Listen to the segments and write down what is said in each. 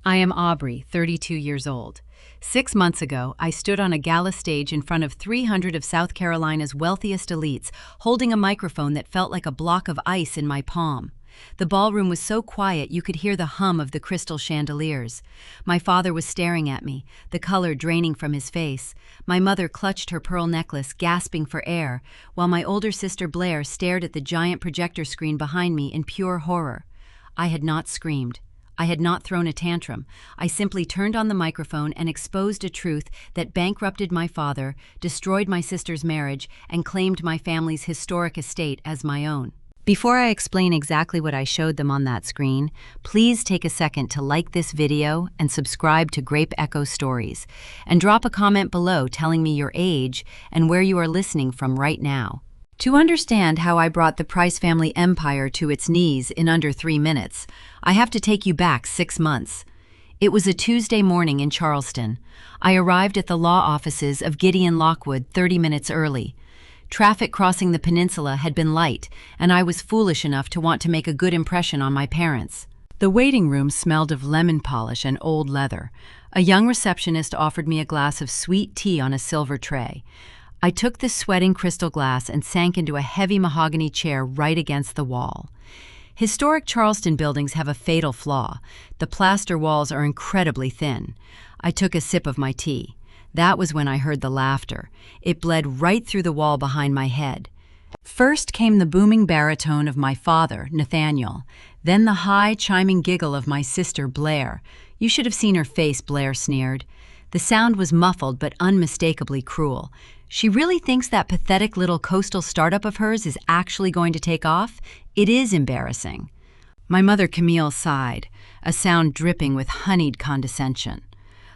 I am Aubrey, 32 years old. 6 months ago, I stood on a gala stage in front of 300 of South Carolina's wealthiest elites, holding a microphone that felt like a block of ice in my palm. The ballroom was so quiet you could hear the hum of the crystal chandeliers. My father was staring at me, the color draining from his face. My mother clutched her pearl necklace, gasping for air, while my older sister Blair stared at the giant projector screen behind me in pure horror. I had not screamed. I had not thrown a tantrum. I simply turned on the microphone and exposed a truth that bankrupted my father, destroyed my sister's marriage, and claimed my family's historic estate as my own. Before I explain exactly what I showed them on that screen, please take a second to like this video and subscribe to Grape Echo Stories, and drop a comment below telling me your age and where you are listening from right now. To understand how I brought the Price family empire to its knees in under 3 minutes, I have to take you back 6 months. It was a Tuesday morning in Charleston. I arrived at the law offices of Gideon Lockwood 30 minutes early. Traffic crossing the peninsula had been light, and I was foolish enough to want to make a good impression on my parents. The waiting room smelled of lemon polish and old leather. A young receptionist offered me a glass of sweet tea on a silver tray. I took the sweating crystal glass and sank into a heavy mahogany chair right against the wall. Historic Charleston buildings have a fatal flaw. The plaster walls are incredibly thin. I took a sip of my tea. That was when I heard the laughter. It bled right through the wall behind my head. First came the booming baritone of my father, Nathaniel, then the high, chiming giggle of my sister, Blair. "You should have seen her face," Blair sneered. The sound was muffled but unmistakably cruel. She really thinks that pathetic little coastal startup of hers is actually going to take off? It is embarrassing. My mother, Camille, sighed, a sound dripping with honeyed condescension.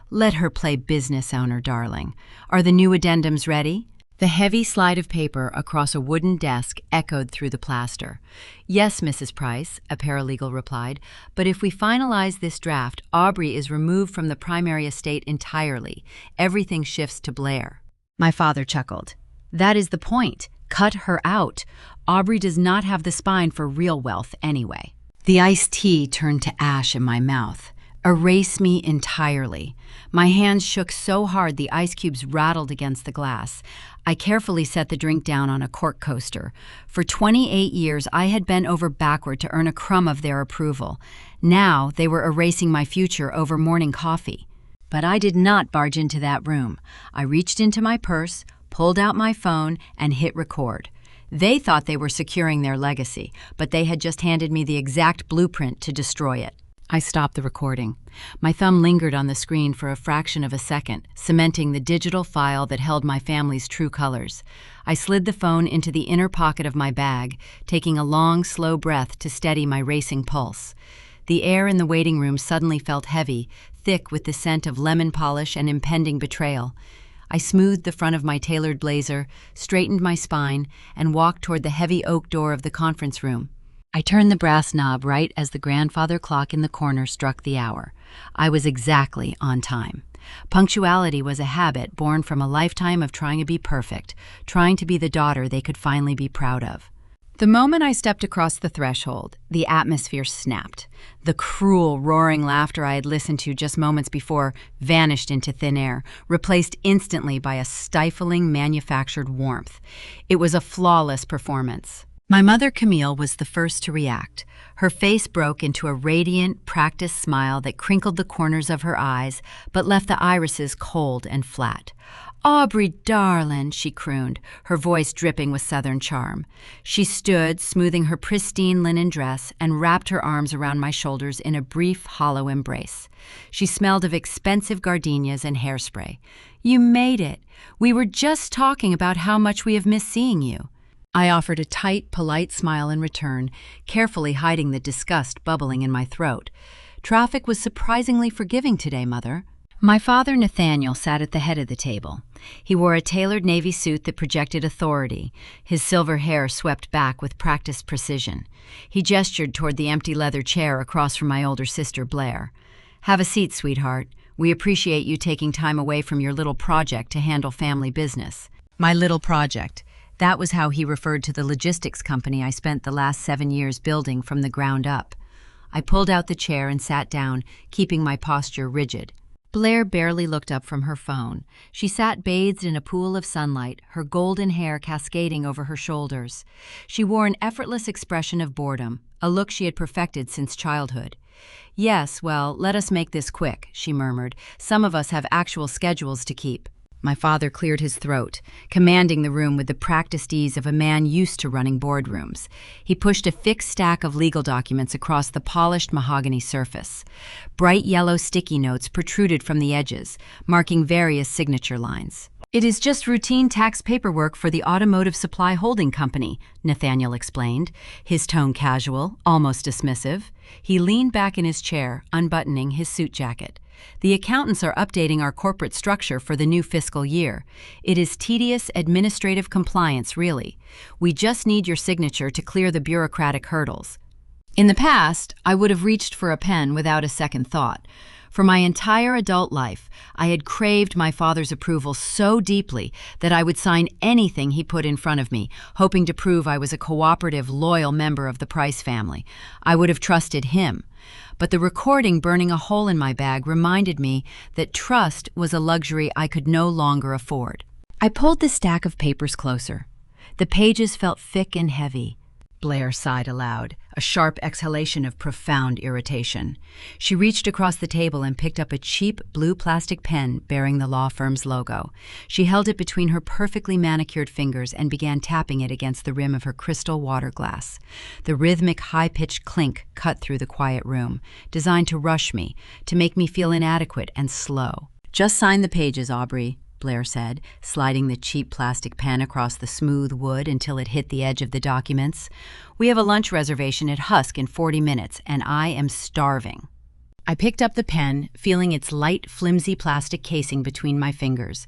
"Let her play business owner, darling. Are the new addendums ready?" The heavy slide of paper across a wooden desk echoed through the plaster. "Yes, Mrs. Price," a paralegal replied, "but if we finalize this draft, Aubrey is removed from the primary estate entirely. Everything shifts to Blair." My father chuckled. "That is the point. Cut her out. Aubrey does not have the spine for real wealth anyway." The iced tea turned to ash in my mouth. "Erase me entirely." My hands shook so hard the ice cubes rattled against the glass. I carefully set the drink down on a cork coaster. For 28 years, I had bent over backward to earn a crumb of their approval. Now they were erasing my future over morning coffee. But I did not barge into that room. I reached into my purse, pulled out my phone, and hit record. They thought they were securing their legacy, but they had just handed me the exact blueprint to destroy it. I stopped the recording. My thumb lingered on the screen for a fraction of a second, cementing the digital file that held my family's true colors. I slid the phone into the inner pocket of my bag, taking a long, slow breath to steady my racing pulse. The air in the waiting room suddenly felt heavy, thick with the scent of lemon polish and impending betrayal. I smoothed the front of my tailored blazer, straightened my spine, and walked toward the heavy oak door of the conference room. I turned the brass knob right as the grandfather clock in the corner struck the hour. I was exactly on time. Punctuality was a habit born from a lifetime of trying to be perfect, trying to be the daughter they could finally be proud of. The moment I stepped across the threshold, the atmosphere snapped. The cruel, roaring laughter I had listened to just moments before vanished into thin air, replaced instantly by a stifling, manufactured warmth. It was a flawless performance. My mother, Camille, was the first to react. Her face broke into a radiant, practiced smile that crinkled the corners of her eyes, but left the irises cold and flat. "Aubrey, darling," she crooned, her voice dripping with southern charm. She stood, smoothing her pristine linen dress, and wrapped her arms around my shoulders in a brief, hollow embrace. She smelled of expensive gardenias and hairspray. "You made it. We were just talking about how much we have missed seeing you." I offered a tight, polite smile in return, carefully hiding the disgust bubbling in my throat. "Traffic was surprisingly forgiving today, Mother." My father, Nathaniel, sat at the head of the table. He wore a tailored navy suit that projected authority, his silver hair swept back with practiced precision. He gestured toward the empty leather chair across from my older sister, Blair. "Have a seat, sweetheart. We appreciate you taking time away from your little project to handle family business." My little project. That was how he referred to the logistics company I spent the last 7 years building from the ground up. I pulled out the chair and sat down, keeping my posture rigid. Blair barely looked up from her phone. She sat bathed in a pool of sunlight, her golden hair cascading over her shoulders. She wore an effortless expression of boredom, a look she had perfected since childhood. "Yes, well, let us make this quick," she murmured. "Some of us have actual schedules to keep." My father cleared his throat, commanding the room with the practiced ease of a man used to running boardrooms. He pushed a thick stack of legal documents across the polished mahogany surface. Bright yellow sticky notes protruded from the edges, marking various signature lines. "It is just routine tax paperwork for the Automotive Supply Holding Company," Nathaniel explained, his tone casual, almost dismissive. He leaned back in his chair, unbuttoning his suit jacket. "The accountants are updating our corporate structure for the new fiscal year. It is tedious administrative compliance, really. We just need your signature to clear the bureaucratic hurdles." In the past, I would have reached for a pen without a second thought. For my entire adult life, I had craved my father's approval so deeply that I would sign anything he put in front of me, hoping to prove I was a cooperative, loyal member of the Price family. I would have trusted him. But the recording burning a hole in my bag reminded me that trust was a luxury I could no longer afford. I pulled the stack of papers closer. The pages felt thick and heavy. Blair sighed aloud, a sharp exhalation of profound irritation. She reached across the table and picked up a cheap blue plastic pen bearing the law firm's logo. She held it between her perfectly manicured fingers and began tapping it against the rim of her crystal water glass. The rhythmic, high-pitched clink cut through the quiet room, designed to rush me, to make me feel inadequate and slow. "Just sign the pages, Aubrey," Blair said, sliding the cheap plastic pen across the smooth wood until it hit the edge of the documents. "We have a lunch reservation at Husk in 40 minutes, and I am starving." I picked up the pen, feeling its light, flimsy plastic casing between my fingers.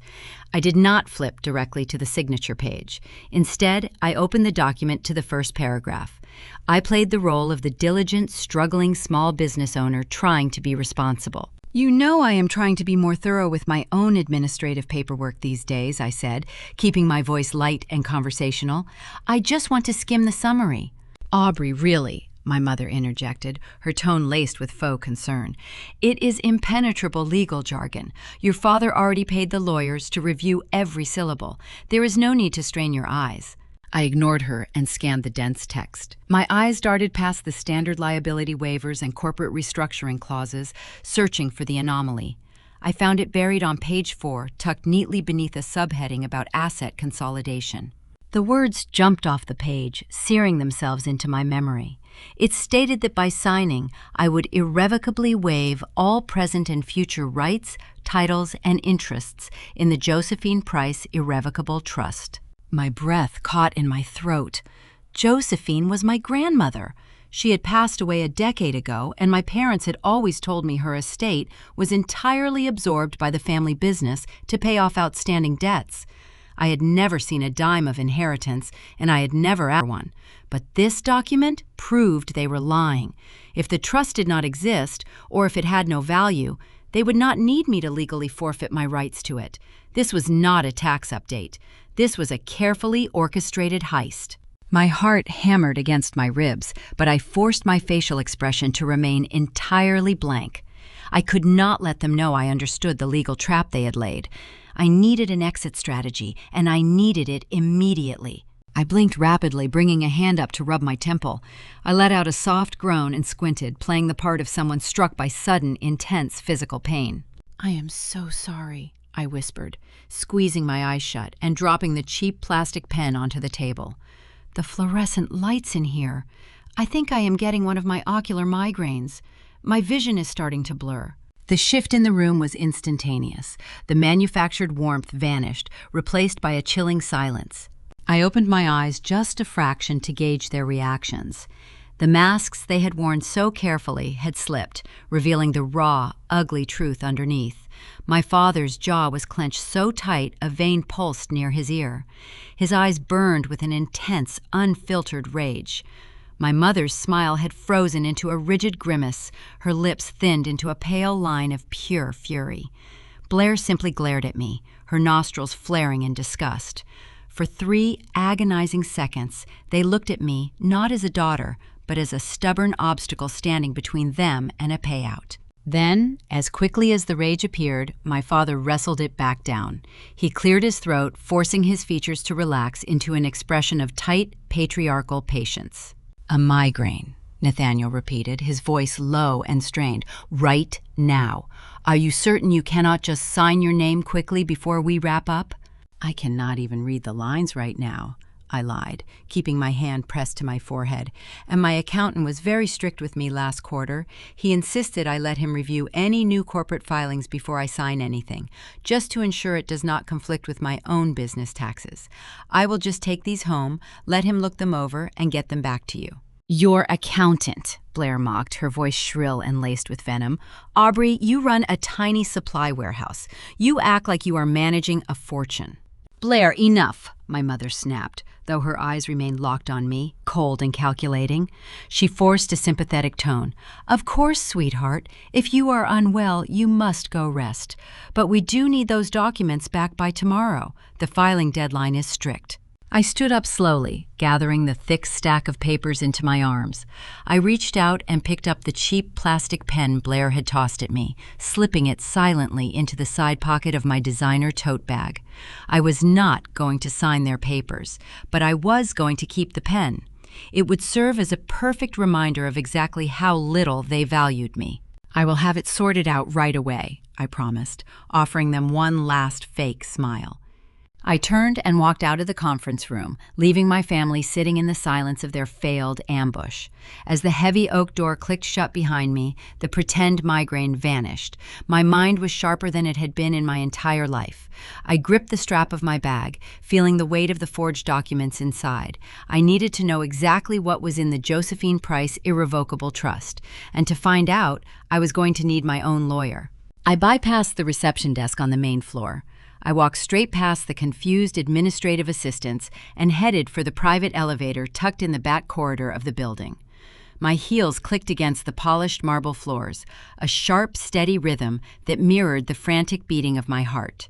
I did not flip directly to the signature page. Instead, I opened the document to the first paragraph. I played the role of the diligent, struggling small business owner trying to be responsible. "You know I am trying to be more thorough with my own administrative paperwork these days," I said, keeping my voice light and conversational. "I just want to skim the summary." "Aubrey, really," my mother interjected, her tone laced with faux concern. "It is impenetrable legal jargon. Your father already paid the lawyers to review every syllable. There is no need to strain your eyes." I ignored her and scanned the dense text. My eyes darted past the standard liability waivers and corporate restructuring clauses, searching for the anomaly. I found it buried on page 4, tucked neatly beneath a subheading about asset consolidation. The words jumped off the page, searing themselves into my memory. It stated that by signing, I would irrevocably waive all present and future rights, titles, and interests in the Josephine Price Irrevocable Trust. My breath caught in my throat. Josephine was my grandmother. She had passed away a decade ago, and my parents had always told me her estate was entirely absorbed by the family business to pay off outstanding debts. I had never seen a dime of inheritance, and I had never asked for one. But this document proved they were lying. If the trust did not exist, or if it had no value, they would not need me to legally forfeit my rights to it. This was not a tax update. This was a carefully orchestrated heist. My heart hammered against my ribs, but I forced my facial expression to remain entirely blank. I could not let them know I understood the legal trap they had laid. I needed an exit strategy, and I needed it immediately. I blinked rapidly, bringing a hand up to rub my temple. I let out a soft groan and squinted, playing the part of someone struck by sudden, intense physical pain. "I am so sorry," I whispered, squeezing my eyes shut and dropping the cheap plastic pen onto the table. "The fluorescent lights in here. I think I am getting one of my ocular migraines. My vision is starting to blur." The shift in the room was instantaneous. The manufactured warmth vanished, replaced by a chilling silence. I opened my eyes just a fraction to gauge their reactions. The masks they had worn so carefully had slipped, revealing the raw, ugly truth underneath. My father's jaw was clenched so tight a vein pulsed near his ear. His eyes burned with an intense, unfiltered rage. My mother's smile had frozen into a rigid grimace, her lips thinned into a pale line of pure fury. Blair simply glared at me, her nostrils flaring in disgust. For 3 agonizing seconds, they looked at me not as a daughter, but as a stubborn obstacle standing between them and a payout. Then, as quickly as the rage appeared, my father wrestled it back down. He cleared his throat, forcing his features to relax into an expression of tight, patriarchal patience. "A migraine," Nathaniel repeated, his voice low and strained. "Right now. Are you certain you cannot just sign your name quickly before we wrap up?" "I cannot even read the lines right now," I lied, keeping my hand pressed to my forehead. "And my accountant was very strict with me last quarter. He insisted I let him review any new corporate filings before I sign anything, just to ensure it does not conflict with my own business taxes. I will just take these home, let him look them over, and get them back to you." "Your accountant," Blair mocked, her voice shrill and laced with venom. "Aubrey, you run a tiny supply warehouse. You act like you are managing a fortune." "Blair, enough," my mother snapped, though her eyes remained locked on me, cold and calculating. She forced a sympathetic tone. "Of course, sweetheart, if you are unwell, you must go rest. But we do need those documents back by tomorrow. The filing deadline is strict." I stood up slowly, gathering the thick stack of papers into my arms. I reached out and picked up the cheap plastic pen Blair had tossed at me, slipping it silently into the side pocket of my designer tote bag. I was not going to sign their papers, but I was going to keep the pen. It would serve as a perfect reminder of exactly how little they valued me. "I will have it sorted out right away," I promised, offering them one last fake smile. I turned and walked out of the conference room, leaving my family sitting in the silence of their failed ambush. As the heavy oak door clicked shut behind me, the pretend migraine vanished. My mind was sharper than it had been in my entire life. I gripped the strap of my bag, feeling the weight of the forged documents inside. I needed to know exactly what was in the Josephine Price Irrevocable Trust, and to find out, I was going to need my own lawyer. I bypassed the reception desk on the main floor. I walked straight past the confused administrative assistants and headed for the private elevator tucked in the back corridor of the building. My heels clicked against the polished marble floors, a sharp, steady rhythm that mirrored the frantic beating of my heart.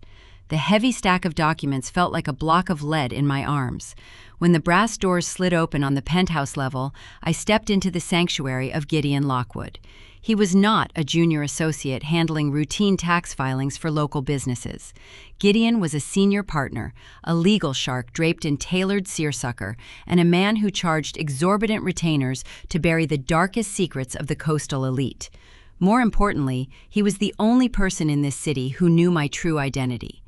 The heavy stack of documents felt like a block of lead in my arms. When the brass doors slid open on the penthouse level, I stepped into the sanctuary of Gideon Lockwood. He was not a junior associate handling routine tax filings for local businesses. Gideon was a senior partner, a legal shark draped in tailored seersucker, and a man who charged exorbitant retainers to bury the darkest secrets of the coastal elite. More importantly, he was the only person in this city who knew my true identity.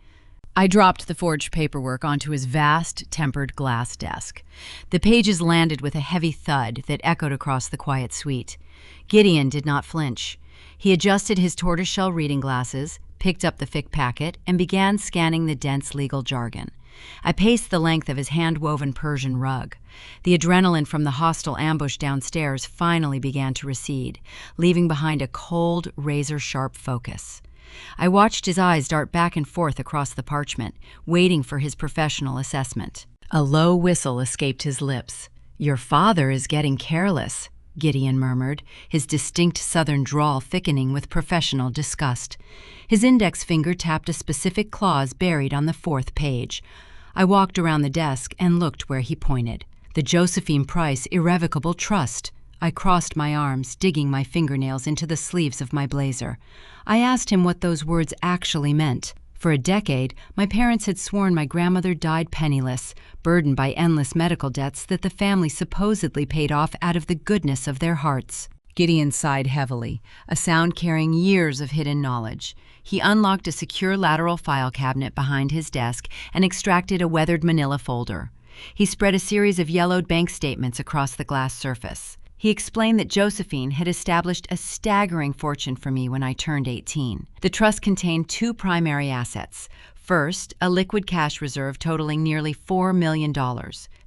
I dropped the forged paperwork onto his vast, tempered glass desk. The pages landed with a heavy thud that echoed across the quiet suite. Gideon did not flinch. He adjusted his tortoiseshell reading glasses, picked up the thick packet, and began scanning the dense legal jargon. I paced the length of his hand-woven Persian rug. The adrenaline from the hostile ambush downstairs finally began to recede, leaving behind a cold, razor-sharp focus. I watched his eyes dart back and forth across the parchment, waiting for his professional assessment. A low whistle escaped his lips. "Your father is getting careless," Gideon murmured, his distinct southern drawl thickening with professional disgust. His index finger tapped a specific clause buried on the 4th page. I walked around the desk and looked where he pointed. "The Josephine Price Irrevocable Trust." I crossed my arms, digging my fingernails into the sleeves of my blazer. I asked him what those words actually meant. For a decade, my parents had sworn my grandmother died penniless, burdened by endless medical debts that the family supposedly paid off out of the goodness of their hearts. Gideon sighed heavily, a sound carrying years of hidden knowledge. He unlocked a secure lateral file cabinet behind his desk and extracted a weathered manila folder. He spread a series of yellowed bank statements across the glass surface. He explained that Josephine had established a staggering fortune for me when I turned 18. The trust contained 2 primary assets. First, a liquid cash reserve totaling nearly $4 million.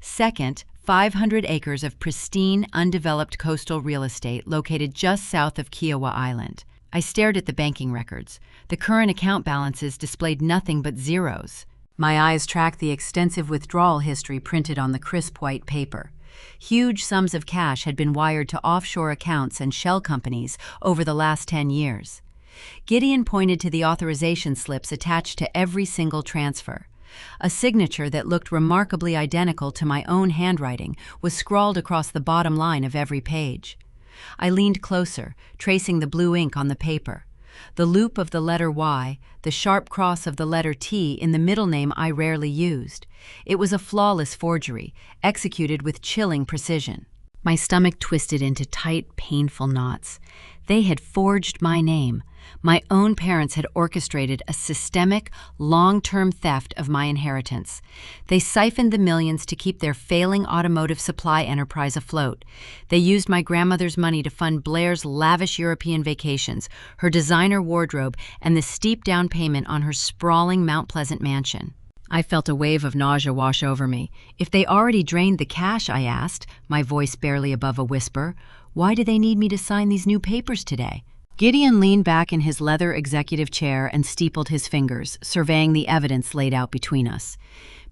Second, 500 acres of pristine, undeveloped coastal real estate located just south of Kiowa Island. I stared at the banking records. The current account balances displayed nothing but zeros. My eyes tracked the extensive withdrawal history printed on the crisp white paper. Huge sums of cash had been wired to offshore accounts and shell companies over the last 10 years. Gideon pointed to the authorization slips attached to every single transfer. A signature that looked remarkably identical to my own handwriting was scrawled across the bottom line of every page. I leaned closer, tracing the blue ink on the paper. The loop of the letter Y, the sharp cross of the letter T in the middle name I rarely used. It was a flawless forgery, executed with chilling precision. My stomach twisted into tight, painful knots. They had forged my name. My own parents had orchestrated a systemic, long-term theft of my inheritance. They siphoned the millions to keep their failing automotive supply enterprise afloat. They used my grandmother's money to fund Blair's lavish European vacations, her designer wardrobe, and the steep down payment on her sprawling Mount Pleasant mansion. I felt a wave of nausea wash over me. If they already drained the cash, I asked, my voice barely above a whisper, why do they need me to sign these new papers today? Gideon leaned back in his leather executive chair and steepled his fingers, surveying the evidence laid out between us.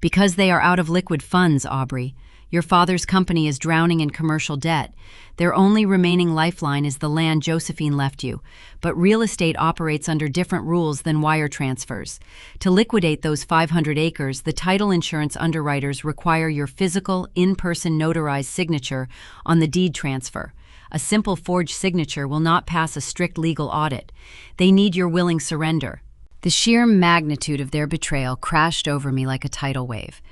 Because they are out of liquid funds, Aubrey. Your father's company is drowning in commercial debt. Their only remaining lifeline is the land Josephine left you, but real estate operates under different rules than wire transfers. To liquidate those 500 acres, the title insurance underwriters require your physical, in-person notarized signature on the deed transfer. A simple forged signature will not pass a strict legal audit. They need your willing surrender. The sheer magnitude of their betrayal crashed over me like a tidal wave.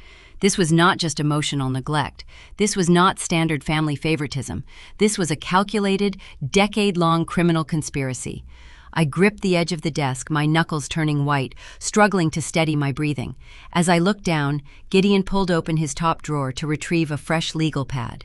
This was not just emotional neglect. This was not standard family favoritism. This was a calculated, decade-long criminal conspiracy. I gripped the edge of the desk, my knuckles turning white, struggling to steady my breathing. As I looked down, Gideon pulled open his top drawer to retrieve a fresh legal pad.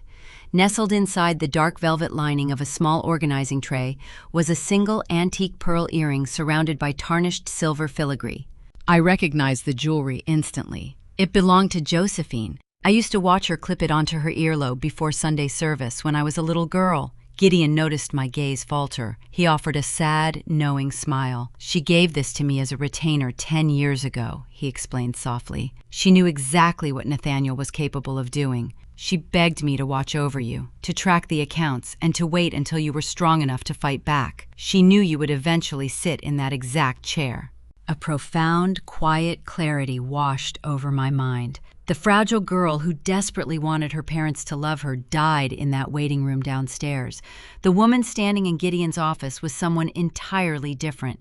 Nestled inside the dark velvet lining of a small organizing tray was a single antique pearl earring surrounded by tarnished silver filigree. I recognized the jewelry instantly. It belonged to Josephine. I used to watch her clip it onto her earlobe before Sunday service when I was a little girl. Gideon noticed my gaze falter. He offered a sad, knowing smile. She gave this to me as a retainer 10 years ago, he explained softly. She knew exactly what Nathaniel was capable of doing. She begged me to watch over you, to track the accounts, and to wait until you were strong enough to fight back. She knew you would eventually sit in that exact chair. A profound, quiet clarity washed over my mind. The fragile girl who desperately wanted her parents to love her died in that waiting room downstairs. The woman standing in Gideon's office was someone entirely different.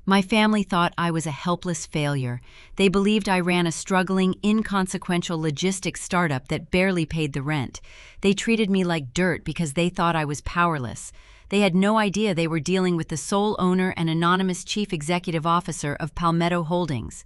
My family thought I was a helpless failure. They believed I ran a struggling, inconsequential logistics startup that barely paid the rent. They treated me like dirt because they thought I was powerless. They had no idea they were dealing with the sole owner and anonymous chief executive officer of Palmetto Holdings.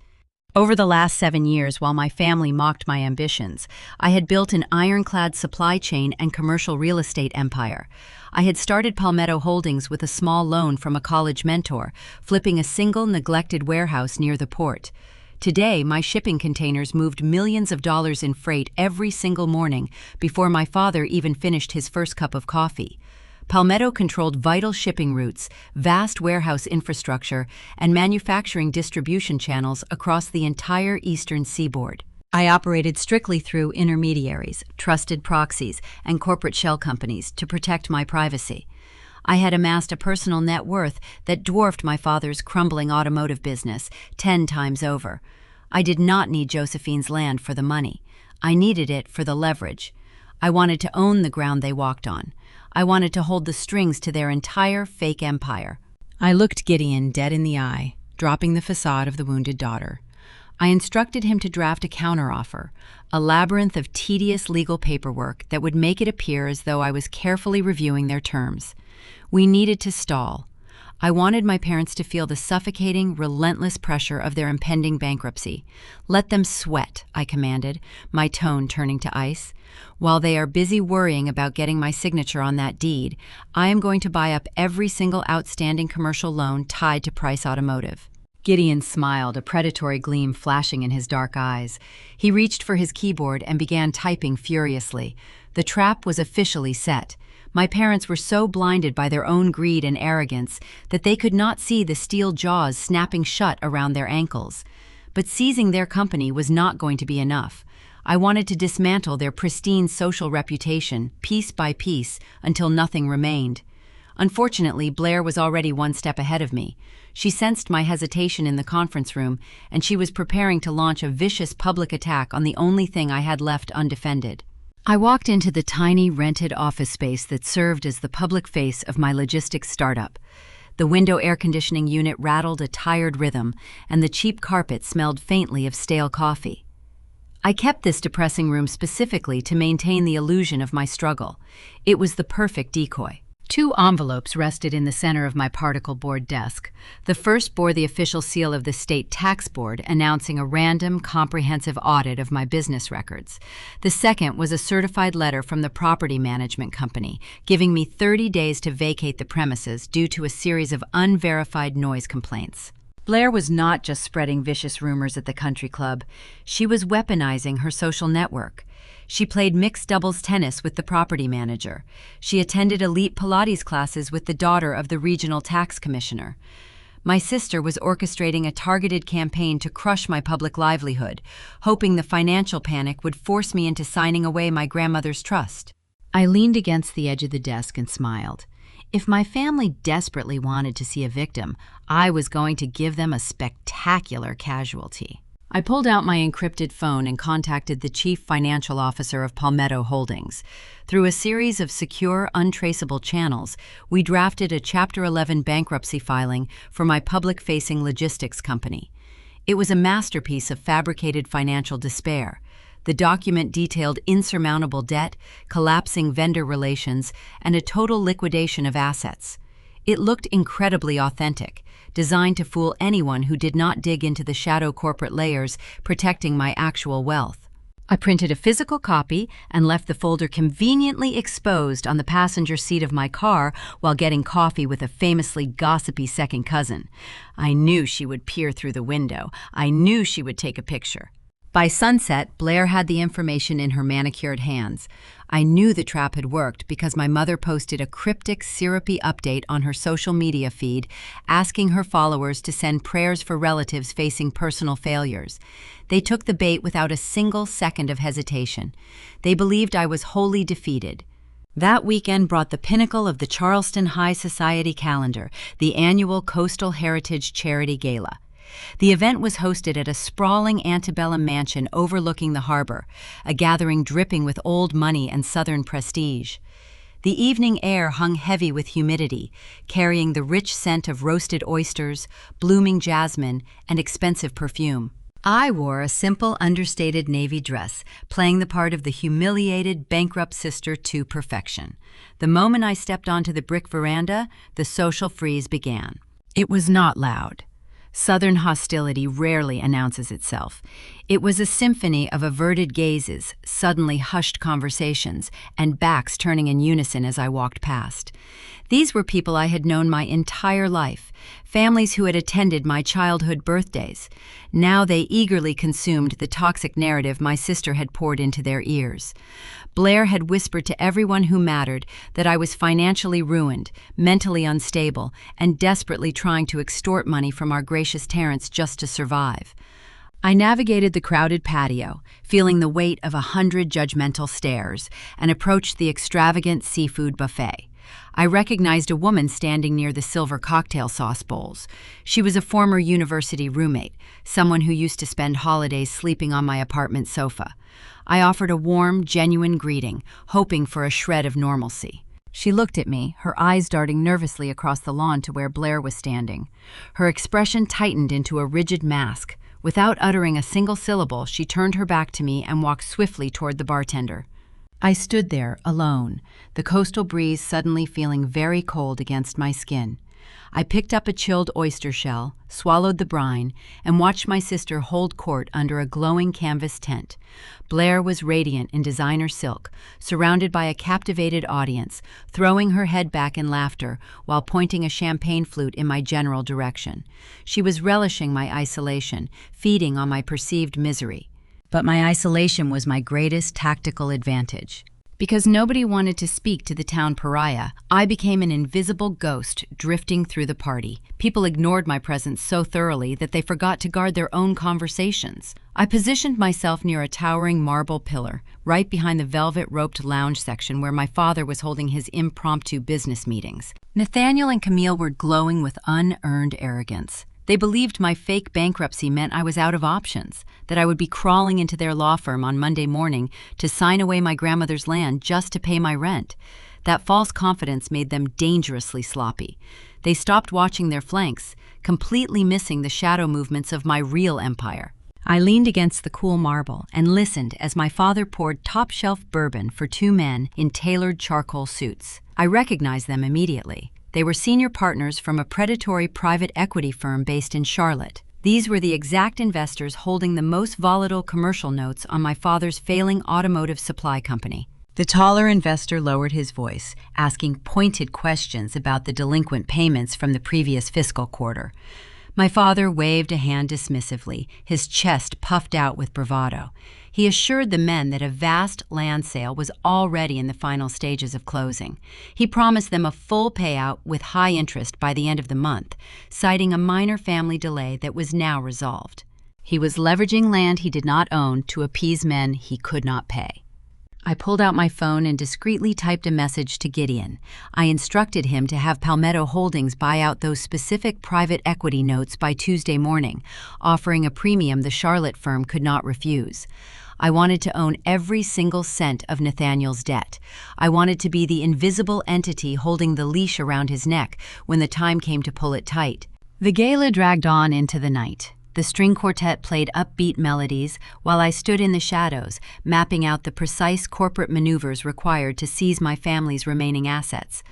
Over the last 7 years, while my family mocked my ambitions, I had built an ironclad supply chain and commercial real estate empire. I had started Palmetto Holdings with a small loan from a college mentor, flipping a single neglected warehouse near the port. Today, my shipping containers moved millions of dollars in freight every single morning before my father even finished his first cup of coffee. Palmetto controlled vital shipping routes, vast warehouse infrastructure, and manufacturing distribution channels across the entire eastern seaboard. I operated strictly through intermediaries, trusted proxies, and corporate shell companies to protect my privacy. I had amassed a personal net worth that dwarfed my father's crumbling automotive business 10 times over. I did not need Josephine's land for the money. I needed it for the leverage. I wanted to own the ground they walked on. I wanted to hold the strings to their entire fake empire. I looked Gideon dead in the eye, dropping the facade of the wounded daughter. I instructed him to draft a counteroffer, a labyrinth of tedious legal paperwork that would make it appear as though I was carefully reviewing their terms. We needed to stall. I wanted my parents to feel the suffocating, relentless pressure of their impending bankruptcy. Let them sweat, I commanded, my tone turning to ice. While they are busy worrying about getting my signature on that deed, I am going to buy up every single outstanding commercial loan tied to Price Automotive. Gideon smiled, a predatory gleam flashing in his dark eyes. He reached for his keyboard and began typing furiously. The trap was officially set. My parents were so blinded by their own greed and arrogance that they could not see the steel jaws snapping shut around their ankles. But seizing their company was not going to be enough. I wanted to dismantle their pristine social reputation, piece by piece, until nothing remained. Unfortunately, Blair was already one step ahead of me. She sensed my hesitation in the conference room, and she was preparing to launch a vicious public attack on the only thing I had left undefended. I walked into the tiny rented office space that served as the public face of my logistics startup. The window air conditioning unit rattled a tired rhythm, and the cheap carpet smelled faintly of stale coffee. I kept this depressing room specifically to maintain the illusion of my struggle. It was the perfect decoy. 2 envelopes rested in the center of my particle board desk. The first bore the official seal of the State Tax Board, announcing a random, comprehensive audit of my business records. The second was a certified letter from the property management company, giving me 30 days to vacate the premises due to a series of unverified noise complaints. Blair was not just spreading vicious rumors at the country club. She was weaponizing her social network. She played mixed doubles tennis with the property manager. She attended elite Pilates classes with the daughter of the regional tax commissioner. My sister was orchestrating a targeted campaign to crush my public livelihood, hoping the financial panic would force me into signing away my grandmother's trust. I leaned against the edge of the desk and smiled. If my family desperately wanted to see a victim, I was going to give them a spectacular casualty. I pulled out my encrypted phone and contacted the chief financial officer of Palmetto Holdings. Through a series of secure, untraceable channels, we drafted a Chapter 11 bankruptcy filing for my public-facing logistics company. It was a masterpiece of fabricated financial despair. The document detailed insurmountable debt, collapsing vendor relations, and a total liquidation of assets. It looked incredibly authentic, designed to fool anyone who did not dig into the shadow corporate layers protecting my actual wealth. I printed a physical copy and left the folder conveniently exposed on the passenger seat of my car while getting coffee with a famously gossipy second cousin. I knew she would peer through the window. I knew she would take a picture. By sunset, Blair had the information in her manicured hands. I knew the trap had worked because my mother posted a cryptic, syrupy update on her social media feed, asking her followers to send prayers for relatives facing personal failures. They took the bait without a single second of hesitation. They believed I was wholly defeated. That weekend brought the pinnacle of the Charleston High Society calendar, the annual Coastal Heritage Charity Gala. The event was hosted at a sprawling antebellum mansion overlooking the harbor, a gathering dripping with old money and Southern prestige. The evening air hung heavy with humidity, carrying the rich scent of roasted oysters, blooming jasmine, and expensive perfume. I wore a simple, understated navy dress, playing the part of the humiliated, bankrupt sister to perfection. The moment I stepped onto the brick veranda, the social freeze began. It was not loud. Southern hostility rarely announces itself. It was a symphony of averted gazes, suddenly hushed conversations, and backs turning in unison as I walked past. These were people I had known my entire life, families who had attended my childhood birthdays. Now they eagerly consumed the toxic narrative my sister had poured into their ears. Blair had whispered to everyone who mattered that I was financially ruined, mentally unstable, and desperately trying to extort money from our gracious Terrence just to survive. I navigated the crowded patio, feeling the weight of 100 judgmental stares, and approached the extravagant seafood buffet. I recognized a woman standing near the silver cocktail sauce bowls. She was a former university roommate, someone who used to spend holidays sleeping on my apartment sofa. I offered a warm, genuine greeting, hoping for a shred of normalcy. She looked at me, her eyes darting nervously across the lawn to where Blair was standing. Her expression tightened into a rigid mask. Without uttering a single syllable, she turned her back to me and walked swiftly toward the bartender. I stood there, alone, the coastal breeze suddenly feeling very cold against my skin. I picked up a chilled oyster shell, swallowed the brine, and watched my sister hold court under a glowing canvas tent. Blair was radiant in designer silk, surrounded by a captivated audience, throwing her head back in laughter while pointing a champagne flute in my general direction. She was relishing my isolation, feeding on my perceived misery. But my isolation was my greatest tactical advantage. Because nobody wanted to speak to the town pariah, I became an invisible ghost drifting through the party. People ignored my presence so thoroughly that they forgot to guard their own conversations. I positioned myself near a towering marble pillar, right behind the velvet-roped lounge section where my father was holding his impromptu business meetings. Nathaniel and Camille were glowing with unearned arrogance. They believed my fake bankruptcy meant I was out of options, that I would be crawling into their law firm on Monday morning to sign away my grandmother's land just to pay my rent. That false confidence made them dangerously sloppy. They stopped watching their flanks, completely missing the shadow movements of my real empire. I leaned against the cool marble and listened as my father poured top-shelf bourbon for two men in tailored charcoal suits. I recognized them immediately. They were senior partners from a predatory private equity firm based in Charlotte. These were the exact investors holding the most volatile commercial notes on my father's failing automotive supply company. The taller investor lowered his voice, asking pointed questions about the delinquent payments from the previous fiscal quarter. My father waved a hand dismissively, his chest puffed out with bravado. He assured the men that a vast land sale was already in the final stages of closing. He promised them a full payout with high interest by the end of the month, citing a minor family delay that was now resolved. He was leveraging land he did not own to appease men he could not pay. I pulled out my phone and discreetly typed a message to Gideon. I instructed him to have Palmetto Holdings buy out those specific private equity notes by Tuesday morning, offering a premium the Charlotte firm could not refuse. I wanted to own every single cent of Nathaniel's debt. I wanted to be the invisible entity holding the leash around his neck when the time came to pull it tight. The gala dragged on into the night. The string quartet played upbeat melodies while I stood in the shadows, mapping out the precise corporate maneuvers required to seize my family's remaining assets.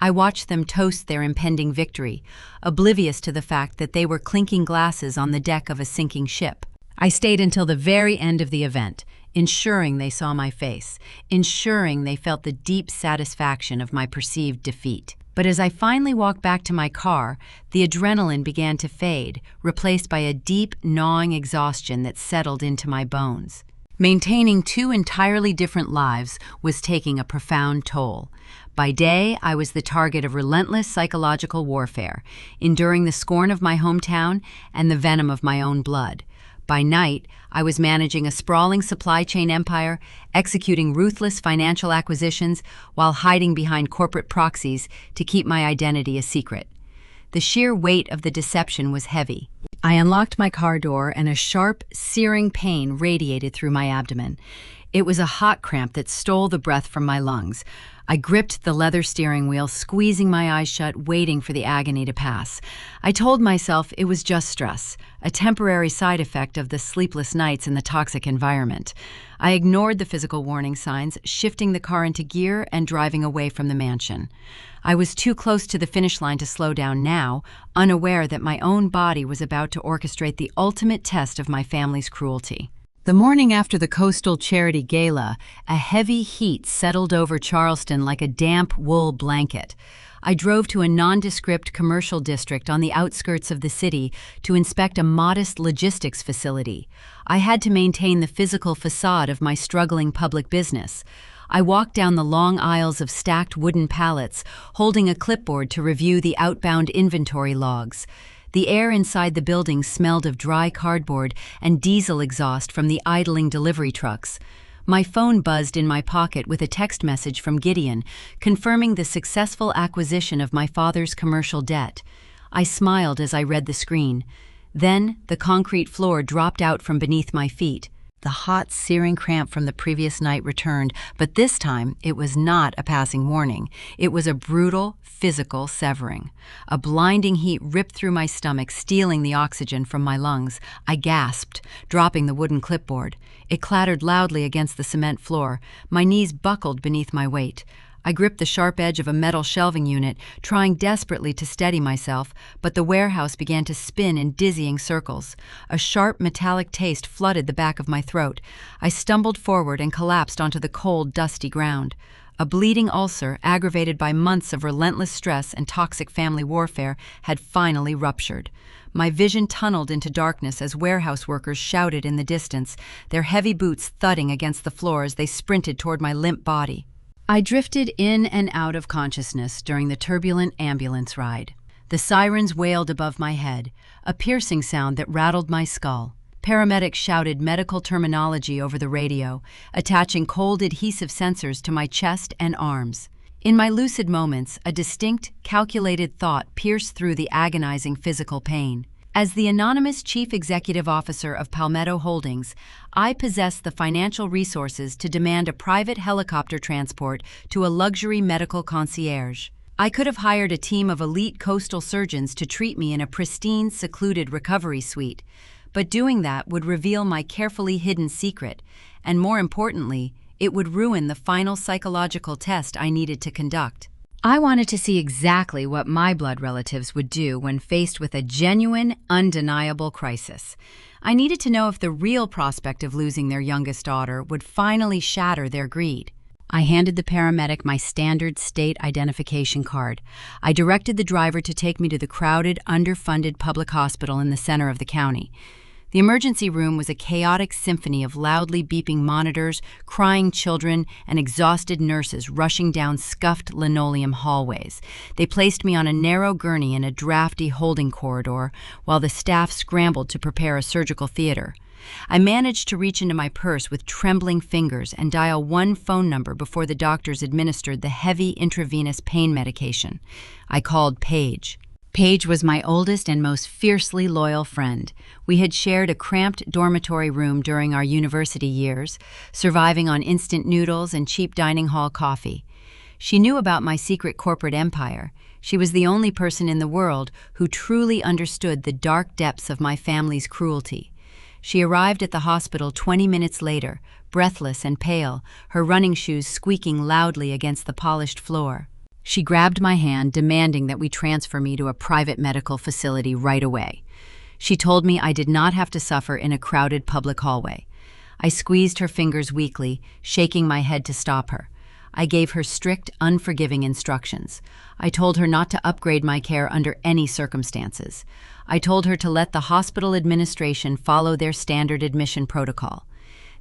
I watched them toast their impending victory, oblivious to the fact that they were clinking glasses on the deck of a sinking ship. I stayed until the very end of the event, ensuring they saw my face, ensuring they felt the deep satisfaction of my perceived defeat. But as I finally walked back to my car, the adrenaline began to fade, replaced by a deep, gnawing exhaustion that settled into my bones. Maintaining two entirely different lives was taking a profound toll. By day, I was the target of relentless psychological warfare, enduring the scorn of my hometown and the venom of my own blood. By night, I was managing a sprawling supply chain empire, executing ruthless financial acquisitions while hiding behind corporate proxies to keep my identity a secret. The sheer weight of the deception was heavy. I unlocked my car door and a sharp, searing pain radiated through my abdomen. It was a hot cramp that stole the breath from my lungs. I gripped the leather steering wheel, squeezing my eyes shut, waiting for the agony to pass. I told myself it was just stress, a temporary side effect of the sleepless nights and the toxic environment. I ignored the physical warning signs, shifting the car into gear and driving away from the mansion. I was too close to the finish line to slow down now, unaware that my own body was about to orchestrate the ultimate test of my family's cruelty. The morning after the Coastal Charity Gala, a heavy heat settled over Charleston like a damp wool blanket. I drove to a nondescript commercial district on the outskirts of the city to inspect a modest logistics facility. I had to maintain the physical facade of my struggling public business. I walked down the long aisles of stacked wooden pallets, holding a clipboard to review the outbound inventory logs. The air inside the building smelled of dry cardboard and diesel exhaust from the idling delivery trucks. My phone buzzed in my pocket with a text message from Gideon, confirming the successful acquisition of my father's commercial debt. I smiled as I read the screen. Then, the concrete floor dropped out from beneath my feet. The hot, searing cramp from the previous night returned, but this time it was not a passing warning. It was a brutal, physical severing. A blinding heat ripped through my stomach, stealing the oxygen from my lungs. I gasped, dropping the wooden clipboard. It clattered loudly against the cement floor. My knees buckled beneath my weight. I gripped the sharp edge of a metal shelving unit, trying desperately to steady myself, but the warehouse began to spin in dizzying circles. A sharp metallic taste flooded the back of my throat. I stumbled forward and collapsed onto the cold, dusty ground. A bleeding ulcer, aggravated by months of relentless stress and toxic family warfare, had finally ruptured. My vision tunneled into darkness as warehouse workers shouted in the distance, their heavy boots thudding against the floor as they sprinted toward my limp body. I drifted in and out of consciousness during the turbulent ambulance ride. The sirens wailed above my head, a piercing sound that rattled my skull. Paramedics shouted medical terminology over the radio, attaching cold adhesive sensors to my chest and arms. In my lucid moments, a distinct, calculated thought pierced through the agonizing physical pain. As the anonymous chief executive officer of Palmetto Holdings, I possessed the financial resources to demand a private helicopter transport to a luxury medical concierge. I could have hired a team of elite coastal surgeons to treat me in a pristine, secluded recovery suite, but doing that would reveal my carefully hidden secret, and more importantly, it would ruin the final psychological test I needed to conduct. I wanted to see exactly what my blood relatives would do when faced with a genuine, undeniable crisis. I needed to know if the real prospect of losing their youngest daughter would finally shatter their greed. I handed the paramedic my standard state identification card. I directed the driver to take me to the crowded, underfunded public hospital in the center of the county. The emergency room was a chaotic symphony of loudly beeping monitors, crying children, and exhausted nurses rushing down scuffed linoleum hallways. They placed me on a narrow gurney in a drafty holding corridor while the staff scrambled to prepare a surgical theater. I managed to reach into my purse with trembling fingers and dial one phone number before the doctors administered the heavy intravenous pain medication. I called Paige. Paige was my oldest and most fiercely loyal friend. We had shared a cramped dormitory room during our university years, surviving on instant noodles and cheap dining hall coffee. She knew about my secret corporate empire. She was the only person in the world who truly understood the dark depths of my family's cruelty. She arrived at the hospital 20 minutes later, breathless and pale, her running shoes squeaking loudly against the polished floor. She grabbed my hand, demanding that we transfer me to a private medical facility right away. She told me I did not have to suffer in a crowded public hallway. I squeezed her fingers weakly, shaking my head to stop her. I gave her strict, unforgiving instructions. I told her not to upgrade my care under any circumstances. I told her to let the hospital administration follow their standard admission protocol.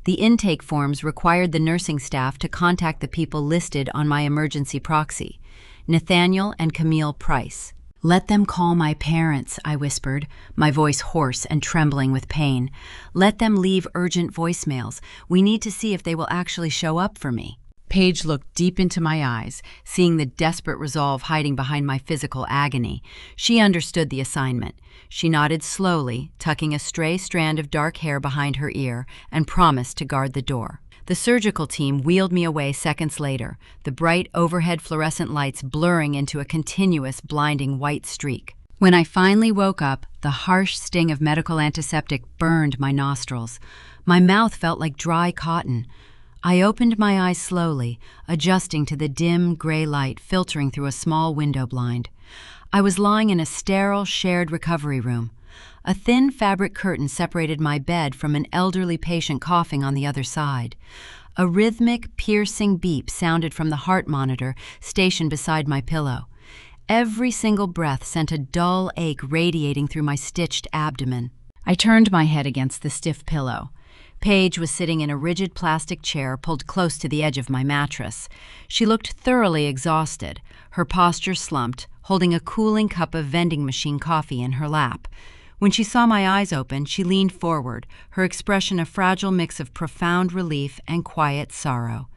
The intake forms required the nursing staff to contact the people listed on my emergency proxy, Nathaniel and Camille Price. "Let them call my parents," I whispered, my voice hoarse and trembling with pain. "Let them leave urgent voicemails. We need to see if they will actually show up for me." Paige looked deep into my eyes, seeing the desperate resolve hiding behind my physical agony. She understood the assignment. She nodded slowly, tucking a stray strand of dark hair behind her ear, and promised to guard the door. The surgical team wheeled me away seconds later, the bright overhead fluorescent lights blurring into a continuous, blinding white streak. When I finally woke up, the harsh sting of medical antiseptic burned my nostrils. My mouth felt like dry cotton. I opened my eyes slowly, adjusting to the dim, gray light filtering through a small window blind. I was lying in a sterile, shared recovery room. A thin fabric curtain separated my bed from an elderly patient coughing on the other side. A rhythmic, piercing beep sounded from the heart monitor stationed beside my pillow. Every single breath sent a dull ache radiating through my stitched abdomen. I turned my head against the stiff pillow. Paige was sitting in a rigid plastic chair pulled close to the edge of my mattress. She looked thoroughly exhausted, her posture slumped, holding a cooling cup of vending machine coffee in her lap. When she saw my eyes open, she leaned forward, her expression a fragile mix of profound relief and quiet sorrow.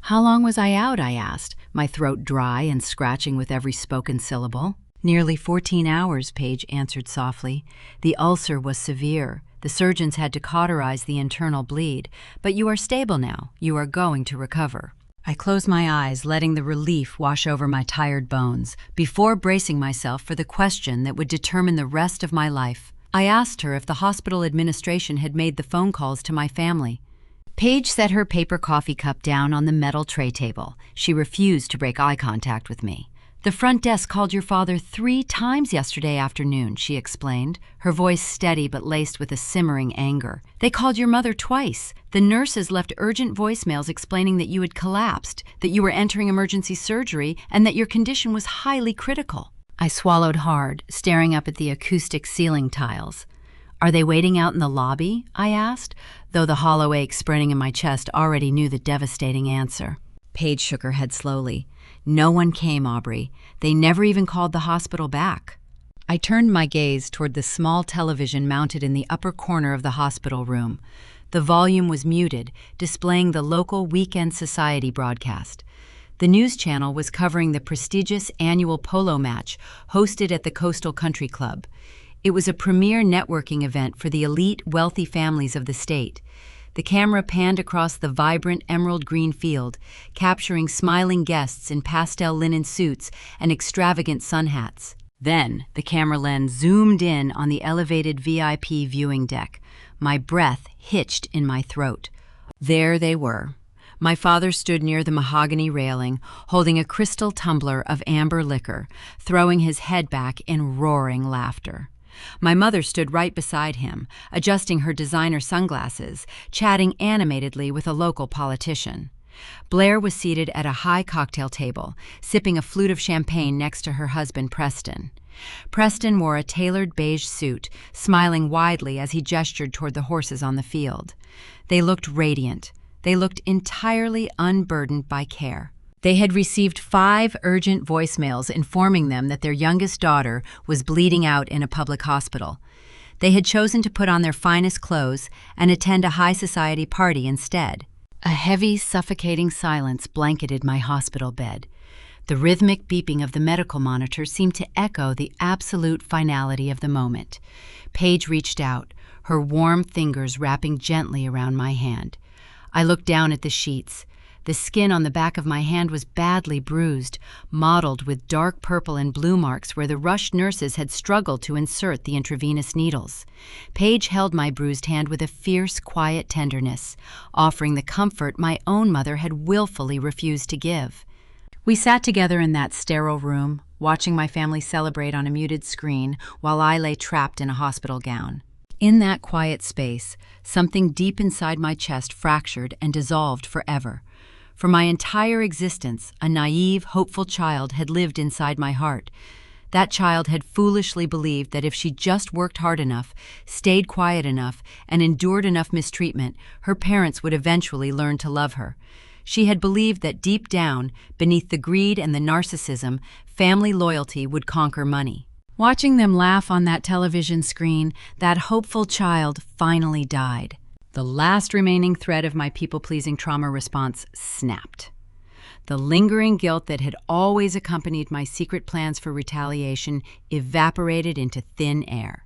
"How long was I out?" I asked, my throat dry and scratching with every spoken syllable. "Nearly 14 hours, Paige answered softly. "The ulcer was severe. The surgeons had to cauterize the internal bleed, but you are stable now. You are going to recover." I closed my eyes, letting the relief wash over my tired bones, before bracing myself for the question that would determine the rest of my life. I asked her if the hospital administration had made the phone calls to my family. Paige set her paper coffee cup down on the metal tray table. She refused to break eye contact with me. "The front desk called your father 3 times yesterday afternoon," she explained, her voice steady but laced with a simmering anger. "They called your mother twice. The nurses left urgent voicemails explaining that you had collapsed, that you were entering emergency surgery, and that your condition was highly critical." I swallowed hard, staring up at the acoustic ceiling tiles. "Are they waiting out in the lobby?" I asked, though the hollow ache spreading in my chest already knew the devastating answer. Paige shook her head slowly. "No one came, Aubrey. They never even called the hospital back." I turned my gaze toward the small television mounted in the upper corner of the hospital room. The volume was muted, displaying the local Weekend Society broadcast. The news channel was covering the prestigious annual polo match hosted at the Coastal Country Club. It was a premier networking event for the elite, wealthy families of the state. The camera panned across the vibrant emerald green field, capturing smiling guests in pastel linen suits and extravagant sun hats. Then, the camera lens zoomed in on the elevated VIP viewing deck. My breath hitched in my throat. There they were. My father stood near the mahogany railing, holding a crystal tumbler of amber liquor, throwing his head back in roaring laughter. My mother stood right beside him, adjusting her designer sunglasses, chatting animatedly with a local politician. Blair was seated at a high cocktail table, sipping a flute of champagne next to her husband, Preston. Preston wore a tailored beige suit, smiling widely as he gestured toward the horses on the field. They looked radiant. They looked entirely unburdened by care. They had received 5 urgent voicemails informing them that their youngest daughter was bleeding out in a public hospital. They had chosen to put on their finest clothes and attend a high society party instead. A heavy, suffocating silence blanketed my hospital bed. The rhythmic beeping of the medical monitor seemed to echo the absolute finality of the moment. Paige reached out, her warm fingers wrapping gently around my hand. I looked down at the sheets. The skin on the back of my hand was badly bruised, mottled with dark purple and blue marks where the rushed nurses had struggled to insert the intravenous needles. Paige held my bruised hand with a fierce, quiet tenderness, offering the comfort my own mother had willfully refused to give. We sat together in that sterile room, watching my family celebrate on a muted screen while I lay trapped in a hospital gown. In that quiet space, something deep inside my chest fractured and dissolved forever. For my entire existence, a naive, hopeful child had lived inside my heart. That child had foolishly believed that if she just worked hard enough, stayed quiet enough, and endured enough mistreatment, her parents would eventually learn to love her. She had believed that deep down, beneath the greed and the narcissism, family loyalty would conquer money. Watching them laugh on that television screen, that hopeful child finally died. The last remaining thread of my people-pleasing trauma response snapped. The lingering guilt that had always accompanied my secret plans for retaliation evaporated into thin air.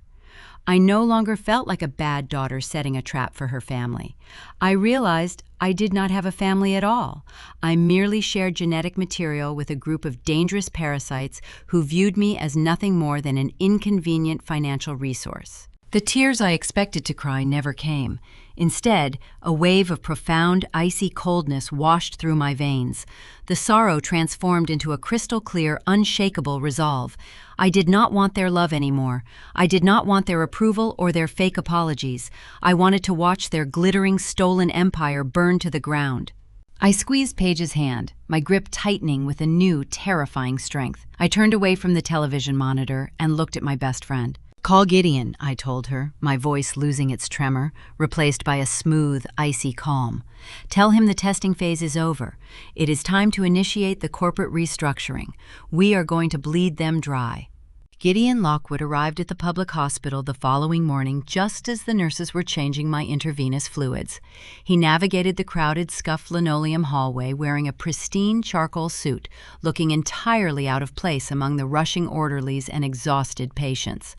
I no longer felt like a bad daughter setting a trap for her family. I realized I did not have a family at all. I merely shared genetic material with a group of dangerous parasites who viewed me as nothing more than an inconvenient financial resource. The tears I expected to cry never came. Instead, a wave of profound, icy coldness washed through my veins. The sorrow transformed into a crystal-clear, unshakable resolve. I did not want their love anymore. I did not want their approval or their fake apologies. I wanted to watch their glittering, stolen empire burn to the ground. I squeezed Paige's hand, my grip tightening with a new, terrifying strength. I turned away from the television monitor and looked at my best friend. "Call Gideon," I told her, my voice losing its tremor, replaced by a smooth, icy calm. "Tell him the testing phase is over. It is time to initiate the corporate restructuring. We are going to bleed them dry." Gideon Lockwood arrived at the public hospital the following morning just as the nurses were changing my intravenous fluids. He navigated the crowded, scuffed linoleum hallway wearing a pristine charcoal suit, looking entirely out of place among the rushing orderlies and exhausted patients.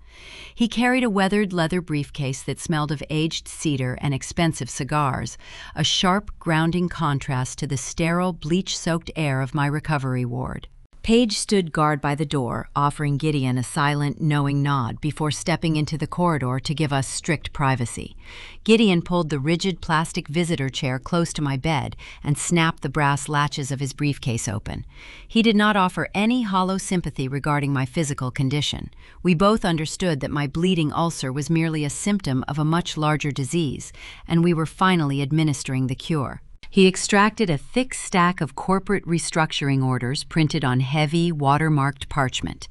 He carried a weathered leather briefcase that smelled of aged cedar and expensive cigars, a sharp, grounding contrast to the sterile, bleach-soaked air of my recovery ward. Paige stood guard by the door, offering Gideon a silent, knowing nod before stepping into the corridor to give us strict privacy. Gideon pulled the rigid plastic visitor chair close to my bed and snapped the brass latches of his briefcase open. He did not offer any hollow sympathy regarding my physical condition. We both understood that my bleeding ulcer was merely a symptom of a much larger disease, and we were finally administering the cure. He extracted a thick stack of corporate restructuring orders printed on heavy, watermarked parchment.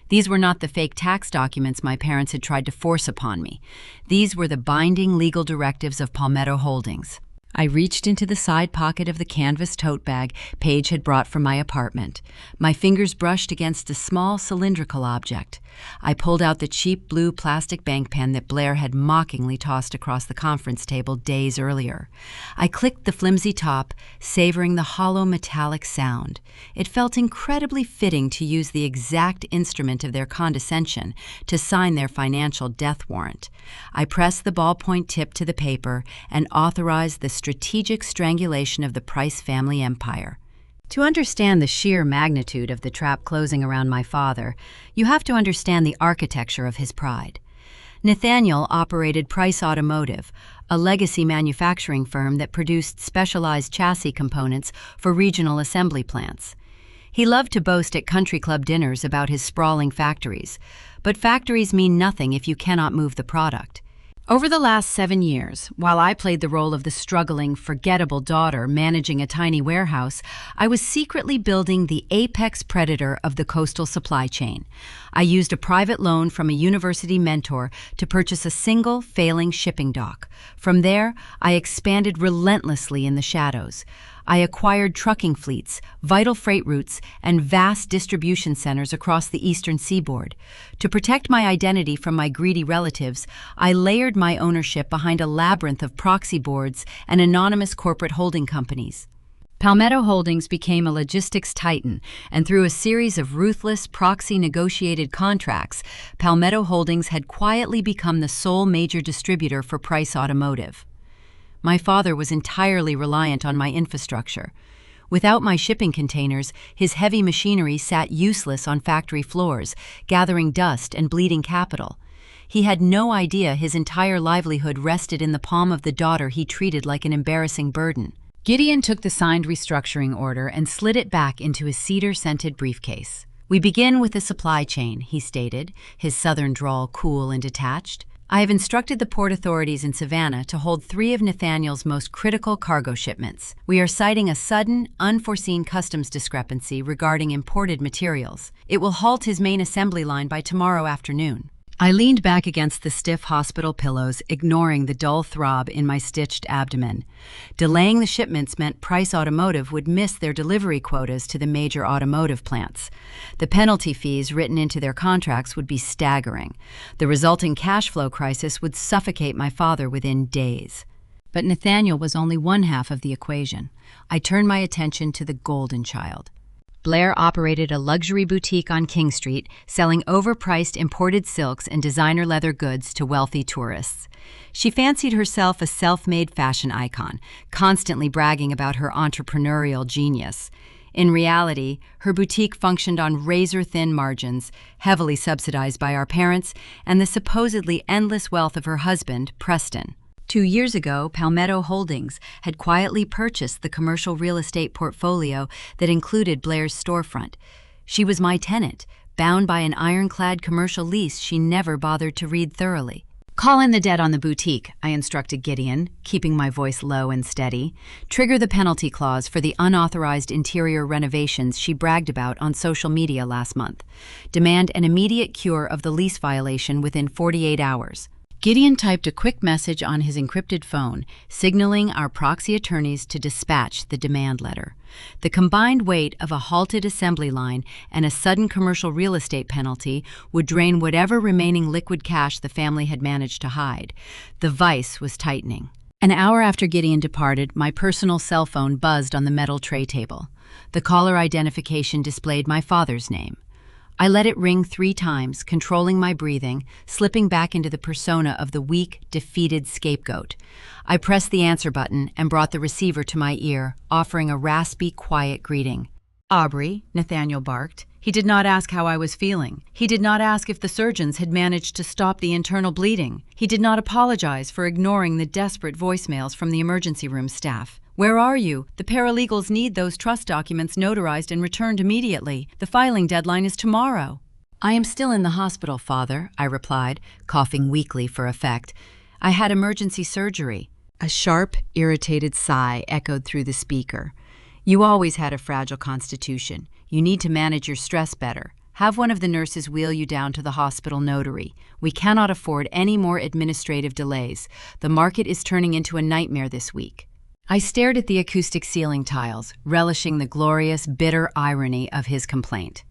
These were not the fake tax documents my parents had tried to force upon me. These were the binding legal directives of Palmetto Holdings. I reached into the side pocket of the canvas tote bag Paige had brought from my apartment. My fingers brushed against a small cylindrical object. I pulled out the cheap blue plastic bank pen that Blair had mockingly tossed across the conference table days earlier. I clicked the flimsy top, savoring the hollow metallic sound. It felt incredibly fitting to use the exact instrument of their condescension to sign their financial death warrant. I pressed the ballpoint tip to the paper and authorized the strategic strangulation of the Price family empire. To understand the sheer magnitude of the trap closing around my father, you have to understand the architecture of his pride. Nathaniel operated Price Automotive, a legacy manufacturing firm that produced specialized chassis components for regional assembly plants. He loved to boast at country club dinners about his sprawling factories, but factories mean nothing if you cannot move the product. Over the last 7 years, while I played the role of the struggling, forgettable daughter managing a tiny warehouse, I was secretly building the apex predator of the coastal supply chain. I used a private loan from a university mentor to purchase a single, failing shipping dock. From there, I expanded relentlessly in the shadows. I acquired trucking fleets, vital freight routes, and vast distribution centers across the eastern seaboard. To protect my identity from my greedy relatives, I layered my ownership behind a labyrinth of proxy boards and anonymous corporate holding companies. Palmetto Holdings became a logistics titan, and through a series of ruthless, proxy-negotiated contracts, Palmetto Holdings had quietly become the sole major distributor for Price Automotive. My father was entirely reliant on my infrastructure. Without my shipping containers, his heavy machinery sat useless on factory floors, gathering dust and bleeding capital. He had no idea his entire livelihood rested in the palm of the daughter he treated like an embarrassing burden. Gideon took the signed restructuring order and slid it back into his cedar-scented briefcase. "We begin with the supply chain," he stated, his southern drawl cool and detached. "I have instructed the port authorities in Savannah to hold 3 of Nathaniel's most critical cargo shipments. We are citing a sudden, unforeseen customs discrepancy regarding imported materials. It will halt his main assembly line by tomorrow afternoon." I leaned back against the stiff hospital pillows, ignoring the dull throb in my stitched abdomen. Delaying the shipments meant Price Automotive would miss their delivery quotas to the major automotive plants. The penalty fees written into their contracts would be staggering. The resulting cash flow crisis would suffocate my father within days. But Nathaniel was only one half of the equation. I turned my attention to the golden child. Blair operated a luxury boutique on King Street, selling overpriced imported silks and designer leather goods to wealthy tourists. She fancied herself a self-made fashion icon, constantly bragging about her entrepreneurial genius. In reality, her boutique functioned on razor-thin margins, heavily subsidized by our parents, and the supposedly endless wealth of her husband, Preston. 2 years ago, Palmetto Holdings had quietly purchased the commercial real estate portfolio that included Blair's storefront. She was my tenant, bound by an ironclad commercial lease she never bothered to read thoroughly. "Call in the debt on the boutique," I instructed Gideon, keeping my voice low and steady. "Trigger the penalty clause for the unauthorized interior renovations she bragged about on social media last month. Demand an immediate cure of the lease violation within 48 hours. Gideon typed a quick message on his encrypted phone, signaling our proxy attorneys to dispatch the demand letter. The combined weight of a halted assembly line and a sudden commercial real estate penalty would drain whatever remaining liquid cash the family had managed to hide. The vice was tightening. An hour after Gideon departed, my personal cell phone buzzed on the metal tray table. The caller identification displayed my father's name. I let it ring 3 times, controlling my breathing, slipping back into the persona of the weak, defeated scapegoat. I pressed the answer button and brought the receiver to my ear, offering a raspy, quiet greeting. "Aubrey," Nathaniel barked. He did not ask how I was feeling. He did not ask if the surgeons had managed to stop the internal bleeding. He did not apologize for ignoring the desperate voicemails from the emergency room staff. "Where are you? The paralegals need those trust documents notarized and returned immediately. The filing deadline is tomorrow." "I am still in the hospital, Father," I replied, coughing weakly for effect. "I had emergency surgery." A sharp, irritated sigh echoed through the speaker. "You always had a fragile constitution. You need to manage your stress better. Have one of the nurses wheel you down to the hospital notary. We cannot afford any more administrative delays. The market is turning into a nightmare this week." I stared at the acoustic ceiling tiles, relishing the glorious, bitter irony of his complaint.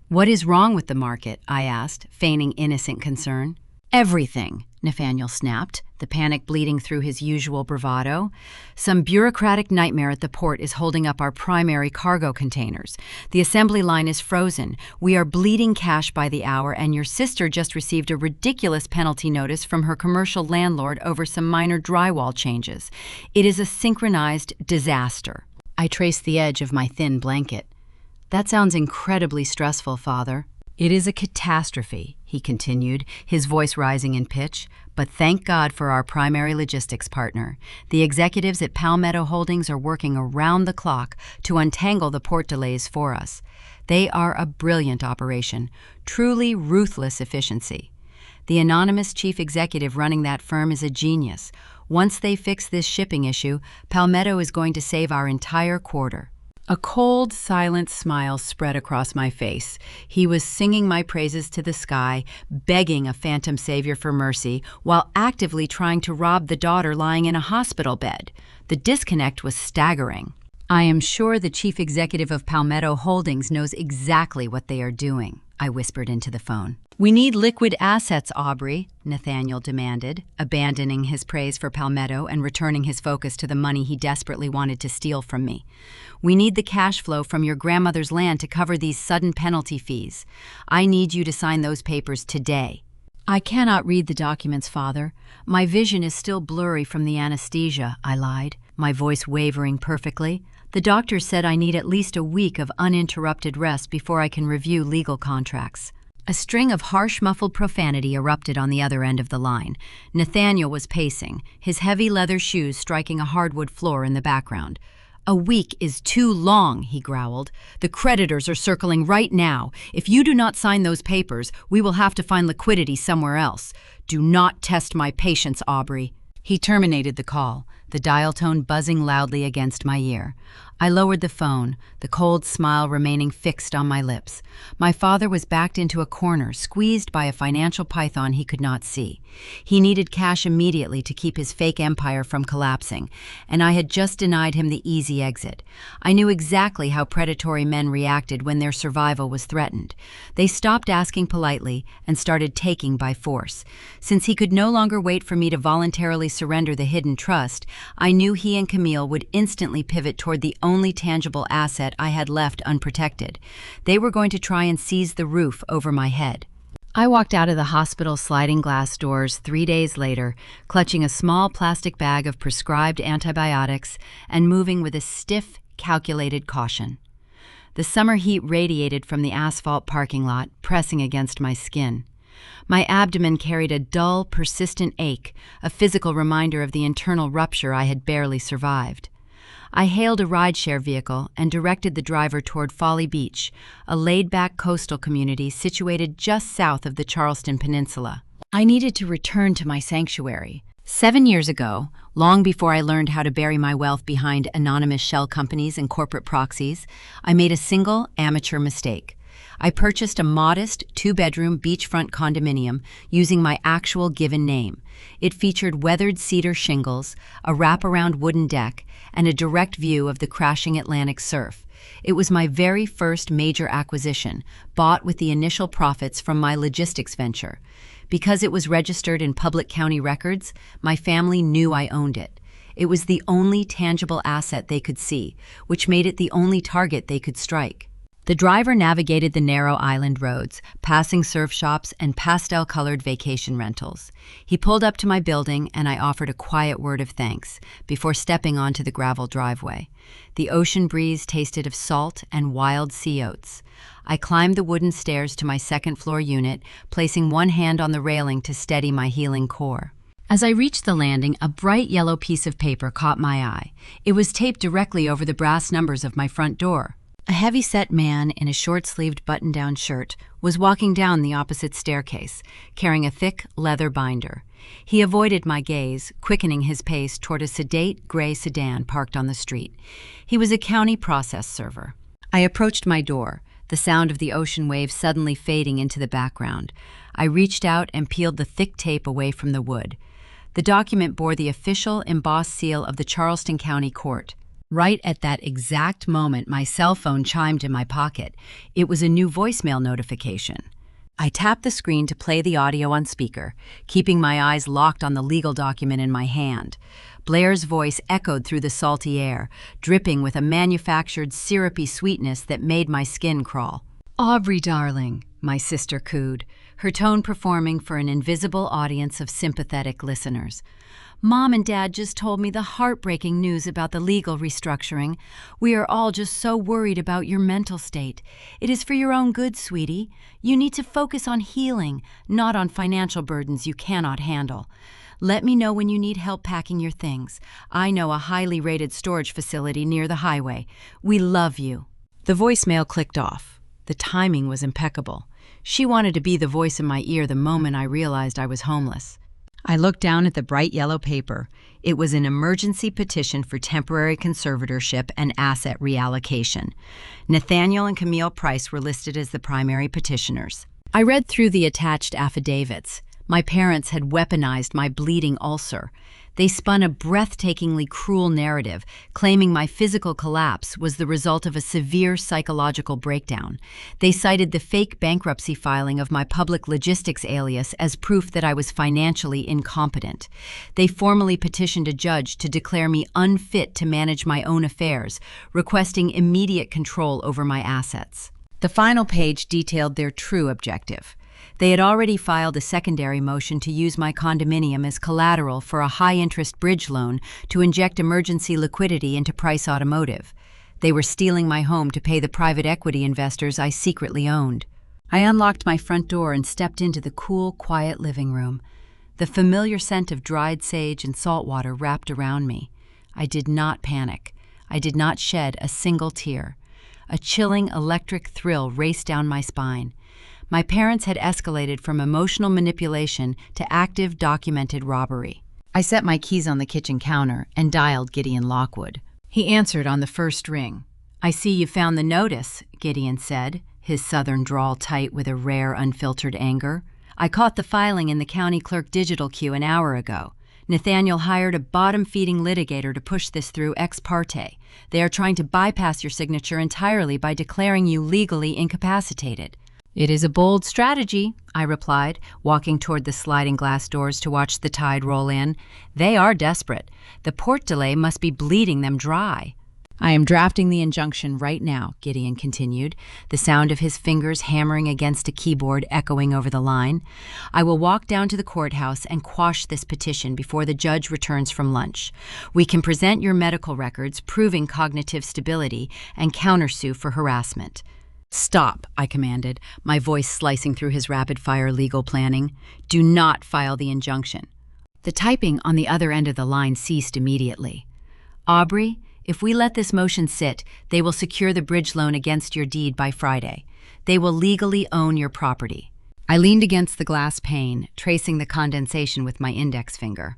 "What is wrong with the market?" I asked, feigning innocent concern. "Everything," Nathaniel snapped, the panic bleeding through his usual bravado. "Some bureaucratic nightmare at the port is holding up our primary cargo containers. The assembly line is frozen. We are bleeding cash by the hour, and your sister just received a ridiculous penalty notice from her commercial landlord over some minor drywall changes. It is a synchronized disaster." I traced the edge of my thin blanket. "That sounds incredibly stressful, Father." "It is a catastrophe," he continued, his voice rising in pitch, "but thank God for our primary logistics partner. The executives at Palmetto Holdings are working around the clock to untangle the port delays for us. They are a brilliant operation, truly ruthless efficiency. The anonymous chief executive running that firm is a genius. Once they fix this shipping issue, Palmetto is going to save our entire quarter." A cold, silent smile spread across my face. He was singing my praises to the sky, begging a phantom savior for mercy, while actively trying to rob the daughter lying in a hospital bed. The disconnect was staggering. "I am sure the chief executive of Palmetto Holdings knows exactly what they are doing," I whispered into the phone. "We need liquid assets, Aubrey," Nathaniel demanded, abandoning his praise for Palmetto and returning his focus to the money he desperately wanted to steal from me. "We need the cash flow from your grandmother's land to cover these sudden penalty fees. I need you to sign those papers today." "I cannot read the documents, Father. My vision is still blurry from the anesthesia," I lied, my voice wavering perfectly. "The doctor said I need at least a week of uninterrupted rest before I can review legal contracts." A string of harsh, muffled profanity erupted on the other end of the line. Nathaniel was pacing, his heavy leather shoes striking a hardwood floor in the background. "A week is too long," he growled. "The creditors are circling right now. If you do not sign those papers, we will have to find liquidity somewhere else. Do not test my patience, Aubrey." He terminated the call, the dial tone buzzing loudly against my ear. I lowered the phone, the cold smile remaining fixed on my lips. My father was backed into a corner, squeezed by a financial python he could not see. He needed cash immediately to keep his fake empire from collapsing, and I had just denied him the easy exit. I knew exactly how predatory men reacted when their survival was threatened. They stopped asking politely and started taking by force. Since he could no longer wait for me to voluntarily surrender the hidden trust, I knew he and Camille would instantly pivot toward the only tangible asset I had left unprotected. They were going to try and seize the roof over my head. I walked out of the hospital's sliding glass doors 3 days later, clutching a small plastic bag of prescribed antibiotics and moving with a stiff, calculated caution. The summer heat radiated from the asphalt parking lot, pressing against my skin. My abdomen carried a dull, persistent ache, a physical reminder of the internal rupture I had barely survived. I hailed a rideshare vehicle and directed the driver toward Folly Beach, a laid-back coastal community situated just south of the Charleston Peninsula. I needed to return to my sanctuary. 7 years ago, long before I learned how to bury my wealth behind anonymous shell companies and corporate proxies, I made a single amateur mistake. I purchased a modest 2-bedroom beachfront condominium using my actual given name. It featured weathered cedar shingles, a wraparound wooden deck, and a direct view of the crashing Atlantic surf. It was my very first major acquisition, bought with the initial profits from my logistics venture. Because it was registered in public county records, my family knew I owned it. It was the only tangible asset they could see, which made it the only target they could strike. The driver navigated the narrow island roads, passing surf shops and pastel-colored vacation rentals. He pulled up to my building, and I offered a quiet word of thanks before stepping onto the gravel driveway. The ocean breeze tasted of salt and wild sea oats. I climbed the wooden stairs to my second-floor unit, placing one hand on the railing to steady my healing core. As I reached the landing, a bright yellow piece of paper caught my eye. It was taped directly over the brass numbers of my front door. A heavy-set man in a short-sleeved button-down shirt was walking down the opposite staircase, carrying a thick leather binder. He avoided my gaze, quickening his pace toward a sedate gray sedan parked on the street. He was a county process server. I approached my door, the sound of the ocean waves suddenly fading into the background. I reached out and peeled the thick tape away from the wood. The document bore the official embossed seal of the Charleston County Court. Right at that exact moment, my cell phone chimed in my pocket. It was a new voicemail notification. I tapped the screen to play the audio on speaker, keeping my eyes locked on the legal document in my hand. Blair's voice echoed through the salty air, dripping with a manufactured syrupy sweetness that made my skin crawl. "Aubrey, darling," my sister cooed, her tone performing for an invisible audience of sympathetic listeners. "Mom and Dad just told me the heartbreaking news about the legal restructuring. We are all just so worried about your mental state. It is for your own good, sweetie. You need to focus on healing, not on financial burdens you cannot handle. Let me know when you need help packing your things. I know a highly rated storage facility near the highway. We love you." The voicemail clicked off. The timing was impeccable. She wanted to be the voice in my ear the moment I realized I was homeless. I looked down at the bright yellow paper. It was an emergency petition for temporary conservatorship and asset reallocation. Nathaniel and Camille Price were listed as the primary petitioners. I read through the attached affidavits. My parents had weaponized my bleeding ulcer. They spun a breathtakingly cruel narrative, claiming my physical collapse was the result of a severe psychological breakdown. They cited the fake bankruptcy filing of my public logistics alias as proof that I was financially incompetent. They formally petitioned a judge to declare me unfit to manage my own affairs, requesting immediate control over my assets. The final page detailed their true objective. They had already filed a secondary motion to use my condominium as collateral for a high-interest bridge loan to inject emergency liquidity into Price Automotive. They were stealing my home to pay the private equity investors I secretly owned. I unlocked my front door and stepped into the cool, quiet living room. The familiar scent of dried sage and salt water wrapped around me. I did not panic. I did not shed a single tear. A chilling, electric thrill raced down my spine. My parents had escalated from emotional manipulation to active, documented robbery. I set my keys on the kitchen counter and dialed Gideon Lockwood. He answered on the first ring. "I see you found the notice," Gideon said, his southern drawl tight with a rare, unfiltered anger. "I caught the filing in the county clerk digital queue an hour ago. Nathaniel hired a bottom-feeding litigator to push this through ex parte. They are trying to bypass your signature entirely by declaring you legally incapacitated." "It is a bold strategy," I replied, walking toward the sliding glass doors to watch the tide roll in. "They are desperate. The port delay must be bleeding them dry." "I am drafting the injunction right now," Gideon continued, the sound of his fingers hammering against a keyboard echoing over the line. "I will walk down to the courthouse and quash this petition before the judge returns from lunch. We can present your medical records proving cognitive stability and countersue for harassment." "Stop," I commanded, my voice slicing through his rapid-fire legal planning. "Do not file the injunction." The typing on the other end of the line ceased immediately. "Aubrey, if we let this motion sit, they will secure the bridge loan against your deed by Friday. They will legally own your property." I leaned against the glass pane, tracing the condensation with my index finger.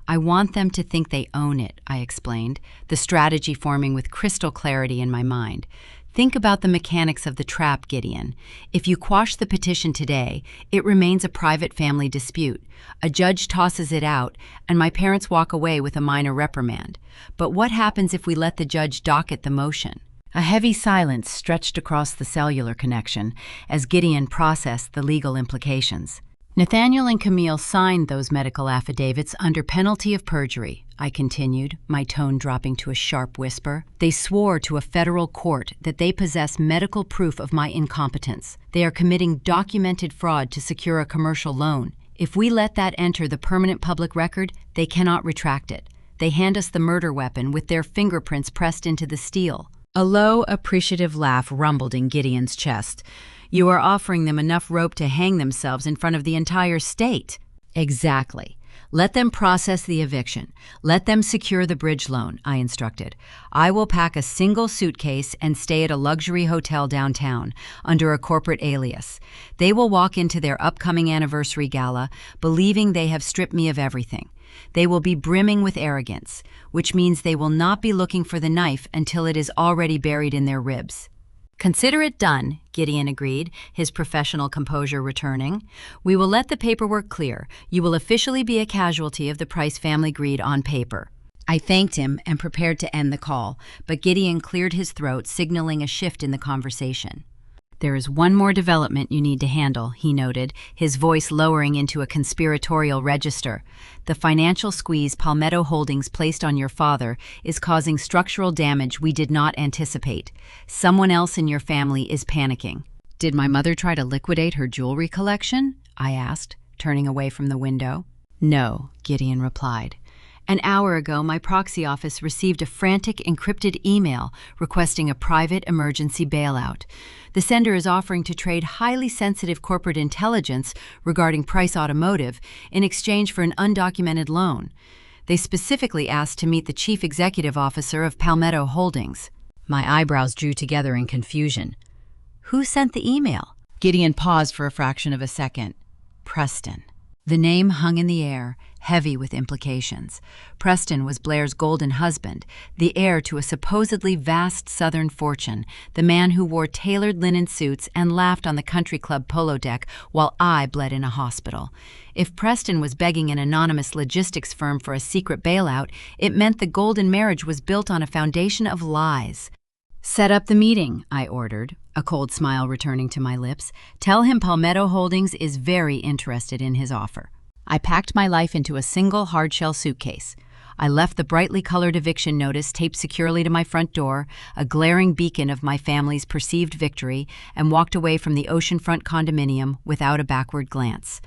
"I want them to think they own it," I explained, the strategy forming with crystal clarity in my mind. "Think about the mechanics of the trap, Gideon. If you quash the petition today, it remains a private family dispute. A judge tosses it out, and my parents walk away with a minor reprimand. But what happens if we let the judge docket the motion?" A heavy silence stretched across the cellular connection as Gideon processed the legal implications. "Nathaniel and Camille signed those medical affidavits under penalty of perjury," I continued, my tone dropping to a sharp whisper. "They swore to a federal court that they possess medical proof of my incompetence. They are committing documented fraud to secure a commercial loan. If we let that enter the permanent public record, they cannot retract it. They hand us the murder weapon with their fingerprints pressed into the steel." A low, appreciative laugh rumbled in Gideon's chest. "You are offering them enough rope to hang themselves in front of the entire state." "Exactly. Let them process the eviction. Let them secure the bridge loan," I instructed. "I will pack a single suitcase and stay at a luxury hotel downtown under a corporate alias. They will walk into their upcoming anniversary gala believing they have stripped me of everything. They will be brimming with arrogance, which means they will not be looking for the knife until it is already buried in their ribs." Consider it done, Gideon agreed, his professional composure returning. We will let the paperwork clear. You will officially be a casualty of the Price family greed on paper. I thanked him and prepared to end the call, but Gideon cleared his throat, signaling a shift in the conversation. There is one more development you need to handle, he noted, his voice lowering into a conspiratorial register. The financial squeeze Palmetto Holdings placed on your father is causing structural damage we did not anticipate. Someone else in your family is panicking. Did my mother try to liquidate her jewelry collection? I asked, turning away from the window. No, Gideon replied. An hour ago, my proxy office received a frantic encrypted email requesting a private emergency bailout. The sender is offering to trade highly sensitive corporate intelligence regarding Price Automotive in exchange for an undocumented loan. They specifically asked to meet the chief executive officer of Palmetto Holdings. My eyebrows drew together in confusion. Who sent the email? Gideon paused for a fraction of a second. Preston. The name hung in the air, heavy with implications. Preston was Blair's golden husband, the heir to a supposedly vast Southern fortune, the man who wore tailored linen suits and laughed on the country club polo deck while I bled in a hospital. If Preston was begging an anonymous logistics firm for a secret bailout, it meant the golden marriage was built on a foundation of lies. Set up the meeting, I ordered, a cold smile returning to my lips. Tell him Palmetto Holdings is very interested in his offer. I packed my life into a single hard-shell suitcase. I left the brightly colored eviction notice taped securely to my front door, a glaring beacon of my family's perceived victory, and walked away from the oceanfront condominium without a backward glance.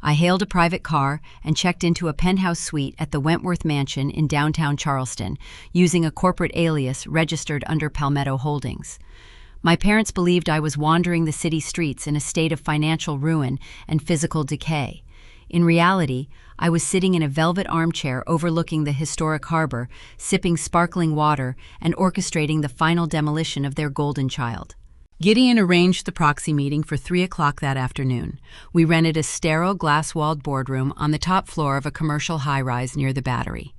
I hailed a private car and checked into a penthouse suite at the Wentworth Mansion in downtown Charleston, using a corporate alias registered under Palmetto Holdings. My parents believed I was wandering the city streets in a state of financial ruin and physical decay. In reality, I was sitting in a velvet armchair overlooking the historic harbor, sipping sparkling water and orchestrating the final demolition of their golden child. Gideon arranged the proxy meeting for 3 o'clock that afternoon. We rented a sterile, glass-walled boardroom on the top floor of a commercial high-rise near the Battery.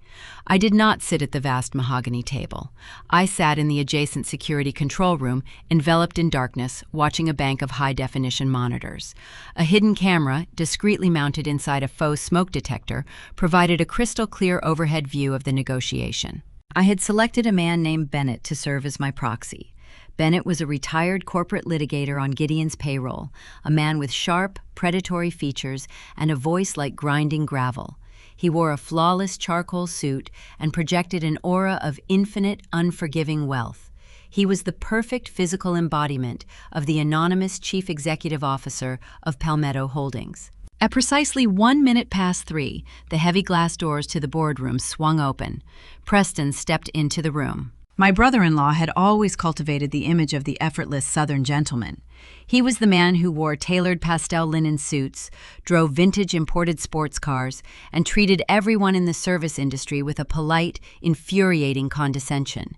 I did not sit at the vast mahogany table. I sat in the adjacent security control room, enveloped in darkness, watching a bank of high-definition monitors. A hidden camera, discreetly mounted inside a faux smoke detector, provided a crystal-clear overhead view of the negotiation. I had selected a man named Bennett to serve as my proxy. Bennett was a retired corporate litigator on Gideon's payroll, a man with sharp, predatory features and a voice like grinding gravel. He wore a flawless charcoal suit and projected an aura of infinite, unforgiving wealth. He was the perfect physical embodiment of the anonymous chief executive officer of Palmetto Holdings. At precisely 1 minute past 3, the heavy glass doors to the boardroom swung open. Preston stepped into the room. My brother-in-law had always cultivated the image of the effortless Southern gentleman. He was the man who wore tailored pastel linen suits, drove vintage imported sports cars, and treated everyone in the service industry with a polite, infuriating condescension.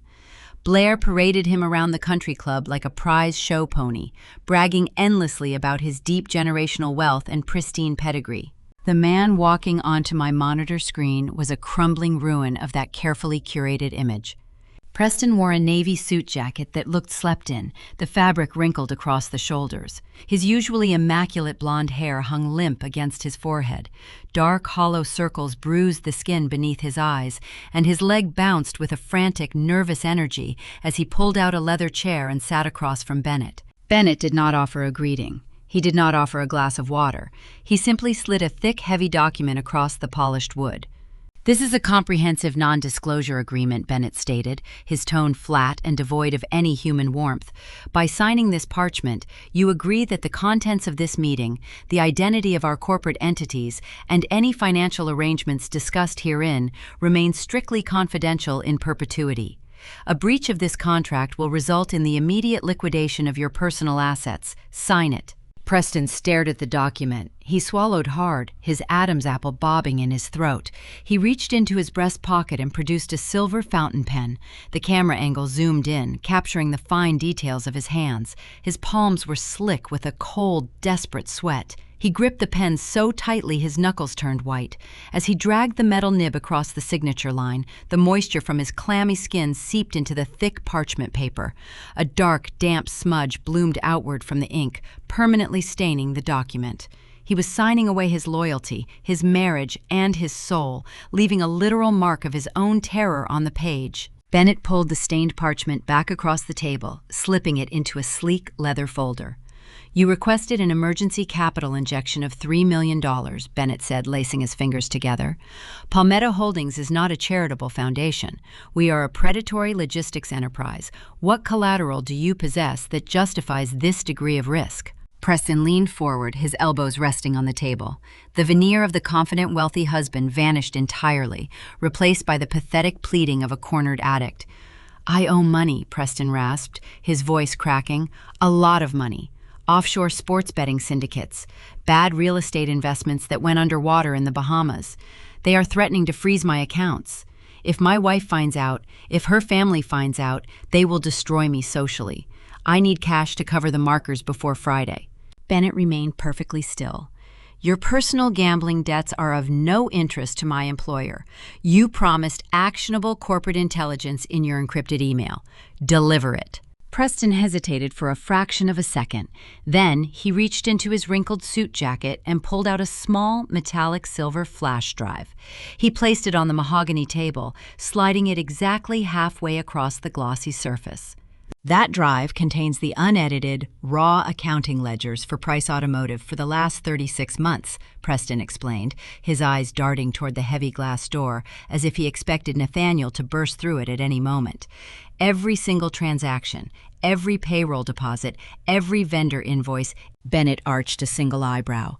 Blair paraded him around the country club like a prize show pony, bragging endlessly about his deep generational wealth and pristine pedigree. The man walking onto my monitor screen was a crumbling ruin of that carefully curated image. Preston wore a navy suit jacket that looked slept in, the fabric wrinkled across the shoulders. His usually immaculate blonde hair hung limp against his forehead. Dark, hollow circles bruised the skin beneath his eyes, and his leg bounced with a frantic, nervous energy as he pulled out a leather chair and sat across from Bennett. Bennett did not offer a greeting. He did not offer a glass of water. He simply slid a thick, heavy document across the polished wood. "This is a comprehensive non-disclosure agreement," Bennett stated, his tone flat and devoid of any human warmth. "By signing this parchment, you agree that the contents of this meeting, the identity of our corporate entities, and any financial arrangements discussed herein remain strictly confidential in perpetuity. A breach of this contract will result in the immediate liquidation of your personal assets. Sign it." Preston stared at the document. He swallowed hard, his Adam's apple bobbing in his throat. He reached into his breast pocket and produced a silver fountain pen. The camera angle zoomed in, capturing the fine details of his hands. His palms were slick with a cold, desperate sweat. He gripped the pen so tightly his knuckles turned white. As he dragged the metal nib across the signature line, the moisture from his clammy skin seeped into the thick parchment paper. A dark, damp smudge bloomed outward from the ink, permanently staining the document. He was signing away his loyalty, his marriage, and his soul, leaving a literal mark of his own terror on the page. Bennett pulled the stained parchment back across the table, slipping it into a sleek leather folder. "You requested an emergency capital injection of $3 million, Bennett said, lacing his fingers together. Palmetto Holdings is not a charitable foundation. We are a predatory logistics enterprise. What collateral do you possess that justifies this degree of risk?" Preston leaned forward, his elbows resting on the table. The veneer of the confident, wealthy husband vanished entirely, replaced by the pathetic pleading of a cornered addict. "I owe money," Preston rasped, his voice cracking. "A lot of money. Offshore sports betting syndicates, bad real estate investments that went underwater in the Bahamas. They are threatening to freeze my accounts. If my wife finds out, if her family finds out, they will destroy me socially. I need cash to cover the markers before Friday." Bennett remained perfectly still. "Your personal gambling debts are of no interest to my employer. You promised actionable corporate intelligence in your encrypted email. Deliver it." Preston hesitated for a fraction of a second. Then he reached into his wrinkled suit jacket and pulled out a small, metallic silver flash drive. He placed it on the mahogany table, sliding it exactly halfway across the glossy surface. "That drive contains the unedited, raw accounting ledgers for Price Automotive for the last 36 months, Preston explained, his eyes darting toward the heavy glass door, as if he expected Nathaniel to burst through it at any moment. "Every single transaction, every payroll deposit, every vendor invoice." Bennett arched a single eyebrow.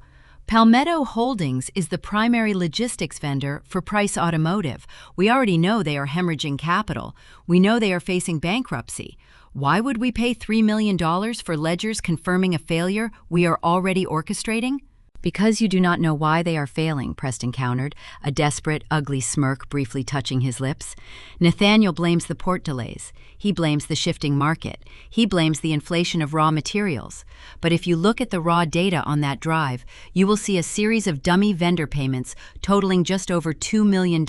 "Palmetto Holdings is the primary logistics vendor for Price Automotive. We already know they are hemorrhaging capital. We know they are facing bankruptcy. Why would we pay $3 million for ledgers confirming a failure we are already orchestrating?" "Because you do not know why they are failing," Preston countered, a desperate, ugly smirk briefly touching his lips. "Nathaniel blames the port delays. He blames the shifting market. He blames the inflation of raw materials. But if you look at the raw data on that drive, you will see a series of dummy vendor payments totaling just over $2 million.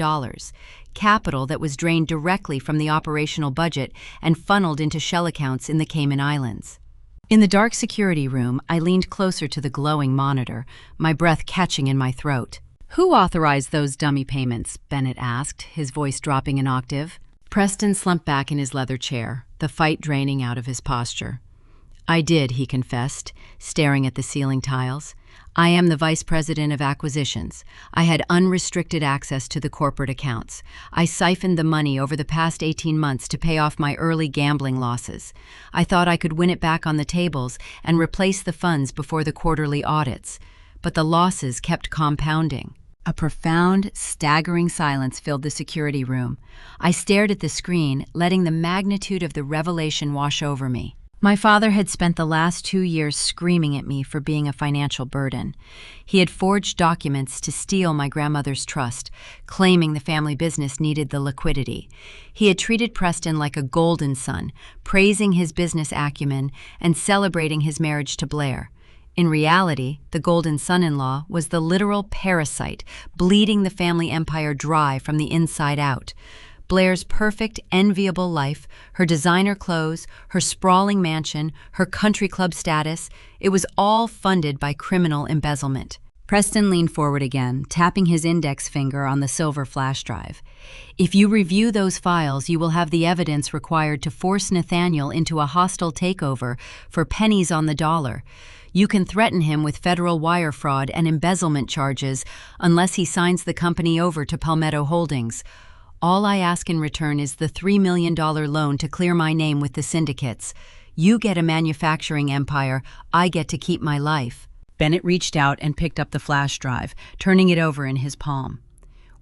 Capital that was drained directly from the operational budget and funneled into shell accounts in the Cayman Islands." In the dark security room, I leaned closer to the glowing monitor, my breath catching in my throat. "Who authorized those dummy payments?" Bennett asked, his voice dropping an octave. Preston slumped back in his leather chair, the fight draining out of his posture. "I did," he confessed, staring at the ceiling tiles. "I am the Vice President of Acquisitions. I had unrestricted access to the corporate accounts. I siphoned the money over the past 18 months to pay off my early gambling losses. I thought I could win it back on the tables and replace the funds before the quarterly audits. But the losses kept compounding." A profound, staggering silence filled the security room. I stared at the screen, letting the magnitude of the revelation wash over me. My father had spent the last 2 years screaming at me for being a financial burden. He had forged documents to steal my grandmother's trust, claiming the family business needed the liquidity. He had treated Preston like a golden son, praising his business acumen and celebrating his marriage to Blair. In reality, the golden son-in-law was the literal parasite, bleeding the family empire dry from the inside out. Blair's perfect, enviable life, her designer clothes, her sprawling mansion, her country club status, it was all funded by criminal embezzlement. Preston leaned forward again, tapping his index finger on the silver flash drive. "If you review those files, you will have the evidence required to force Nathaniel into a hostile takeover for pennies on the dollar. You can threaten him with federal wire fraud and embezzlement charges unless he signs the company over to Palmetto Holdings. All I ask in return is the $3 million loan to clear my name with the syndicates. You get a manufacturing empire, I get to keep my life." Bennett reached out and picked up the flash drive, turning it over in his palm.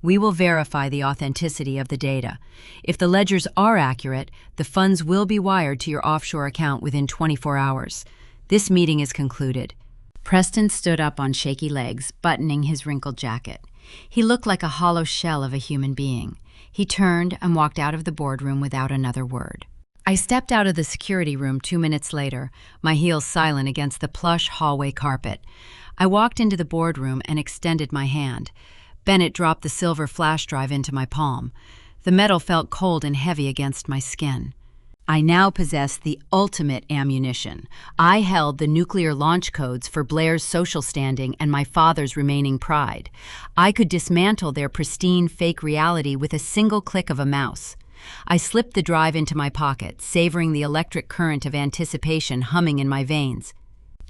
"We will verify the authenticity of the data. If the ledgers are accurate, the funds will be wired to your offshore account within 24 hours. This meeting is concluded." Preston stood up on shaky legs, buttoning his wrinkled jacket. He looked like a hollow shell of a human being. He turned and walked out of the boardroom without another word. I stepped out of the security room 2 minutes later, my heels silent against the plush hallway carpet. I walked into the boardroom and extended my hand. Bennett dropped the silver flash drive into my palm. The metal felt cold and heavy against my skin. I now possessed the ultimate ammunition. I held the nuclear launch codes for Blair's social standing and my father's remaining pride. I could dismantle their pristine fake reality with a single click of a mouse. I slipped the drive into my pocket, savoring the electric current of anticipation humming in my veins.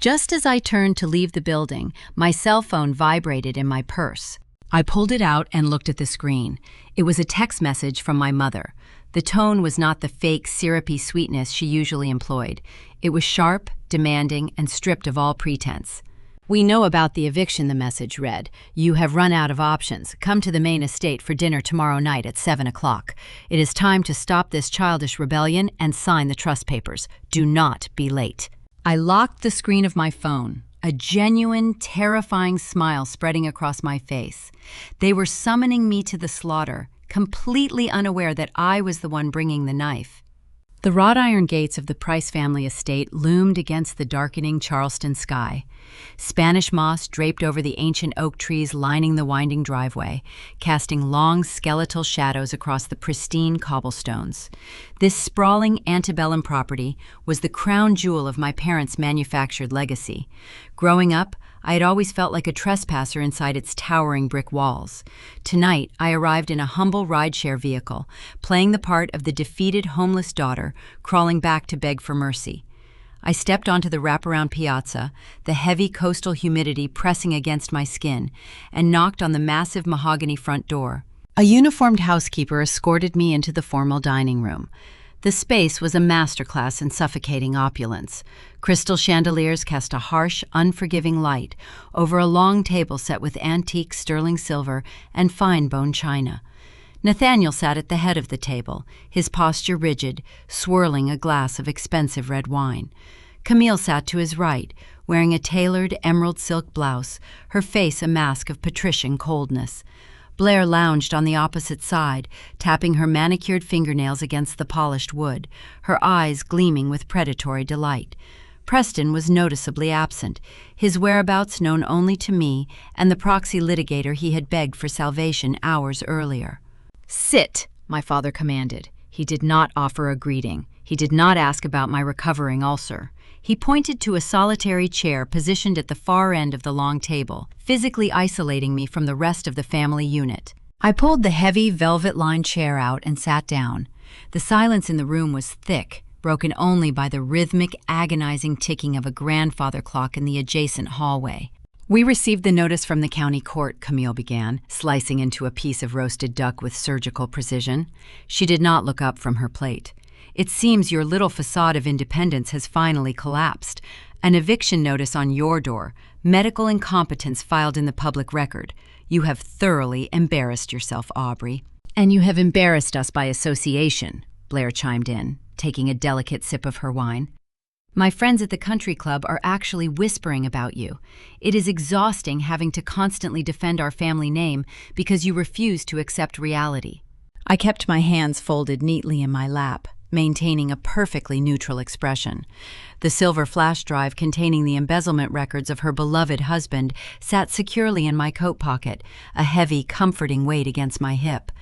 Just as I turned to leave the building, my cell phone vibrated in my purse. I pulled it out and looked at the screen. It was a text message from my mother. The tone was not the fake, syrupy sweetness she usually employed. It was sharp, demanding, and stripped of all pretense. "We know about the eviction," the message read. "You have run out of options. Come to the main estate for dinner tomorrow night at 7 o'clock. It is time to stop this childish rebellion and sign the trust papers. Do not be late." I locked the screen of my phone, a genuine, terrifying smile spreading across my face. They were summoning me to the slaughter, completely unaware that I was the one bringing the knife. The wrought iron gates of the Price family estate loomed against the darkening Charleston sky. Spanish moss draped over the ancient oak trees lining the winding driveway, casting long skeletal shadows across the pristine cobblestones. This sprawling antebellum property was the crown jewel of my parents' manufactured legacy. Growing up, I had always felt like a trespasser inside its towering brick walls. Tonight, I arrived in a humble rideshare vehicle, playing the part of the defeated homeless daughter crawling back to beg for mercy. I stepped onto the wraparound piazza, the heavy coastal humidity pressing against my skin, and knocked on the massive mahogany front door. A uniformed housekeeper escorted me into the formal dining room. The space was a masterclass in suffocating opulence. Crystal chandeliers cast a harsh, unforgiving light over a long table set with antique sterling silver and fine bone china. Nathaniel sat at the head of the table, his posture rigid, swirling a glass of expensive red wine. Camille sat to his right, wearing a tailored emerald silk blouse, her face a mask of patrician coldness. Blair lounged on the opposite side, tapping her manicured fingernails against the polished wood, her eyes gleaming with predatory delight. Preston was noticeably absent, his whereabouts known only to me and the proxy litigator he had begged for salvation hours earlier. "Sit," my father commanded. He did not offer a greeting. He did not ask about my recovering ulcer. He pointed to a solitary chair positioned at the far end of the long table, physically isolating me from the rest of the family unit. I pulled the heavy, velvet-lined chair out and sat down. The silence in the room was thick, broken only by the rhythmic, agonizing ticking of a grandfather clock in the adjacent hallway. "We received the notice from the county court," Camille began, slicing into a piece of roasted duck with surgical precision. She did not look up from her plate. "It seems your little facade of independence has finally collapsed. An eviction notice on your door, medical incompetence filed in the public record. You have thoroughly embarrassed yourself, Aubrey." "And you have embarrassed us by association," Blair chimed in, taking a delicate sip of her wine. "My friends at the country club are actually whispering about you. It is exhausting having to constantly defend our family name because you refuse to accept reality." I kept my hands folded neatly in my lap, maintaining a perfectly neutral expression. The silver flash drive containing the embezzlement records of her beloved husband sat securely in my coat pocket, a heavy, comforting weight against my hip.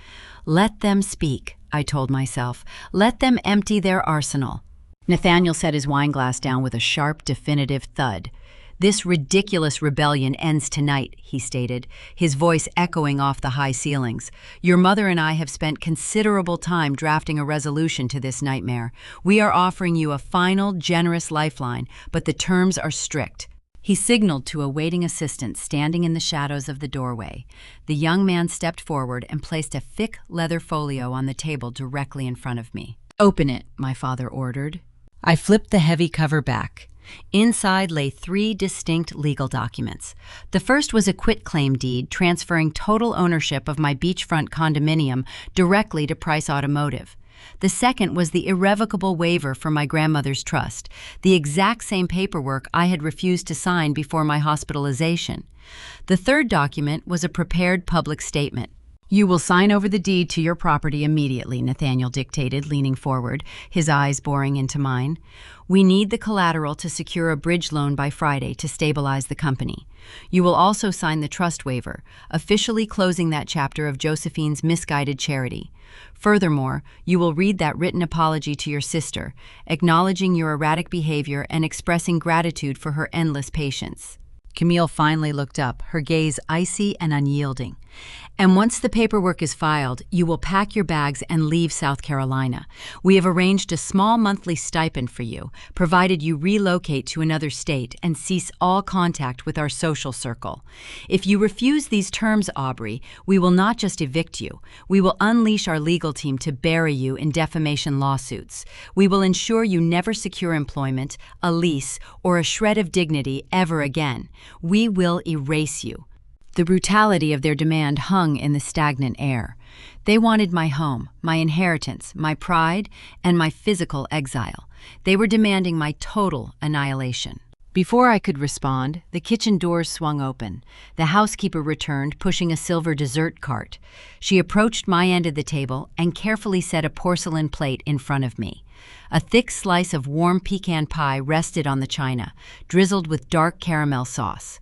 "Let them speak," I told myself. "Let them empty their arsenal." Nathaniel set his wineglass down with a sharp, definitive thud. "This ridiculous rebellion ends tonight," he stated, his voice echoing off the high ceilings. "Your mother and I have spent considerable time drafting a resolution to this nightmare. We are offering you a final, generous lifeline, but the terms are strict." He signaled to a waiting assistant standing in the shadows of the doorway. The young man stepped forward and placed a thick leather folio on the table directly in front of me. "Open it," my father ordered. I flipped the heavy cover back. Inside lay 3 distinct legal documents. The first was a quitclaim deed transferring total ownership of my beachfront condominium directly to Price Automotive. The second was the irrevocable waiver for my grandmother's trust, the exact same paperwork I had refused to sign before my hospitalization. The third document was a prepared public statement. You will sign over the deed to your property immediately, Nathaniel dictated, leaning forward, his eyes boring into mine. We need the collateral to secure a bridge loan by Friday to stabilize the company. You will also sign the trust waiver, officially closing that chapter of Josephine's misguided charity. Furthermore, you will read that written apology to your sister, acknowledging your erratic behavior and expressing gratitude for her endless patience. Camille finally looked up, her gaze icy and unyielding. And once the paperwork is filed, you will pack your bags and leave South Carolina. We have arranged a small monthly stipend for you, provided you relocate to another state and cease all contact with our social circle. If you refuse these terms, Aubrey, we will not just evict you. We will unleash our legal team to bury you in defamation lawsuits. We will ensure you never secure employment, a lease, or a shred of dignity ever again. We will erase you. The brutality of their demand hung in the stagnant air. They wanted my home, my inheritance, my pride, and my physical exile. They were demanding my total annihilation. Before I could respond, the kitchen doors swung open. The housekeeper returned, pushing a silver dessert cart. She approached my end of the table and carefully set a porcelain plate in front of me. A thick slice of warm pecan pie rested on the china, drizzled with dark caramel sauce.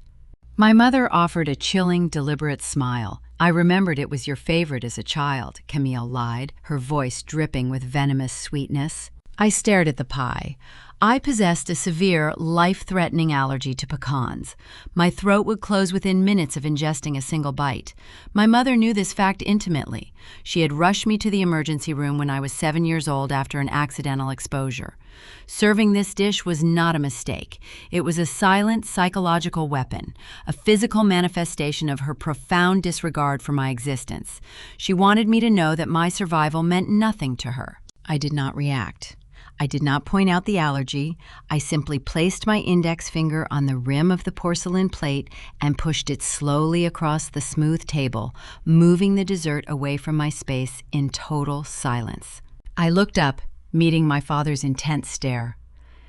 My mother offered a chilling, deliberate smile. I remembered it was your favorite as a child, Camille lied, her voice dripping with venomous sweetness. I stared at the pie. I possessed a severe, life-threatening allergy to pecans. My throat would close within minutes of ingesting a single bite. My mother knew this fact intimately. She had rushed me to the emergency room when I was 7 years old after an accidental exposure. Serving this dish was not a mistake. It was a silent psychological weapon, a physical manifestation of her profound disregard for my existence. She wanted me to know that my survival meant nothing to her. I did not react. I did not point out the allergy. I simply placed my index finger on the rim of the porcelain plate and pushed it slowly across the smooth table, moving the dessert away from my space in total silence. I looked up, meeting my father's intense stare.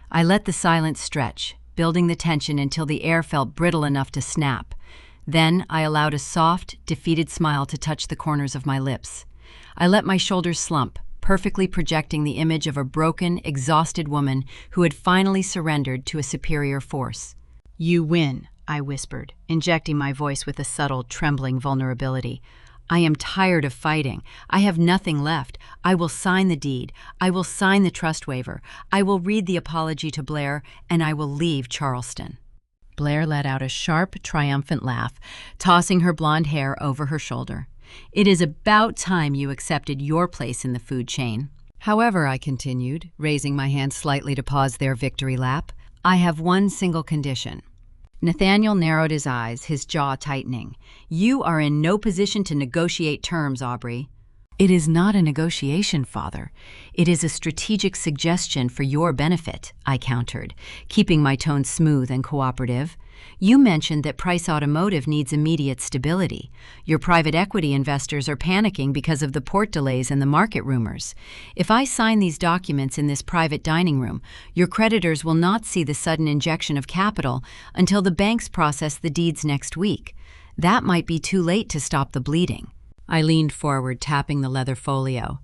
I let the silence stretch, building the tension until the air felt brittle enough to snap. Then I allowed a soft, defeated smile to touch the corners of my lips. I let my shoulders slump, perfectly projecting the image of a broken, exhausted woman who had finally surrendered to a superior force. "You win," I whispered, injecting my voice with a subtle, trembling vulnerability. "I am tired of fighting. I have nothing left. I will sign the deed. I will sign the trust waiver. I will read the apology to Blair, and I will leave Charleston." Blair let out a sharp, triumphant laugh, tossing her blonde hair over her shoulder. "It is about time you accepted your place in the food chain." "However," I continued, raising my hand slightly to pause their victory lap, "I have one single condition." Nathaniel narrowed his eyes, his jaw tightening. "You are in no position to negotiate terms, Aubrey." "It is not a negotiation, Father. It is a strategic suggestion for your benefit," I countered, keeping my tone smooth and cooperative. "You mentioned that Price Automotive needs immediate stability. Your private equity investors are panicking because of the port delays and the market rumors. If I sign these documents in this private dining room, your creditors will not see the sudden injection of capital until the banks process the deeds next week. That might be too late to stop the bleeding." I leaned forward, tapping the leather folio.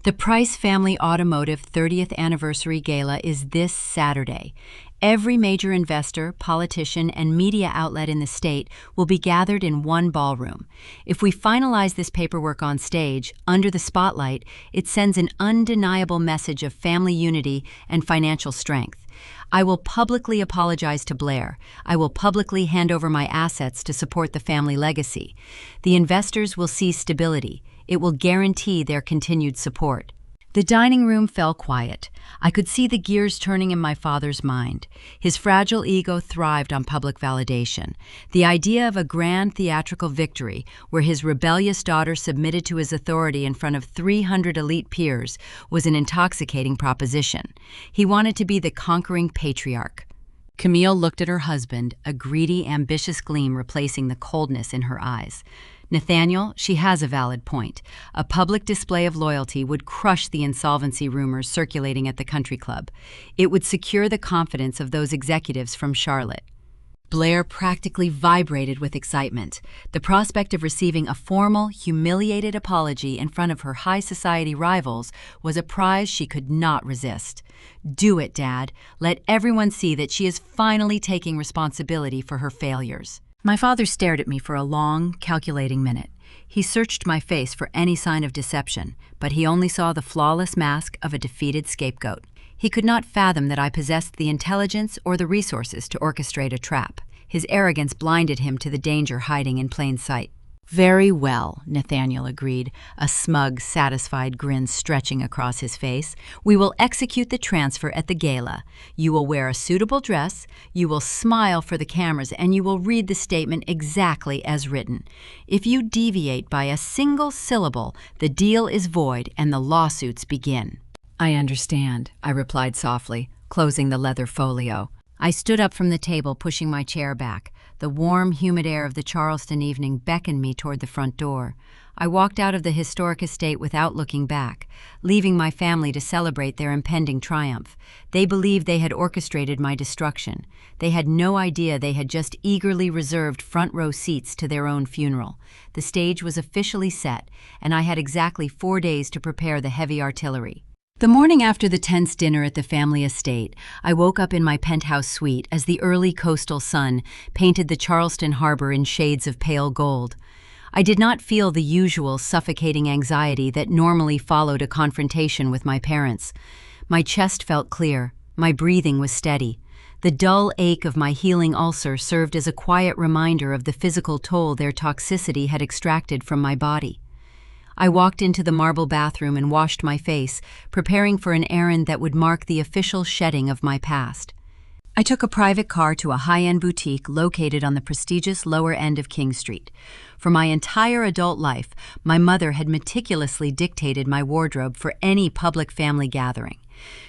"The Price Family Automotive 30th Anniversary Gala is this Saturday. Every major investor, politician, and media outlet in the state will be gathered in one ballroom. If we finalize this paperwork on stage, under the spotlight, it sends an undeniable message of family unity and financial strength. I will publicly apologize to Blair. I will publicly hand over my assets to support the family legacy. The investors will see stability. It will guarantee their continued support." The dining room fell quiet. I could see the gears turning in my father's mind. His fragile ego thrived on public validation. The idea of a grand theatrical victory, where his rebellious daughter submitted to his authority in front of 300 elite peers, was an intoxicating proposition. He wanted to be the conquering patriarch. Camille looked at her husband, a greedy, ambitious gleam replacing the coldness in her eyes. "Nathaniel, she has a valid point. A public display of loyalty would crush the insolvency rumors circulating at the country club. It would secure the confidence of those executives from Charlotte." Blair practically vibrated with excitement. The prospect of receiving a formal, humiliated apology in front of her high society rivals was a prize she could not resist. Do it, Dad. Let everyone see that she is finally taking responsibility for her failures. My father stared at me for a long, calculating minute. He searched my face for any sign of deception, but he only saw the flawless mask of a defeated scapegoat. He could not fathom that I possessed the intelligence or the resources to orchestrate a trap. His arrogance blinded him to the danger hiding in plain sight. Very well, Nathaniel agreed, a smug, satisfied grin stretching across his face. We will execute the transfer at the gala. You will wear a suitable dress, you will smile for the cameras, and you will read the statement exactly as written. If you deviate by a single syllable, the deal is void and the lawsuits begin. I understand, I replied softly, closing the leather folio. I stood up from the table, pushing my chair back. The warm, humid air of the Charleston evening beckoned me toward the front door. I walked out of the historic estate without looking back, leaving my family to celebrate their impending triumph. They believed they had orchestrated my destruction. They had no idea they had just eagerly reserved front-row seats to their own funeral. The stage was officially set, and I had exactly 4 days to prepare the heavy artillery. The morning after the tense dinner at the family estate, I woke up in my penthouse suite as the early coastal sun painted the Charleston harbor in shades of pale gold. I did not feel the usual suffocating anxiety that normally followed a confrontation with my parents. My chest felt clear, my breathing was steady. The dull ache of my healing ulcer served as a quiet reminder of the physical toll their toxicity had extracted from my body. I walked into the marble bathroom and washed my face, preparing for an errand that would mark the official shedding of my past. I took a private car to a high-end boutique located on the prestigious lower end of King Street. For my entire adult life, my mother had meticulously dictated my wardrobe for any public family gathering.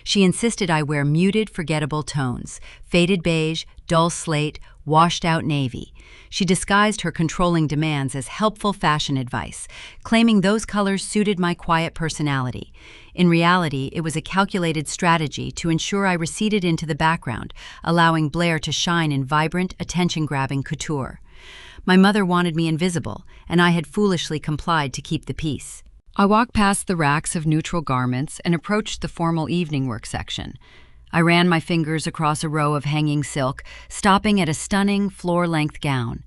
She insisted I wear muted, forgettable tones, faded beige, dull slate, washed-out navy. She disguised her controlling demands as helpful fashion advice, claiming those colors suited my quiet personality. In reality, it was a calculated strategy to ensure I receded into the background, allowing Blair to shine in vibrant, attention-grabbing couture. My mother wanted me invisible, and I had foolishly complied to keep the peace. I walked past the racks of neutral garments and approached the formal evening work section. I ran my fingers across a row of hanging silk, stopping at a stunning floor-length gown.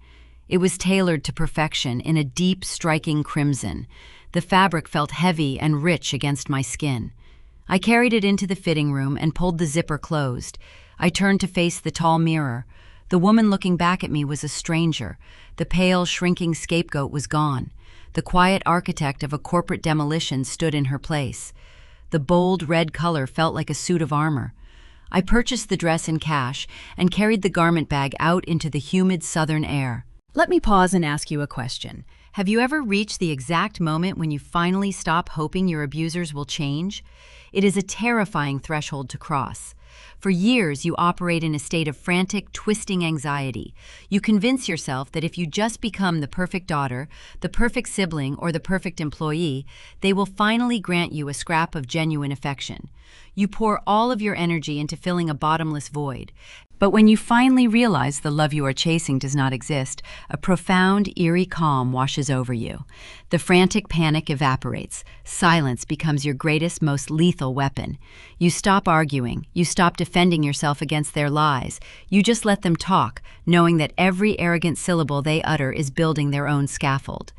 It was tailored to perfection in a deep, striking crimson. The fabric felt heavy and rich against my skin. I carried it into the fitting room and pulled the zipper closed. I turned to face the tall mirror. The woman looking back at me was a stranger. The pale, shrinking scapegoat was gone. The quiet architect of a corporate demolition stood in her place. The bold red color felt like a suit of armor. I purchased the dress in cash and carried the garment bag out into the humid southern air. Let me pause and ask you a question. Have you ever reached the exact moment when you finally stop hoping your abusers will change? It is a terrifying threshold to cross. For years, you operate in a state of frantic, twisting anxiety. You convince yourself that if you just become the perfect daughter, the perfect sibling, or the perfect employee, they will finally grant you a scrap of genuine affection. You pour all of your energy into filling a bottomless void. But when you finally realize the love you are chasing does not exist, a profound, eerie calm washes over you. The frantic panic evaporates. Silence becomes your greatest, most lethal weapon. You stop arguing. You stop defending yourself against their lies. You just let them talk, knowing that every arrogant syllable they utter is building their own scaffold.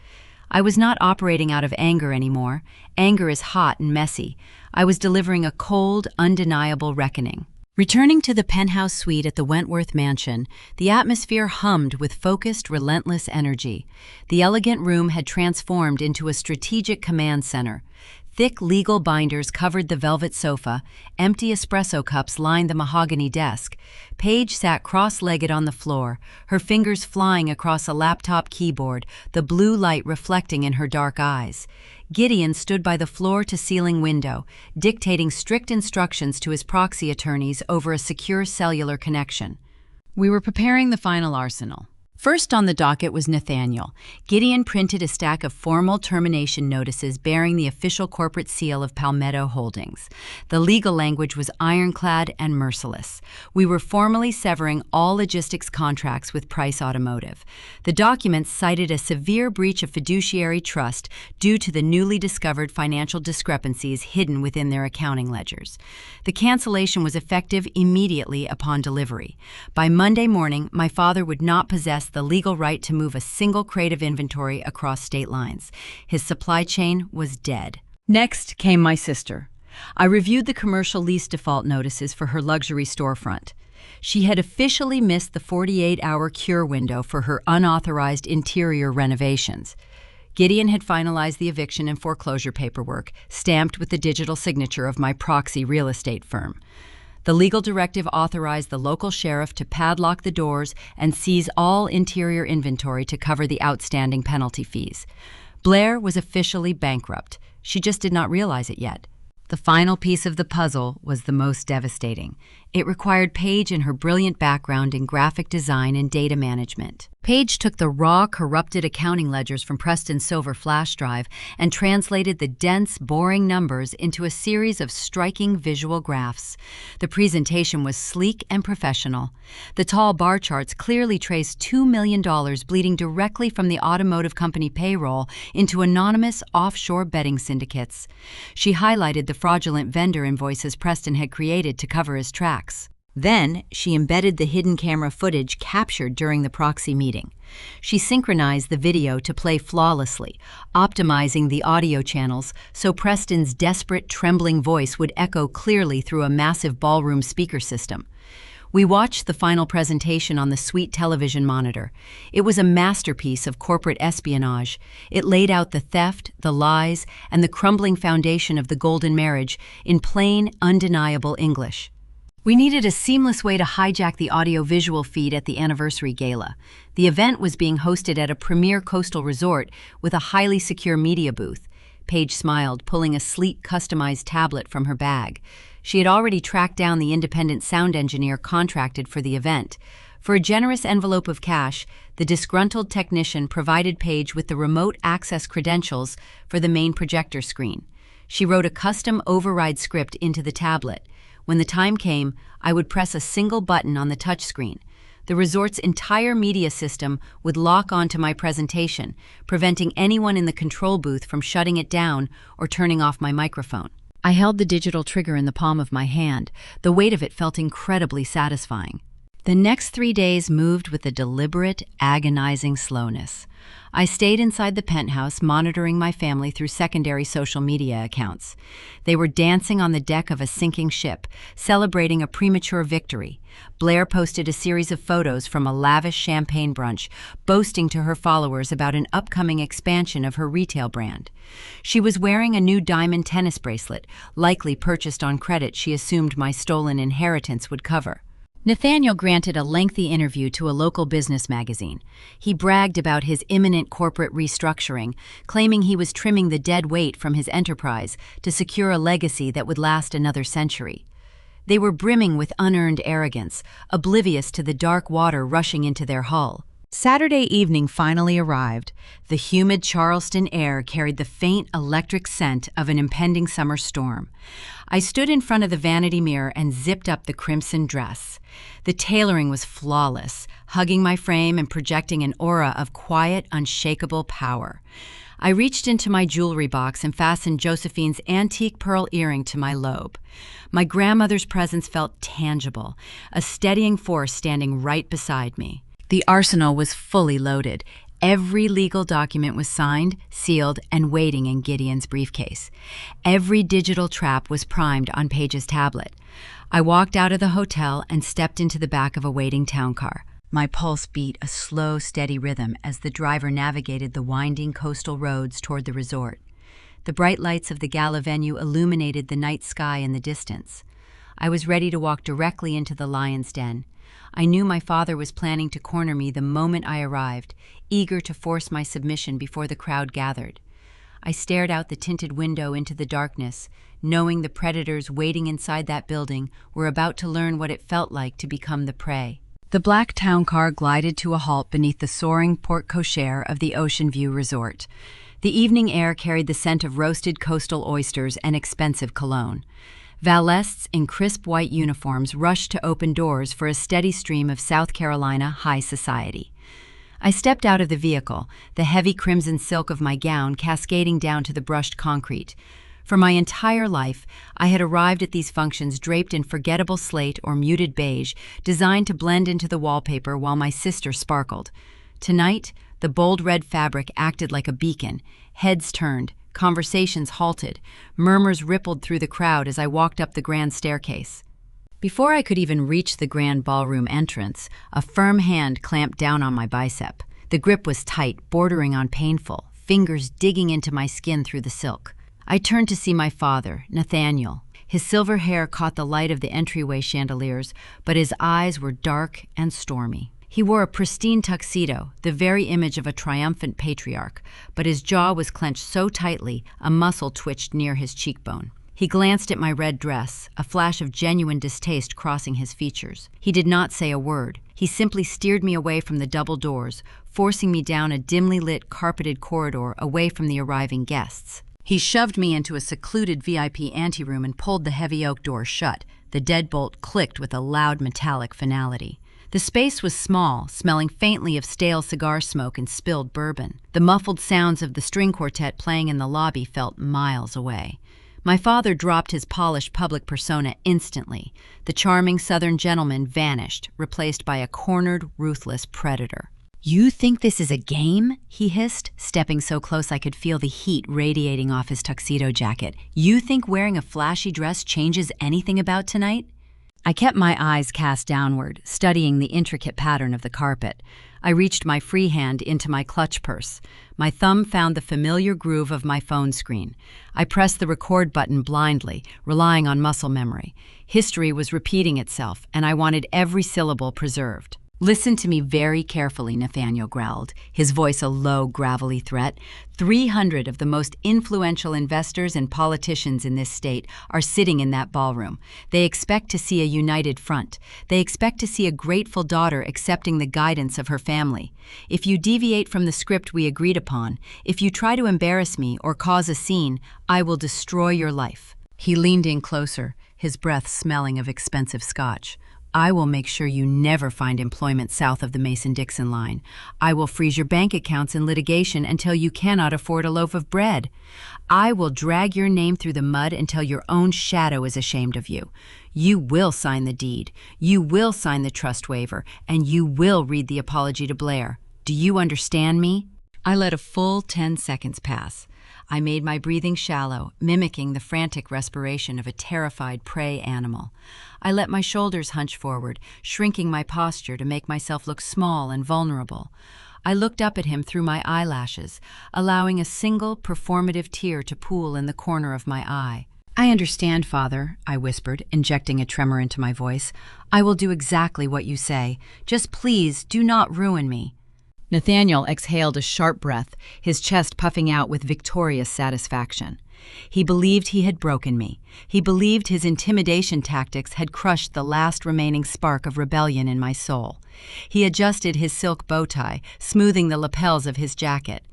I was not operating out of anger anymore. Anger is hot and messy. I was delivering a cold, undeniable reckoning. Returning to the penthouse suite at the Wentworth Mansion, the atmosphere hummed with focused, relentless energy. The elegant room had transformed into a strategic command center. Thick legal binders covered the velvet sofa, empty espresso cups lined the mahogany desk. Paige sat cross-legged on the floor, her fingers flying across a laptop keyboard, the blue light reflecting in her dark eyes. Gideon stood by the floor-to-ceiling window, dictating strict instructions to his proxy attorneys over a secure cellular connection. We were preparing the final arsenal. First on the docket was Nathaniel. Gideon printed a stack of formal termination notices bearing the official corporate seal of Palmetto Holdings. The legal language was ironclad and merciless. We were formally severing all logistics contracts with Price Automotive. The documents cited a severe breach of fiduciary trust due to the newly discovered financial discrepancies hidden within their accounting ledgers. The cancellation was effective immediately upon delivery. By Monday morning, my father would not possess the legal right to move a single crate of inventory across state lines. His supply chain was dead. Next came my sister. I reviewed the commercial lease default notices for her luxury storefront. She had officially missed the 48-hour cure window for her unauthorized interior renovations. Gideon had finalized the eviction and foreclosure paperwork, stamped with the digital signature of my proxy real estate firm. The legal directive authorized the local sheriff to padlock the doors and seize all interior inventory to cover the outstanding penalty fees. Blair was officially bankrupt. She just did not realize it yet. The final piece of the puzzle was the most devastating. It required Paige and her brilliant background in graphic design and data management. Paige took the raw, corrupted accounting ledgers from Preston's silver flash drive and translated the dense, boring numbers into a series of striking visual graphs. The presentation was sleek and professional. The tall bar charts clearly traced $2 million bleeding directly from the automotive company payroll into anonymous offshore betting syndicates. She highlighted the fraudulent vendor invoices Preston had created to cover his tracks. Then, she embedded the hidden camera footage captured during the proxy meeting. She synchronized the video to play flawlessly, optimizing the audio channels so Preston's desperate, trembling voice would echo clearly through a massive ballroom speaker system. We watched the final presentation on the suite television monitor. It was a masterpiece of corporate espionage. It laid out the theft, the lies, and the crumbling foundation of the golden marriage in plain, undeniable English. We needed a seamless way to hijack the audio-visual feed at the anniversary gala. The event was being hosted at a premier coastal resort with a highly secure media booth. Paige smiled, pulling a sleek, customized tablet from her bag. She had already tracked down the independent sound engineer contracted for the event. For a generous envelope of cash, the disgruntled technician provided Paige with the remote access credentials for the main projector screen. She wrote a custom override script into the tablet. When the time came, I would press a single button on the touchscreen. The resort's entire media system would lock onto my presentation, preventing anyone in the control booth from shutting it down or turning off my microphone. I held the digital trigger in the palm of my hand. The weight of it felt incredibly satisfying. The next 3 days moved with a deliberate, agonizing slowness. I stayed inside the penthouse, monitoring my family through secondary social media accounts. They were dancing on the deck of a sinking ship, celebrating a premature victory. Blair posted a series of photos from a lavish champagne brunch, boasting to her followers about an upcoming expansion of her retail brand. She was wearing a new diamond tennis bracelet, likely purchased on credit she assumed my stolen inheritance would cover. Nathaniel granted a lengthy interview to a local business magazine. He bragged about his imminent corporate restructuring, claiming he was trimming the dead weight from his enterprise to secure a legacy that would last another century. They were brimming with unearned arrogance, oblivious to the dark water rushing into their hull. Saturday evening finally arrived. The humid Charleston air carried the faint electric scent of an impending summer storm. I stood in front of the vanity mirror and zipped up the crimson dress. The tailoring was flawless, hugging my frame and projecting an aura of quiet, unshakable power. I reached into my jewelry box and fastened Josephine's antique pearl earring to my lobe. My grandmother's presence felt tangible, a steadying force standing right beside me. The arsenal was fully loaded. Every legal document was signed, sealed, and waiting in Gideon's briefcase. Every digital trap was primed on Paige's tablet. I walked out of the hotel and stepped into the back of a waiting town car. My pulse beat a slow, steady rhythm as the driver navigated the winding coastal roads toward the resort. The bright lights of the gala venue illuminated the night sky in the distance. I was ready to walk directly into the lion's den. I knew my father was planning to corner me the moment I arrived, eager to force my submission before the crowd gathered. I stared out the tinted window into the darkness, knowing the predators waiting inside that building were about to learn what it felt like to become the prey. The black town car glided to a halt beneath the soaring porte cochere of the Ocean View Resort. The evening air carried the scent of roasted coastal oysters and expensive cologne. Valets in crisp white uniforms rushed to open doors for a steady stream of South Carolina high society. I stepped out of the vehicle, the heavy crimson silk of my gown cascading down to the brushed concrete. For my entire life, I had arrived at these functions draped in forgettable slate or muted beige, designed to blend into the wallpaper while my sister sparkled. Tonight, the bold red fabric acted like a beacon. Heads turned, conversations halted, murmurs rippled through the crowd as I walked up the grand staircase. Before I could even reach the grand ballroom entrance, a firm hand clamped down on my bicep. The grip was tight, bordering on painful, fingers digging into my skin through the silk. I turned to see my father, Nathaniel. His silver hair caught the light of the entryway chandeliers, but his eyes were dark and stormy. He wore a pristine tuxedo, the very image of a triumphant patriarch, but his jaw was clenched so tightly a muscle twitched near his cheekbone. He glanced at my red dress, a flash of genuine distaste crossing his features. He did not say a word. He simply steered me away from the double doors, forcing me down a dimly lit, carpeted corridor away from the arriving guests. He shoved me into a secluded VIP anteroom and pulled the heavy oak door shut. The deadbolt clicked with a loud metallic finality. The space was small, smelling faintly of stale cigar smoke and spilled bourbon. The muffled sounds of the string quartet playing in the lobby felt miles away. My father dropped his polished public persona instantly. The charming Southern gentleman vanished, replaced by a cornered, ruthless predator. "You think this is a game?" he hissed, stepping so close I could feel the heat radiating off his tuxedo jacket. "You think wearing a flashy dress changes anything about tonight?" I kept my eyes cast downward, studying the intricate pattern of the carpet. I reached my free hand into my clutch purse. My thumb found the familiar groove of my phone screen. I pressed the record button blindly, relying on muscle memory. History was repeating itself, and I wanted every syllable preserved. "Listen to me very carefully," Nathaniel growled, his voice a low, gravelly threat. 300 of the most influential investors and politicians in this state are sitting in that ballroom. They expect to see a united front. They expect to see a grateful daughter accepting the guidance of her family. If you deviate from the script we agreed upon, if you try to embarrass me or cause a scene, I will destroy your life." He leaned in closer, his breath smelling of expensive scotch. "I will make sure you never find employment south of the Mason-Dixon line. I will freeze your bank accounts in litigation until you cannot afford a loaf of bread. I will drag your name through the mud until your own shadow is ashamed of you. You will sign the deed, you will sign the trust waiver, and you will read the apology to Blair. Do you understand me?" I let a full 10 seconds pass. I made my breathing shallow, mimicking the frantic respiration of a terrified prey animal. I let my shoulders hunch forward, shrinking my posture to make myself look small and vulnerable. I looked up at him through my eyelashes, allowing a single performative tear to pool in the corner of my eye. "I understand, Father," I whispered, injecting a tremor into my voice. "I will do exactly what you say. Just please do not ruin me." Nathaniel exhaled a sharp breath, his chest puffing out with victorious satisfaction. He believed he had broken me. He believed his intimidation tactics had crushed the last remaining spark of rebellion in my soul. He adjusted his silk bow tie, smoothing the lapels of his jacket.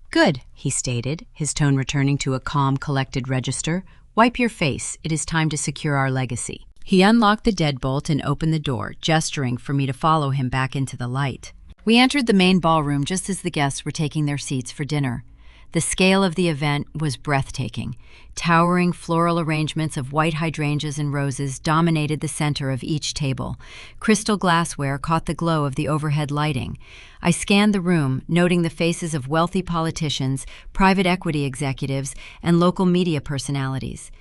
"Good," he stated, his tone returning to a calm, collected register. "Wipe your face. It is time to secure our legacy." He unlocked the deadbolt and opened the door, gesturing for me to follow him back into the light. We entered the main ballroom just as the guests were taking their seats for dinner. The scale of the event was breathtaking. Towering floral arrangements of white hydrangeas and roses dominated the center of each table. Crystal glassware caught the glow of the overhead lighting. I scanned the room, noting the faces of wealthy politicians, private equity executives, and local media personalities.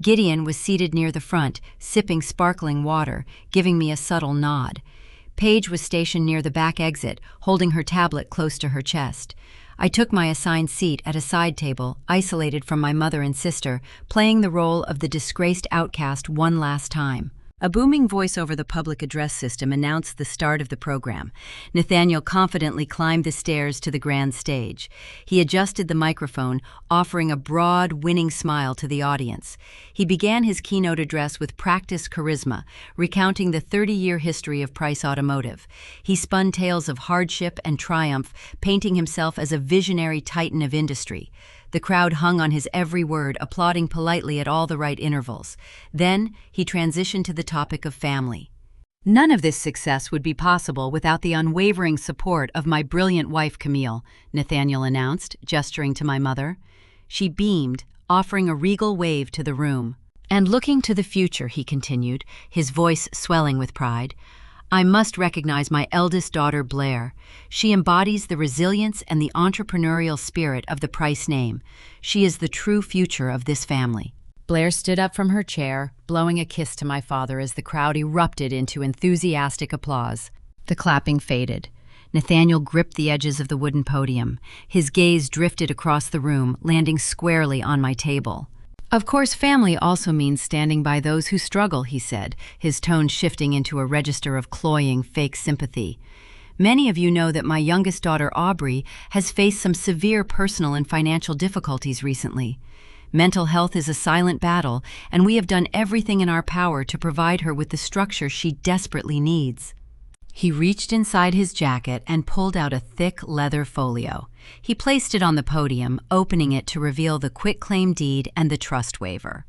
Gideon was seated near the front, sipping sparkling water, giving me a subtle nod. Paige was stationed near the back exit, holding her tablet close to her chest. I took my assigned seat at a side table, isolated from my mother and sister, playing the role of the disgraced outcast one last time. A booming voice over the public address system announced the start of the program. Nathaniel confidently climbed the stairs to the grand stage. He adjusted the microphone, offering a broad, winning smile to the audience. He began his keynote address with practiced charisma, recounting the 30-year history of Price Automotive. He spun tales of hardship and triumph, painting himself as a visionary titan of industry. The crowd hung on his every word, applauding politely at all the right intervals. Then he transitioned to the topic of family. None of this success would be possible without the unwavering support of my brilliant wife, Camille, Nathaniel announced, gesturing to my mother. She beamed, offering a regal wave to the room. And looking to the future, he continued, his voice swelling with pride, I must recognize my eldest daughter, Blair. She embodies the resilience and the entrepreneurial spirit of the Price name. She is the true future of this family. Blair stood up from her chair, blowing a kiss to my father as the crowd erupted into enthusiastic applause. The clapping faded. Nathaniel gripped the edges of the wooden podium. His gaze drifted across the room, landing squarely on my table. Of course, family also means standing by those who struggle, he said, his tone shifting into a register of cloying, fake sympathy. Many of you know that my youngest daughter, Aubrey, has faced some severe personal and financial difficulties recently. Mental health is a silent battle, and we have done everything in our power to provide her with the structure she desperately needs. He reached inside his jacket and pulled out a thick leather folio. He placed it on the podium, opening it to reveal the quitclaim deed and the trust waiver.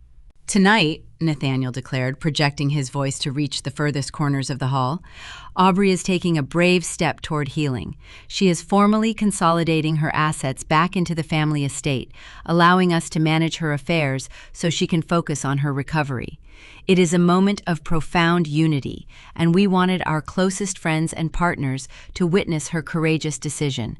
Tonight, Nathaniel declared, projecting his voice to reach the furthest corners of the hall, Aubrey is taking a brave step toward healing. She is formally consolidating her assets back into the family estate, allowing us to manage her affairs so she can focus on her recovery. It is a moment of profound unity, and we wanted our closest friends and partners to witness her courageous decision.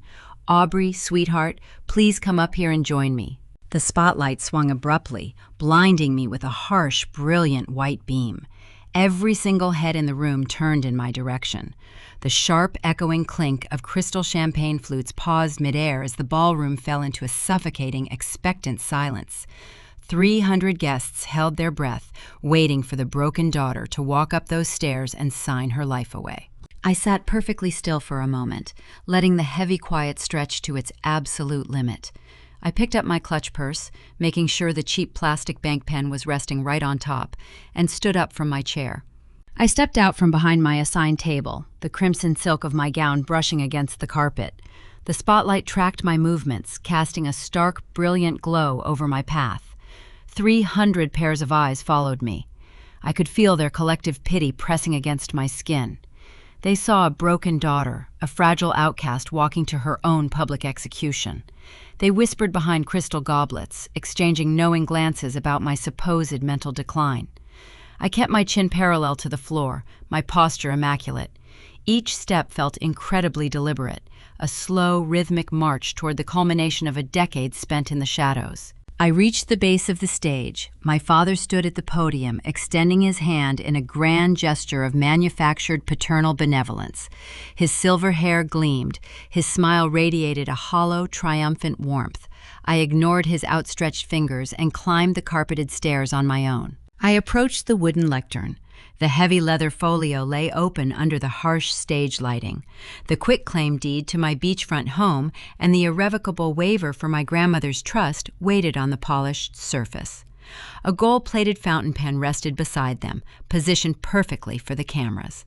Aubrey, sweetheart, please come up here and join me. The spotlight swung abruptly, blinding me with a harsh, brilliant white beam. Every single head in the room turned in my direction. The sharp, echoing clink of crystal champagne flutes paused midair as the ballroom fell into a suffocating, expectant silence. 300 guests held their breath, waiting for the broken daughter to walk up those stairs and sign her life away. I sat perfectly still for a moment, letting the heavy quiet stretch to its absolute limit. I picked up my clutch purse, making sure the cheap plastic bank pen was resting right on top, and stood up from my chair. I stepped out from behind my assigned table, the crimson silk of my gown brushing against the carpet. The spotlight tracked my movements, casting a stark, brilliant glow over my path. 300 pairs of eyes followed me. I could feel their collective pity pressing against my skin. They saw a broken daughter, a fragile outcast walking to her own public execution. They whispered behind crystal goblets, exchanging knowing glances about my supposed mental decline. I kept my chin parallel to the floor, my posture immaculate. Each step felt incredibly deliberate, a slow, rhythmic march toward the culmination of a decade spent in the shadows. I reached the base of the stage. My father stood at the podium, extending his hand in a grand gesture of manufactured paternal benevolence. His silver hair gleamed. His smile radiated a hollow, triumphant warmth. I ignored his outstretched fingers and climbed the carpeted stairs on my own. I approached the wooden lectern. The heavy leather folio lay open under the harsh stage lighting. The quitclaim deed to my beachfront home and the irrevocable waiver for my grandmother's trust waited on the polished surface. A gold-plated fountain pen rested beside them, positioned perfectly for the cameras.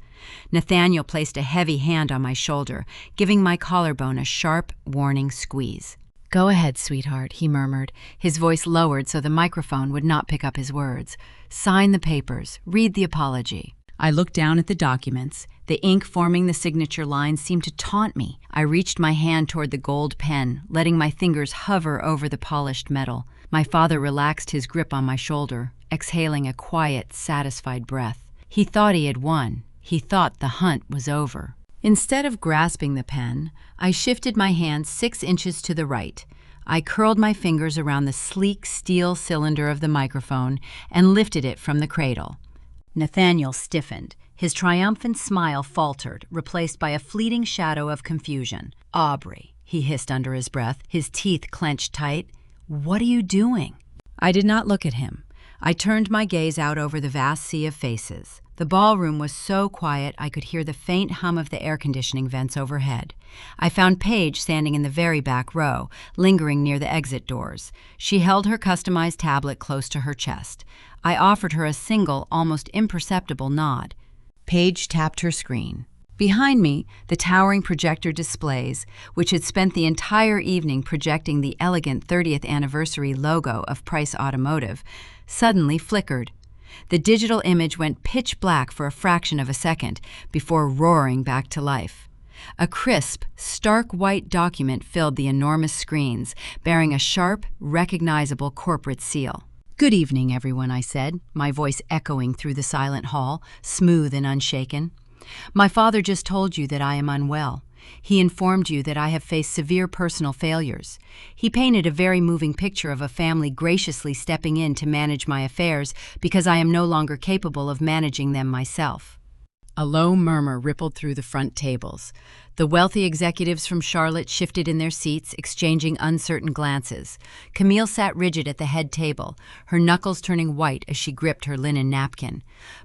Nathaniel placed a heavy hand on my shoulder, giving my collarbone a sharp, warning squeeze. "Go ahead, sweetheart," he murmured, his voice lowered so the microphone would not pick up his words. "Sign the papers. Read the apology." I looked down at the documents. The ink forming the signature lines seemed to taunt me. I reached my hand toward the gold pen, letting my fingers hover over the polished metal. My father relaxed his grip on my shoulder, exhaling a quiet, satisfied breath. He thought he had won. He thought the hunt was over. Instead of grasping the pen, I shifted my hand 6 inches to the right. I curled my fingers around the sleek steel cylinder of the microphone and lifted it from the cradle. Nathaniel stiffened. His triumphant smile faltered, replaced by a fleeting shadow of confusion. "Aubrey," he hissed under his breath, his teeth clenched tight. "What are you doing?" I did not look at him. I turned my gaze out over the vast sea of faces. The ballroom was so quiet I could hear the faint hum of the air conditioning vents overhead. I found Paige standing in the very back row, lingering near the exit doors. She held her customized tablet close to her chest. I offered her a single, almost imperceptible nod. Paige tapped her screen. Behind me, the towering projector displays, which had spent the entire evening projecting the elegant 30th anniversary logo of Price Automotive, suddenly flickered. The digital image went pitch black for a fraction of a second before roaring back to life. A crisp, stark white document filled the enormous screens, bearing a sharp, recognizable corporate seal. "Good evening, everyone," I said, my voice echoing through the silent hall, smooth and unshaken. "My father just told you that I am unwell. He informed you that I have faced severe personal failures. He painted a very moving picture of a family graciously stepping in to manage my affairs because I am no longer capable of managing them myself." A low murmur rippled through the front tables. The wealthy executives from Charlotte shifted in their seats, exchanging uncertain glances. Camille sat rigid at the head table, her knuckles turning white as she gripped her linen napkin.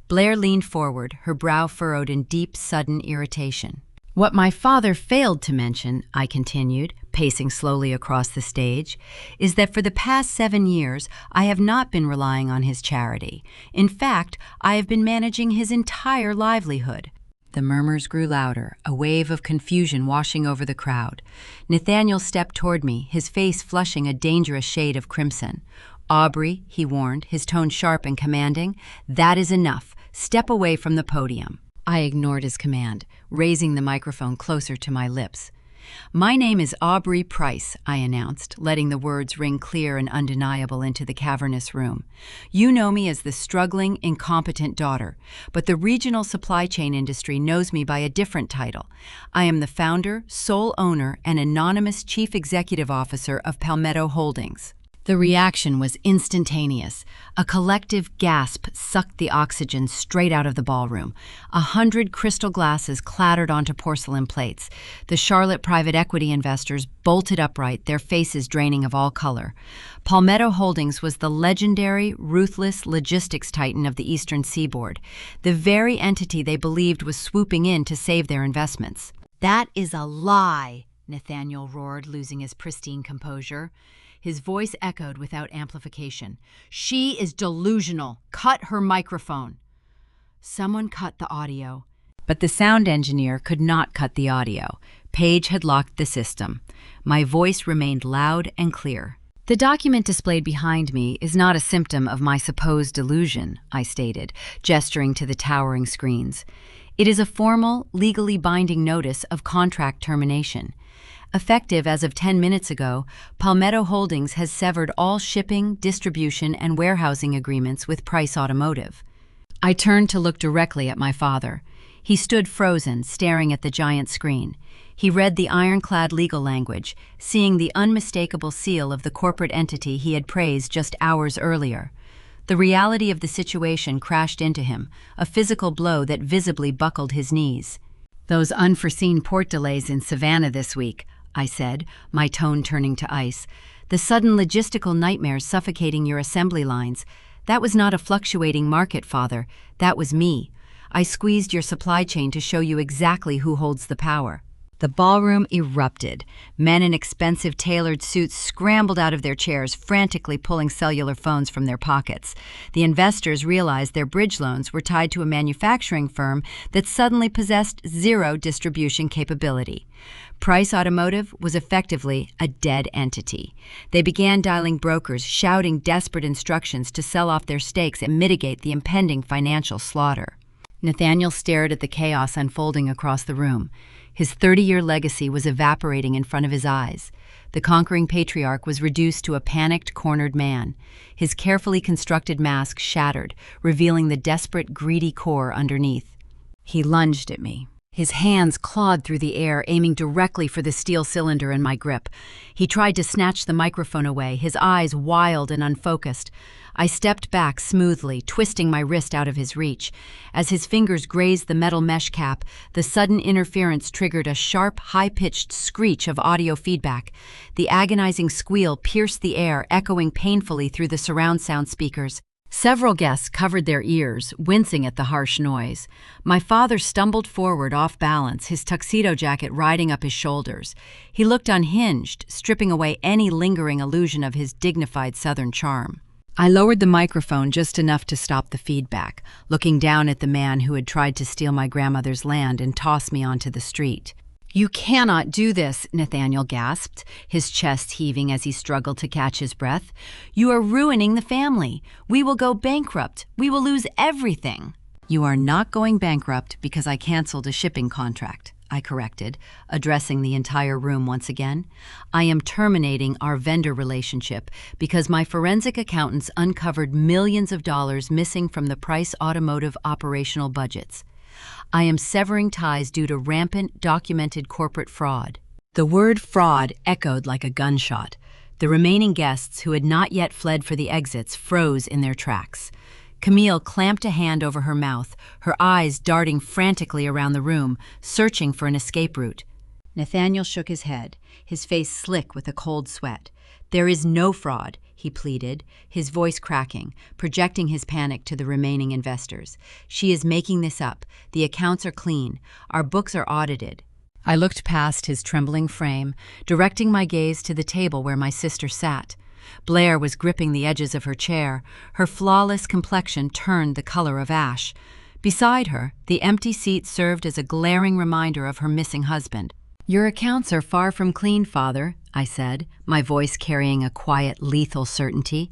Blair leaned forward, her brow furrowed in deep, sudden irritation. "What my father failed to mention," I continued, pacing slowly across the stage, "is that for the past 7 years, I have not been relying on his charity. In fact, I have been managing his entire livelihood." The murmurs grew louder, a wave of confusion washing over the crowd. Nathaniel stepped toward me, his face flushing a dangerous shade of crimson. "Aubrey," he warned, his tone sharp and commanding, "that is enough. Step away from the podium." I ignored his command, raising the microphone closer to my lips. "My name is Aubrey Price," I announced, letting the words ring clear and undeniable into the cavernous room. "You know me as the struggling, incompetent daughter, but the regional supply chain industry knows me by a different title. I am the founder, sole owner, and anonymous chief executive officer of Palmetto Holdings." The reaction was instantaneous. A collective gasp sucked the oxygen straight out of the ballroom. 100 crystal glasses clattered onto porcelain plates. The Charlotte private equity investors bolted upright, their faces draining of all color. Palmetto Holdings was the legendary, ruthless logistics titan of the Eastern Seaboard, the very entity they believed was swooping in to save their investments. "That is a lie," Nathaniel roared, losing his pristine composure. His voice echoed without amplification. "She is delusional. Cut her microphone." Someone cut the audio. But the sound engineer could not cut the audio. Paige had locked the system. My voice remained loud and clear. "The document displayed behind me is not a symptom of my supposed delusion," I stated, gesturing to the towering screens. "It is a formal, legally binding notice of contract termination. Effective as of 10 minutes ago, Palmetto Holdings has severed all shipping, distribution, and warehousing agreements with Price Automotive." I turned to look directly at my father. He stood frozen, staring at the giant screen. He read the ironclad legal language, seeing the unmistakable seal of the corporate entity he had praised just hours earlier. The reality of the situation crashed into him, a physical blow that visibly buckled his knees. "Those unforeseen port delays in Savannah this week," I said, my tone turning to ice. "The sudden logistical nightmares suffocating your assembly lines. That was not a fluctuating market, Father. That was me. I squeezed your supply chain to show you exactly who holds the power." The ballroom erupted. Men in expensive tailored suits scrambled out of their chairs, frantically pulling cellular phones from their pockets. The investors realized their bridge loans were tied to a manufacturing firm that suddenly possessed zero distribution capability. Price Automotive was effectively a dead entity. They began dialing brokers, shouting desperate instructions to sell off their stakes and mitigate the impending financial slaughter. Nathaniel stared at the chaos unfolding across the room. His 30-year legacy was evaporating in front of his eyes. The conquering patriarch was reduced to a panicked, cornered man. His carefully constructed mask shattered, revealing the desperate, greedy core underneath. He lunged at me. His hands clawed through the air, aiming directly for the steel cylinder in my grip. He tried to snatch the microphone away, his eyes wild and unfocused. I stepped back smoothly, twisting my wrist out of his reach. As his fingers grazed the metal mesh cap, the sudden interference triggered a sharp, high-pitched screech of audio feedback. The agonizing squeal pierced the air, echoing painfully through the surround sound speakers. Several guests covered their ears, wincing at the harsh noise. My father stumbled forward off balance, his tuxedo jacket riding up his shoulders. He looked unhinged, stripping away any lingering illusion of his dignified Southern charm. I lowered the microphone just enough to stop the feedback, looking down at the man who had tried to steal my grandmother's land and toss me onto the street. "You cannot do this," Nathaniel gasped, his chest heaving as he struggled to catch his breath. "You are ruining the family. We will go bankrupt. We will lose everything." "You are not going bankrupt because I canceled a shipping contract," I corrected, addressing the entire room once again. "I am terminating our vendor relationship because my forensic accountants uncovered millions of dollars missing from the Price Automotive operational budgets. I am severing ties due to rampant, documented corporate fraud." The word fraud echoed like a gunshot. The remaining guests, who had not yet fled for the exits, froze in their tracks. Camille clamped a hand over her mouth, her eyes darting frantically around the room, searching for an escape route. Nathaniel shook his head, his face slick with a cold sweat. "There is no fraud," he pleaded, his voice cracking, projecting his panic to the remaining investors. "She is making this up. The accounts are clean. Our books are audited." I looked past his trembling frame, directing my gaze to the table where my sister sat. Blair was gripping the edges of her chair, her flawless complexion turned the color of ash. Beside her, the empty seat served as a glaring reminder of her missing husband. "Your accounts are far from clean, Father," I said, my voice carrying a quiet, lethal certainty.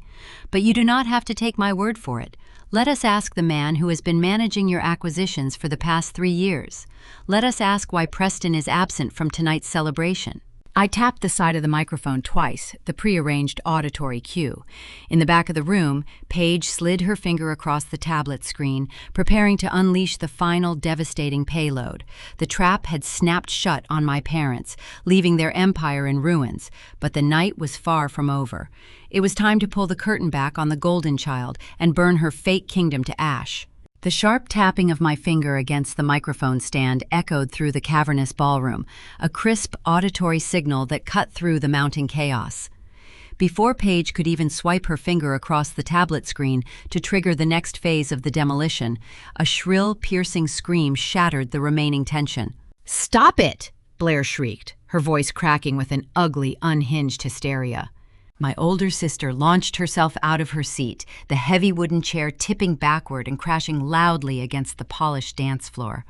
"But you do not have to take my word for it. Let us ask the man who has been managing your acquisitions for the past 3 years. Let us ask why Preston is absent from tonight's celebration." I tapped the side of the microphone twice, the prearranged auditory cue. In the back of the room, Paige slid her finger across the tablet screen, preparing to unleash the final devastating payload. The trap had snapped shut on my parents, leaving their empire in ruins, but the night was far from over. It was time to pull the curtain back on the Golden Child and burn her fake kingdom to ash. The sharp tapping of my finger against the microphone stand echoed through the cavernous ballroom, a crisp auditory signal that cut through the mounting chaos. Before Paige could even swipe her finger across the tablet screen to trigger the next phase of the demolition, a shrill, piercing scream shattered the remaining tension. "Stop it!" Blair shrieked, her voice cracking with an ugly, unhinged hysteria. My older sister launched herself out of her seat, the heavy wooden chair tipping backward and crashing loudly against the polished dance floor.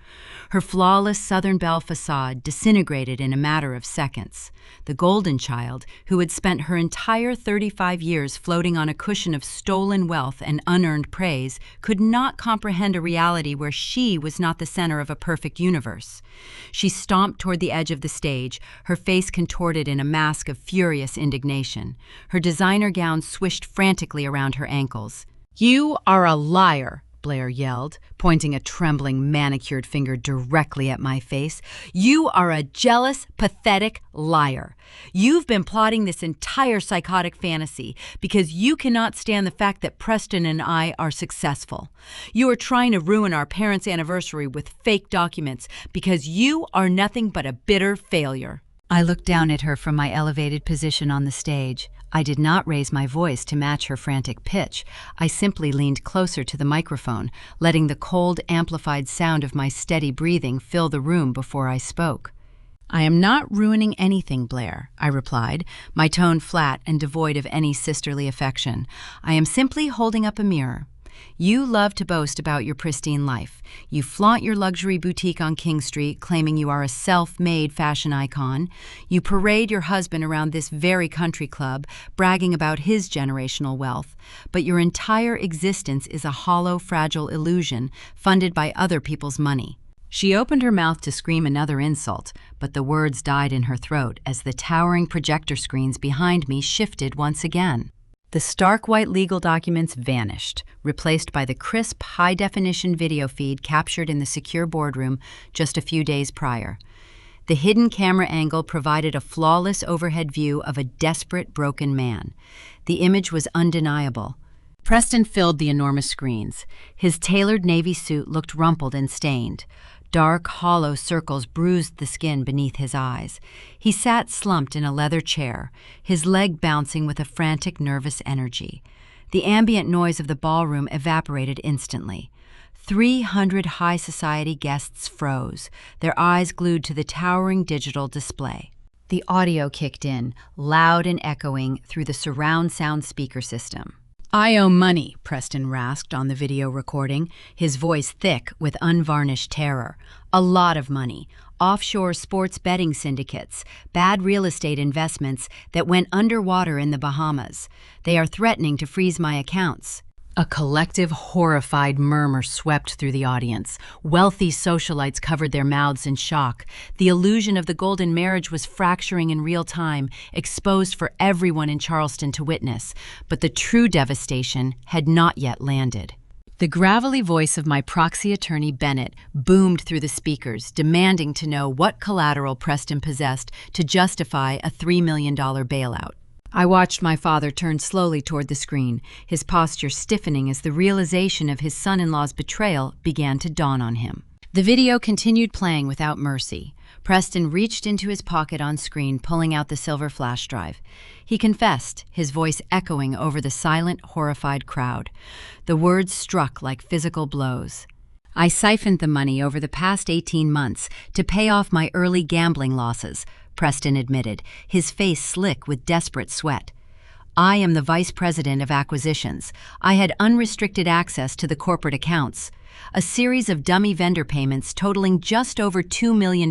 Her flawless Southern Belle facade disintegrated in a matter of seconds. The Golden Child, who had spent her entire 35 years floating on a cushion of stolen wealth and unearned praise, could not comprehend a reality where she was not the center of a perfect universe. She stomped toward the edge of the stage, her face contorted in a mask of furious indignation. Her designer gown swished frantically around her ankles. "You are a liar," Blair yelled, pointing a trembling, manicured finger directly at my face. "You are a jealous, pathetic liar. You've been plotting this entire psychotic fantasy because you cannot stand the fact that Preston and I are successful. You are trying to ruin our parents' anniversary with fake documents because you are nothing but a bitter failure." I looked down at her from my elevated position on the stage. I did not raise my voice to match her frantic pitch. I simply leaned closer to the microphone, letting the cold, amplified sound of my steady breathing fill the room before I spoke. "I am not ruining anything, Blair," I replied, my tone flat and devoid of any sisterly affection. "I am simply holding up a mirror. You love to boast about your pristine life. You flaunt your luxury boutique on King Street, claiming you are a self-made fashion icon. You parade your husband around this very country club, bragging about his generational wealth. But your entire existence is a hollow, fragile illusion funded by other people's money." She opened her mouth to scream another insult, but the words died in her throat as the towering projector screens behind me shifted once again. The stark white legal documents vanished, replaced by the crisp, high-definition video feed captured in the secure boardroom just a few days prior. The hidden camera angle provided a flawless overhead view of a desperate, broken man. The image was undeniable. Preston filled the enormous screens. His tailored navy suit looked rumpled and stained. Dark, hollow circles bruised the skin beneath his eyes. He sat slumped in a leather chair, his leg bouncing with a frantic, nervous energy. The ambient noise of the ballroom evaporated instantly. 300 high society guests froze, their eyes glued to the towering digital display. The audio kicked in, loud and echoing through the surround sound speaker system. "I owe money," Preston rasped on the video recording, his voice thick with unvarnished terror. "A lot of money. Offshore sports betting syndicates, bad real estate investments that went underwater in the Bahamas. They are threatening to freeze my accounts." A collective, horrified murmur swept through the audience. Wealthy socialites covered their mouths in shock. The illusion of the golden marriage was fracturing in real time, exposed for everyone in Charleston to witness. But the true devastation had not yet landed. The gravelly voice of my proxy attorney, Bennett, boomed through the speakers, demanding to know what collateral Preston possessed to justify a $3 million bailout. I watched my father turn slowly toward the screen, his posture stiffening as the realization of his son-in-law's betrayal began to dawn on him. The video continued playing without mercy. Preston reached into his pocket on screen, pulling out the silver flash drive. He confessed, his voice echoing over the silent, horrified crowd. The words struck like physical blows. "I siphoned the money over the past 18 months to pay off my early gambling losses," Preston admitted, his face slick with desperate sweat. "I am the vice president of acquisitions. I had unrestricted access to the corporate accounts. A series of dummy vendor payments totaling just over $2 million,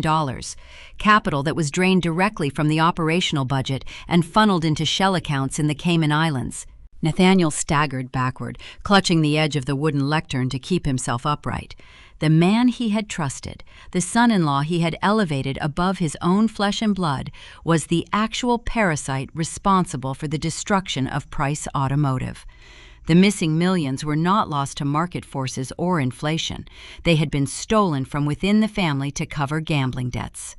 capital that was drained directly from the operational budget and funneled into shell accounts in the Cayman Islands." Nathaniel staggered backward, clutching the edge of the wooden lectern to keep himself upright. The man he had trusted, the son-in-law he had elevated above his own flesh and blood, was the actual parasite responsible for the destruction of Price Automotive. The missing millions were not lost to market forces or inflation. They had been stolen from within the family to cover gambling debts.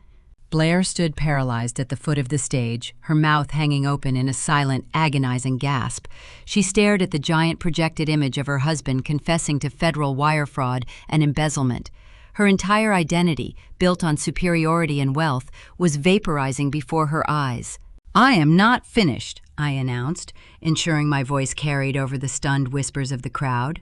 Blair stood paralyzed at the foot of the stage, her mouth hanging open in a silent, agonizing gasp. She stared at the giant projected image of her husband confessing to federal wire fraud and embezzlement. Her entire identity, built on superiority and wealth, was vaporizing before her eyes. "I am not finished," I announced, ensuring my voice carried over the stunned whispers of the crowd.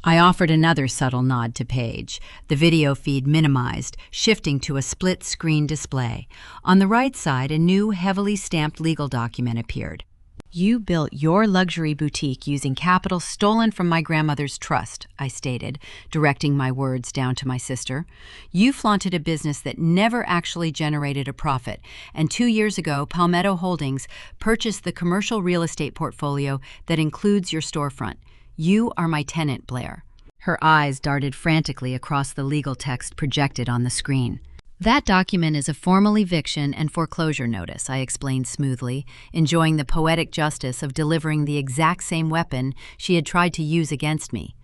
I offered another subtle nod to Paige. The video feed minimized, shifting to a split-screen display. On the right side, a new, heavily stamped legal document appeared. "You built your luxury boutique using capital stolen from my grandmother's trust," I stated, directing my words down to my sister. "You flaunted a business that never actually generated a profit, and 2 years ago, Palmetto Holdings purchased the commercial real estate portfolio that includes your storefront. You are my tenant, Blair." Her eyes darted frantically across the legal text projected on the screen. "That document is a formal eviction and foreclosure notice," I explained smoothly, enjoying the poetic justice of delivering the exact same weapon she had tried to use against me.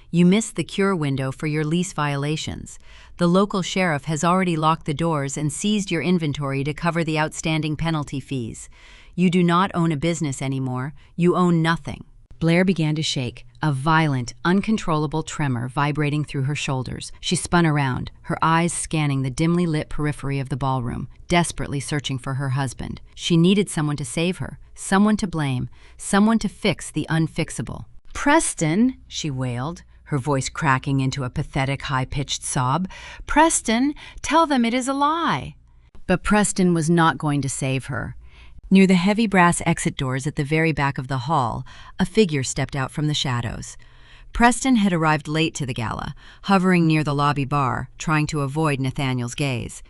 "You missed the cure window for your lease violations. The local sheriff has already locked the doors and seized your inventory to cover the outstanding penalty fees. You do not own a business anymore. You own nothing." Blair began to shake, a violent, uncontrollable tremor vibrating through her shoulders. She spun around, her eyes scanning the dimly lit periphery of the ballroom, desperately searching for her husband. She needed someone to save her, someone to blame, someone to fix the unfixable. "Preston," she wailed, her voice cracking into a pathetic, high-pitched sob. "Preston, tell them it is a lie." But Preston was not going to save her. Near the heavy brass exit doors at the very back of the hall, a figure stepped out from the shadows. Preston had arrived late to the gala, hovering near the lobby bar, trying to avoid Nathaniel's gaze.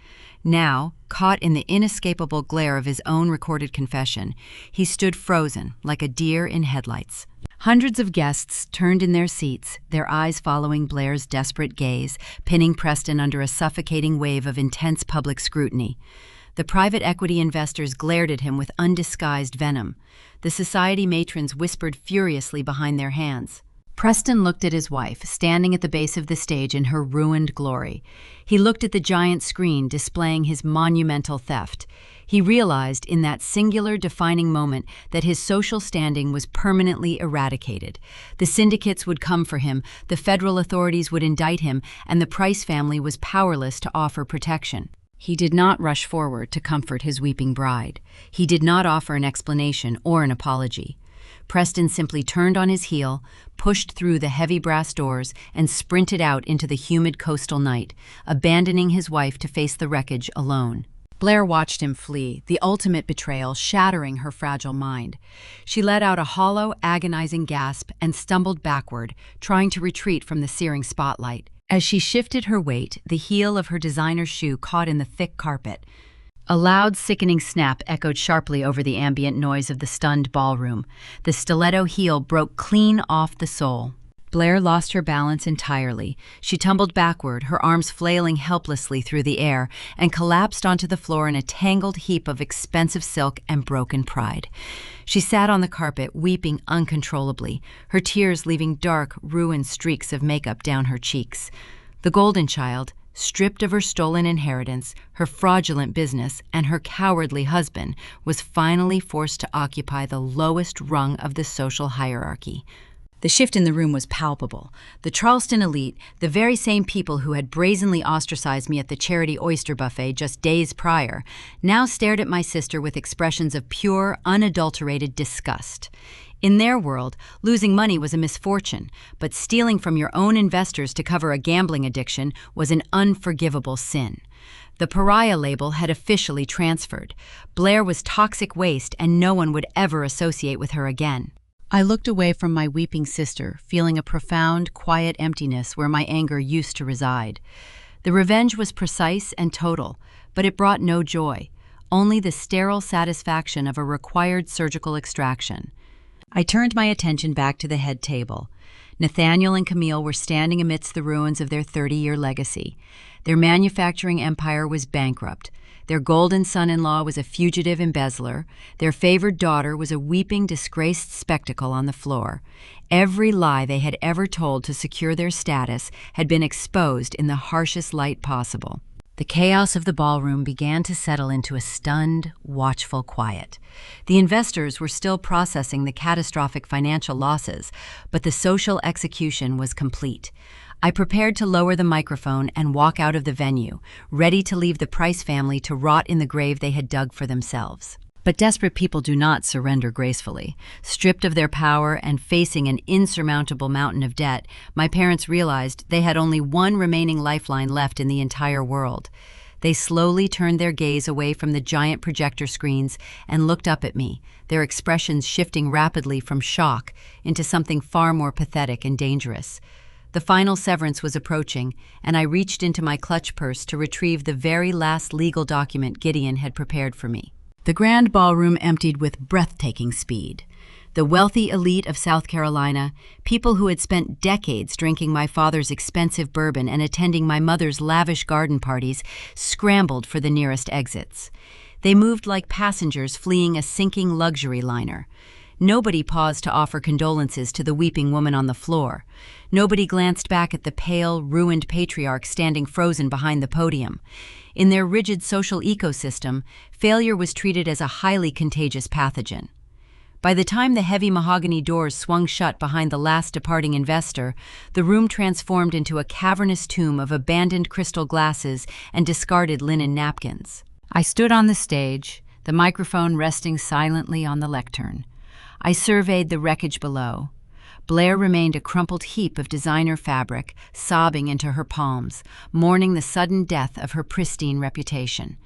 Now, caught in the inescapable glare of his own recorded confession, he stood frozen, like a deer in headlights. Hundreds of guests turned in their seats, their eyes following Blair's desperate gaze, pinning Preston under a suffocating wave of intense public scrutiny. The private equity investors glared at him with undisguised venom. The society matrons whispered furiously behind their hands. Preston looked at his wife, standing at the base of the stage in her ruined glory. He looked at the giant screen displaying his monumental theft. He realized in that singular defining moment that his social standing was permanently eradicated. The syndicates would come for him, the federal authorities would indict him, and the Price family was powerless to offer protection. He did not rush forward to comfort his weeping bride. He did not offer an explanation or an apology. Preston simply turned on his heel, pushed through the heavy brass doors, and sprinted out into the humid coastal night, abandoning his wife to face the wreckage alone. Blair watched him flee, the ultimate betrayal shattering her fragile mind. She let out a hollow, agonizing gasp and stumbled backward, trying to retreat from the searing spotlight. As she shifted her weight, the heel of her designer shoe caught in the thick carpet. A loud, sickening snap echoed sharply over the ambient noise of the stunned ballroom. The stiletto heel broke clean off the sole. Blair lost her balance entirely. She tumbled backward, her arms flailing helplessly through the air, and collapsed onto the floor in a tangled heap of expensive silk and broken pride. She sat on the carpet, weeping uncontrollably, her tears leaving dark, ruined streaks of makeup down her cheeks. The golden child, stripped of her stolen inheritance, her fraudulent business, and her cowardly husband, was finally forced to occupy the lowest rung of the social hierarchy. The shift in the room was palpable. The Charleston elite, the very same people who had brazenly ostracized me at the charity oyster buffet just days prior, now stared at my sister with expressions of pure, unadulterated disgust. In their world, losing money was a misfortune, but stealing from your own investors to cover a gambling addiction was an unforgivable sin. The pariah label had officially transferred. Blair was toxic waste, and no one would ever associate with her again. I looked away from my weeping sister, feeling a profound, quiet emptiness where my anger used to reside. The revenge was precise and total, but it brought no joy, only the sterile satisfaction of a required surgical extraction. I turned my attention back to the head table. Nathaniel and Camille were standing amidst the ruins of their 30-year legacy. Their manufacturing empire was bankrupt. Their golden son-in-law was a fugitive embezzler. Their favored daughter was a weeping, disgraced spectacle on the floor. Every lie they had ever told to secure their status had been exposed in the harshest light possible. The chaos of the ballroom began to settle into a stunned, watchful quiet. The investors were still processing the catastrophic financial losses, but the social execution was complete. I prepared to lower the microphone and walk out of the venue, ready to leave the Price family to rot in the grave they had dug for themselves. But desperate people do not surrender gracefully. Stripped of their power and facing an insurmountable mountain of debt, my parents realized they had only one remaining lifeline left in the entire world. They slowly turned their gaze away from the giant projector screens and looked up at me, their expressions shifting rapidly from shock into something far more pathetic and dangerous. The final severance was approaching, and I reached into my clutch purse to retrieve the very last legal document Gideon had prepared for me. The grand ballroom emptied with breathtaking speed. The wealthy elite of South Carolina, people who had spent decades drinking my father's expensive bourbon and attending my mother's lavish garden parties, scrambled for the nearest exits. They moved like passengers fleeing a sinking luxury liner. Nobody paused to offer condolences to the weeping woman on the floor. Nobody glanced back at the pale, ruined patriarch standing frozen behind the podium. In their rigid social ecosystem, failure was treated as a highly contagious pathogen. By the time the heavy mahogany doors swung shut behind the last departing investor, the room transformed into a cavernous tomb of abandoned crystal glasses and discarded linen napkins. I stood on the stage, the microphone resting silently on the lectern. I surveyed the wreckage below. Blair remained a crumpled heap of designer fabric, sobbing into her palms, mourning the sudden death of her pristine reputation.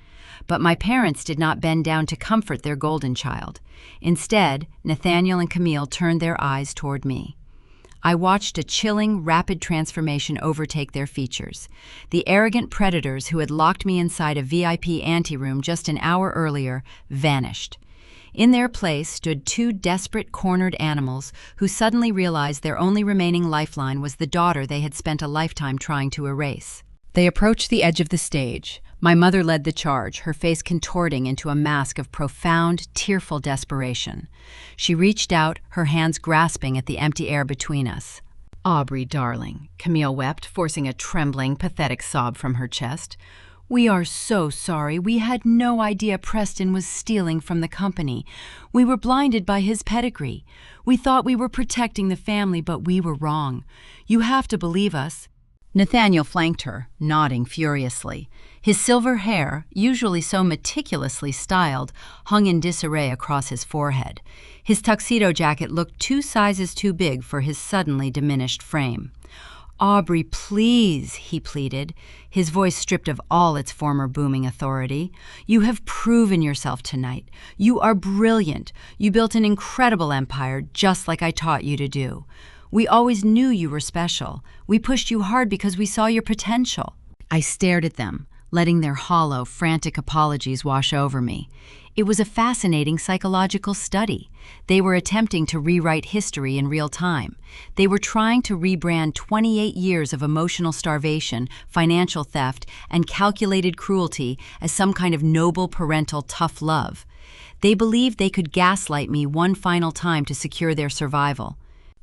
But my parents did not bend down to comfort their golden child. Instead, Nathaniel and Camille turned their eyes toward me. I watched a chilling, rapid transformation overtake their features. The arrogant predators who had locked me inside a VIP anteroom just an hour earlier vanished. In their place stood two desperate, cornered animals who suddenly realized their only remaining lifeline was the daughter they had spent a lifetime trying to erase. They approached the edge of the stage. My mother led the charge, her face contorting into a mask of profound, tearful desperation. She reached out, her hands grasping at the empty air between us. "Aubrey, darling," Camille wept, forcing a trembling, pathetic sob from her chest. "We are so sorry. We had no idea Preston was stealing from the company. We were blinded by his pedigree. We thought we were protecting the family, but we were wrong. You have to believe us." Nathaniel flanked her, nodding furiously. His silver hair, usually so meticulously styled, hung in disarray across his forehead. His tuxedo jacket looked 2 sizes too big for his suddenly diminished frame. "Aubrey, please," he pleaded, his voice stripped of all its former booming authority. "You have proven yourself tonight. You are brilliant. You built an incredible empire, just like I taught you to do. We always knew you were special. We pushed you hard because we saw your potential." I stared at them, letting their hollow, frantic apologies wash over me. It was a fascinating psychological study. They were attempting to rewrite history in real time. They were trying to rebrand 28 years of emotional starvation, financial theft, and calculated cruelty as some kind of noble parental tough love. They believed they could gaslight me one final time to secure their survival.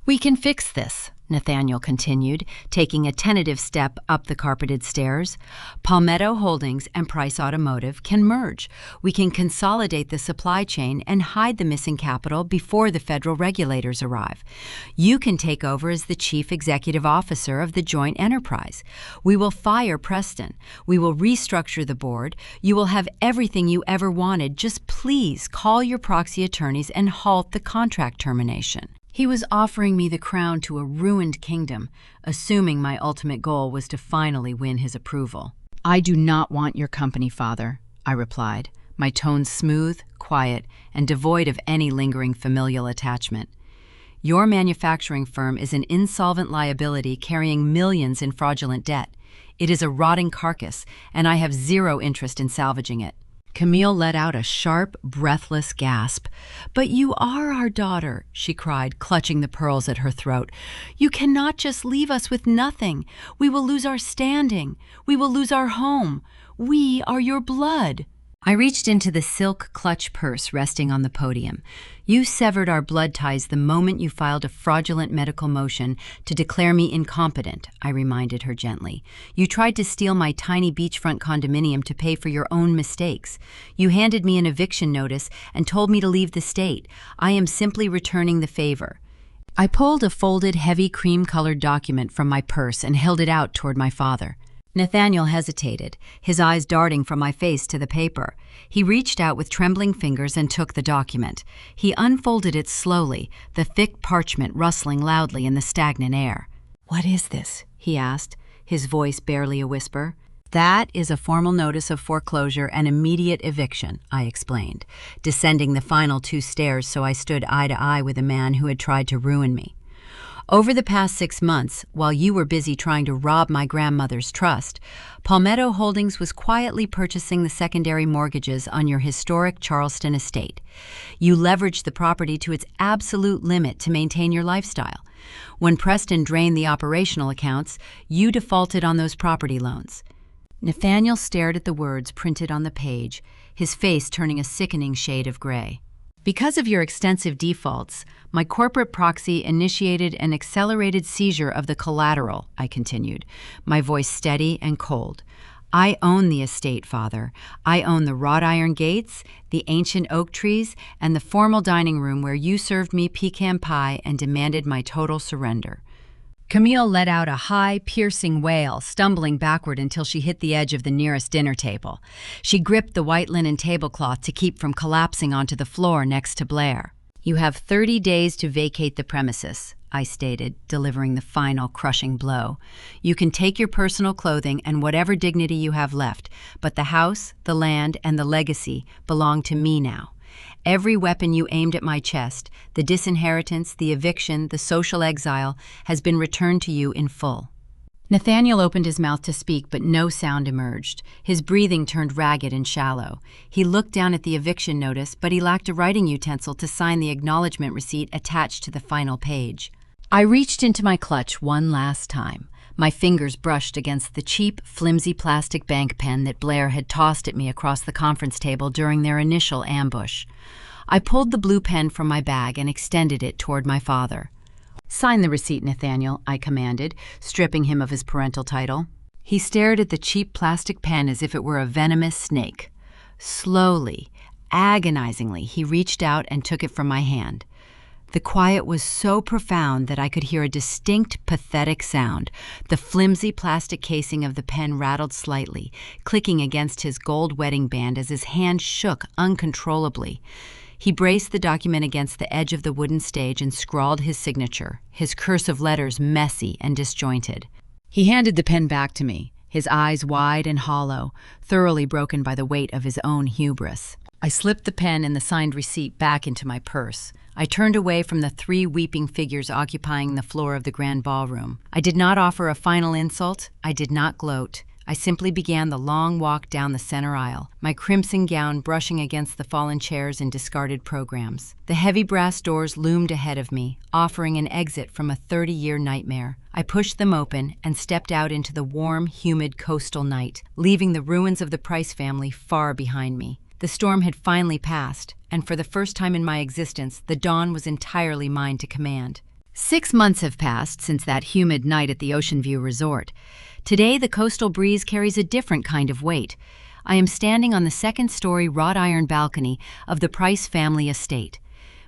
"We can fix this," Nathaniel continued, taking a tentative step up the carpeted stairs. "Palmetto Holdings and Price Automotive can merge. We can consolidate the supply chain and hide the missing capital before the federal regulators arrive. You can take over as the chief executive officer of the joint enterprise. We will fire Preston. We will restructure the board. You will have everything you ever wanted. Just please call your proxy attorneys and halt the contract termination." He was offering me the crown to a ruined kingdom, assuming my ultimate goal was to finally win his approval. "I do not want your company, Father," I replied, my tone smooth, quiet, and devoid of any lingering familial attachment. "Your manufacturing firm is an insolvent liability carrying millions in fraudulent debt. It is a rotting carcass, and I have zero interest in salvaging it." Camille let out a sharp, breathless gasp. "But you are our daughter," she cried, clutching the pearls at her throat. "You cannot just leave us with nothing. We will lose our standing. We will lose our home. We are your blood." I reached into the silk clutch purse resting on the podium. "You severed our blood ties the moment you filed a fraudulent medical motion to declare me incompetent," I reminded her gently. "You tried to steal my tiny beachfront condominium to pay for your own mistakes. You handed me an eviction notice and told me to leave the state. I am simply returning the favor." I pulled a folded, heavy cream-colored document from my purse and held it out toward my father. Nathaniel hesitated, his eyes darting from my face to the paper. He reached out with trembling fingers and took the document. He unfolded it slowly, the thick parchment rustling loudly in the stagnant air. "What is this?" he asked, his voice barely a whisper. "That is a formal notice of foreclosure and immediate eviction," I explained, descending the final 2 stairs so I stood eye to eye with a man who had tried to ruin me. "Over the past 6 months, while you were busy trying to rob my grandmother's trust, Palmetto Holdings was quietly purchasing the secondary mortgages on your historic Charleston estate. You leveraged the property to its absolute limit to maintain your lifestyle. When Preston drained the operational accounts, you defaulted on those property loans." Nathaniel stared at the words printed on the page, his face turning a sickening shade of gray. "Because of your extensive defaults, my corporate proxy initiated an accelerated seizure of the collateral," I continued, my voice steady and cold. "I own the estate, Father. I own the wrought iron gates, the ancient oak trees, and the formal dining room where you served me pecan pie and demanded my total surrender." Camille let out a high, piercing wail, stumbling backward until she hit the edge of the nearest dinner table. She gripped the white linen tablecloth to keep from collapsing onto the floor next to Blair. "You have 30 days to vacate the premises," I stated, delivering the final crushing blow. "You can take your personal clothing and whatever dignity you have left, but the house, the land, and the legacy belong to me now. Every weapon you aimed at my chest, the disinheritance, the eviction, the social exile, has been returned to you in full." Nathaniel opened his mouth to speak, but no sound emerged. His breathing turned ragged and shallow. He looked down at the eviction notice, but he lacked a writing utensil to sign the acknowledgement receipt attached to the final page. I reached into my clutch one last time. My fingers brushed against the cheap, flimsy plastic bank pen that Blair had tossed at me across the conference table during their initial ambush. I pulled the blue pen from my bag and extended it toward my father. "Sign the receipt, Nathaniel," I commanded, stripping him of his parental title. He stared at the cheap plastic pen as if it were a venomous snake. Slowly, agonizingly, he reached out and took it from my hand. The quiet was so profound that I could hear a distinct, pathetic sound. The flimsy plastic casing of the pen rattled slightly, clicking against his gold wedding band as his hand shook uncontrollably. He braced the document against the edge of the wooden stage and scrawled his signature, his cursive letters messy and disjointed. He handed the pen back to me, his eyes wide and hollow, thoroughly broken by the weight of his own hubris. I slipped the pen and the signed receipt back into my purse. I turned away from the 3 weeping figures occupying the floor of the grand ballroom. I did not offer a final insult. I did not gloat. I simply began the long walk down the center aisle, my crimson gown brushing against the fallen chairs and discarded programs. The heavy brass doors loomed ahead of me, offering an exit from a 30-year nightmare. I pushed them open and stepped out into the warm, humid coastal night, leaving the ruins of the Price family far behind me. The storm had finally passed, and for the first time in my existence, the dawn was entirely mine to command. 6 months have passed since that humid night at the Ocean View Resort. Today, the coastal breeze carries a different kind of weight. I am standing on the second-story wrought iron balcony of the Price family estate.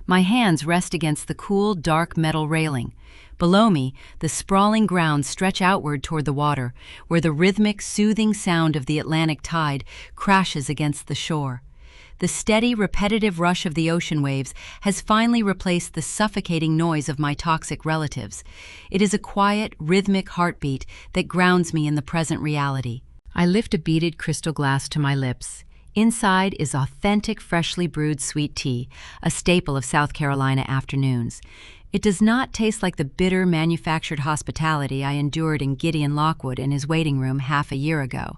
My hands rest against the cool, dark metal railing. Below me, the sprawling grounds stretch outward toward the water, where the rhythmic, soothing sound of the Atlantic tide crashes against the shore. The steady, repetitive rush of the ocean waves has finally replaced the suffocating noise of my toxic relatives. It is a quiet, rhythmic heartbeat that grounds me in the present reality. I lift a beaded crystal glass to my lips. Inside is authentic, freshly brewed sweet tea, a staple of South Carolina afternoons. It does not taste like the bitter, manufactured hospitality I endured in Gideon Lockwood in his waiting room half a year ago.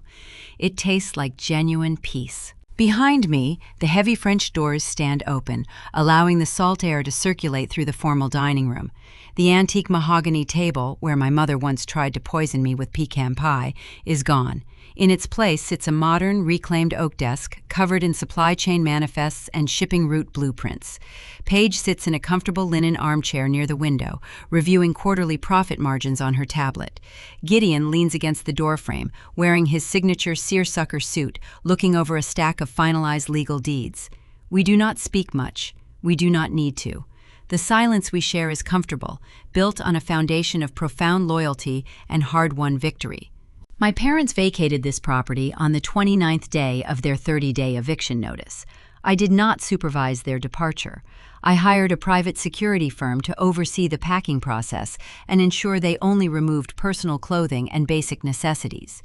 It tastes like genuine peace. Behind me, the heavy French doors stand open, allowing the salt air to circulate through the formal dining room. The antique mahogany table, where my mother once tried to poison me with pecan pie, is gone. In its place sits a modern, reclaimed oak desk covered in supply chain manifests and shipping route blueprints. Paige sits in a comfortable linen armchair near the window, reviewing quarterly profit margins on her tablet. Gideon leans against the doorframe, wearing his signature seersucker suit, looking over a stack of finalized legal deeds. We do not speak much. We do not need to. The silence we share is comfortable, built on a foundation of profound loyalty and hard-won victory. My parents vacated this property on the 29th day of their 30-day eviction notice. I did not supervise their departure. I hired a private security firm to oversee the packing process and ensure they only removed personal clothing and basic necessities.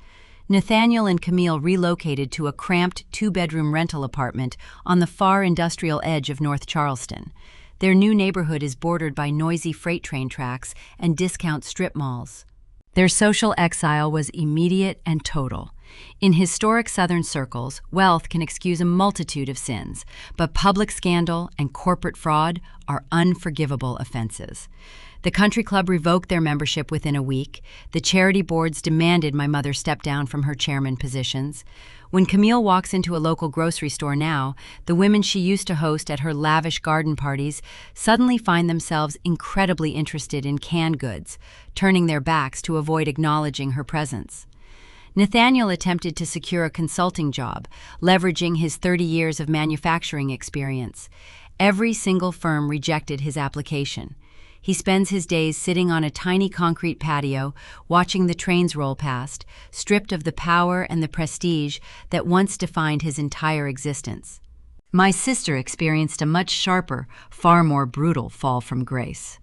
Nathaniel and Camille relocated to a cramped 2-bedroom rental apartment on the far industrial edge of North Charleston. Their new neighborhood is bordered by noisy freight train tracks and discount strip malls. Their social exile was immediate and total. In historic Southern circles, wealth can excuse a multitude of sins, but public scandal and corporate fraud are unforgivable offenses. The country club revoked their membership within a week. The charity boards demanded my mother step down from her chairman positions. When Camille walks into a local grocery store now, the women she used to host at her lavish garden parties suddenly find themselves incredibly interested in canned goods, turning their backs to avoid acknowledging her presence. Nathaniel attempted to secure a consulting job, leveraging his 30 years of manufacturing experience. Every single firm rejected his application. He spends his days sitting on a tiny concrete patio, watching the trains roll past, stripped of the power and the prestige that once defined his entire existence. My sister experienced a much sharper, far more brutal fall from grace.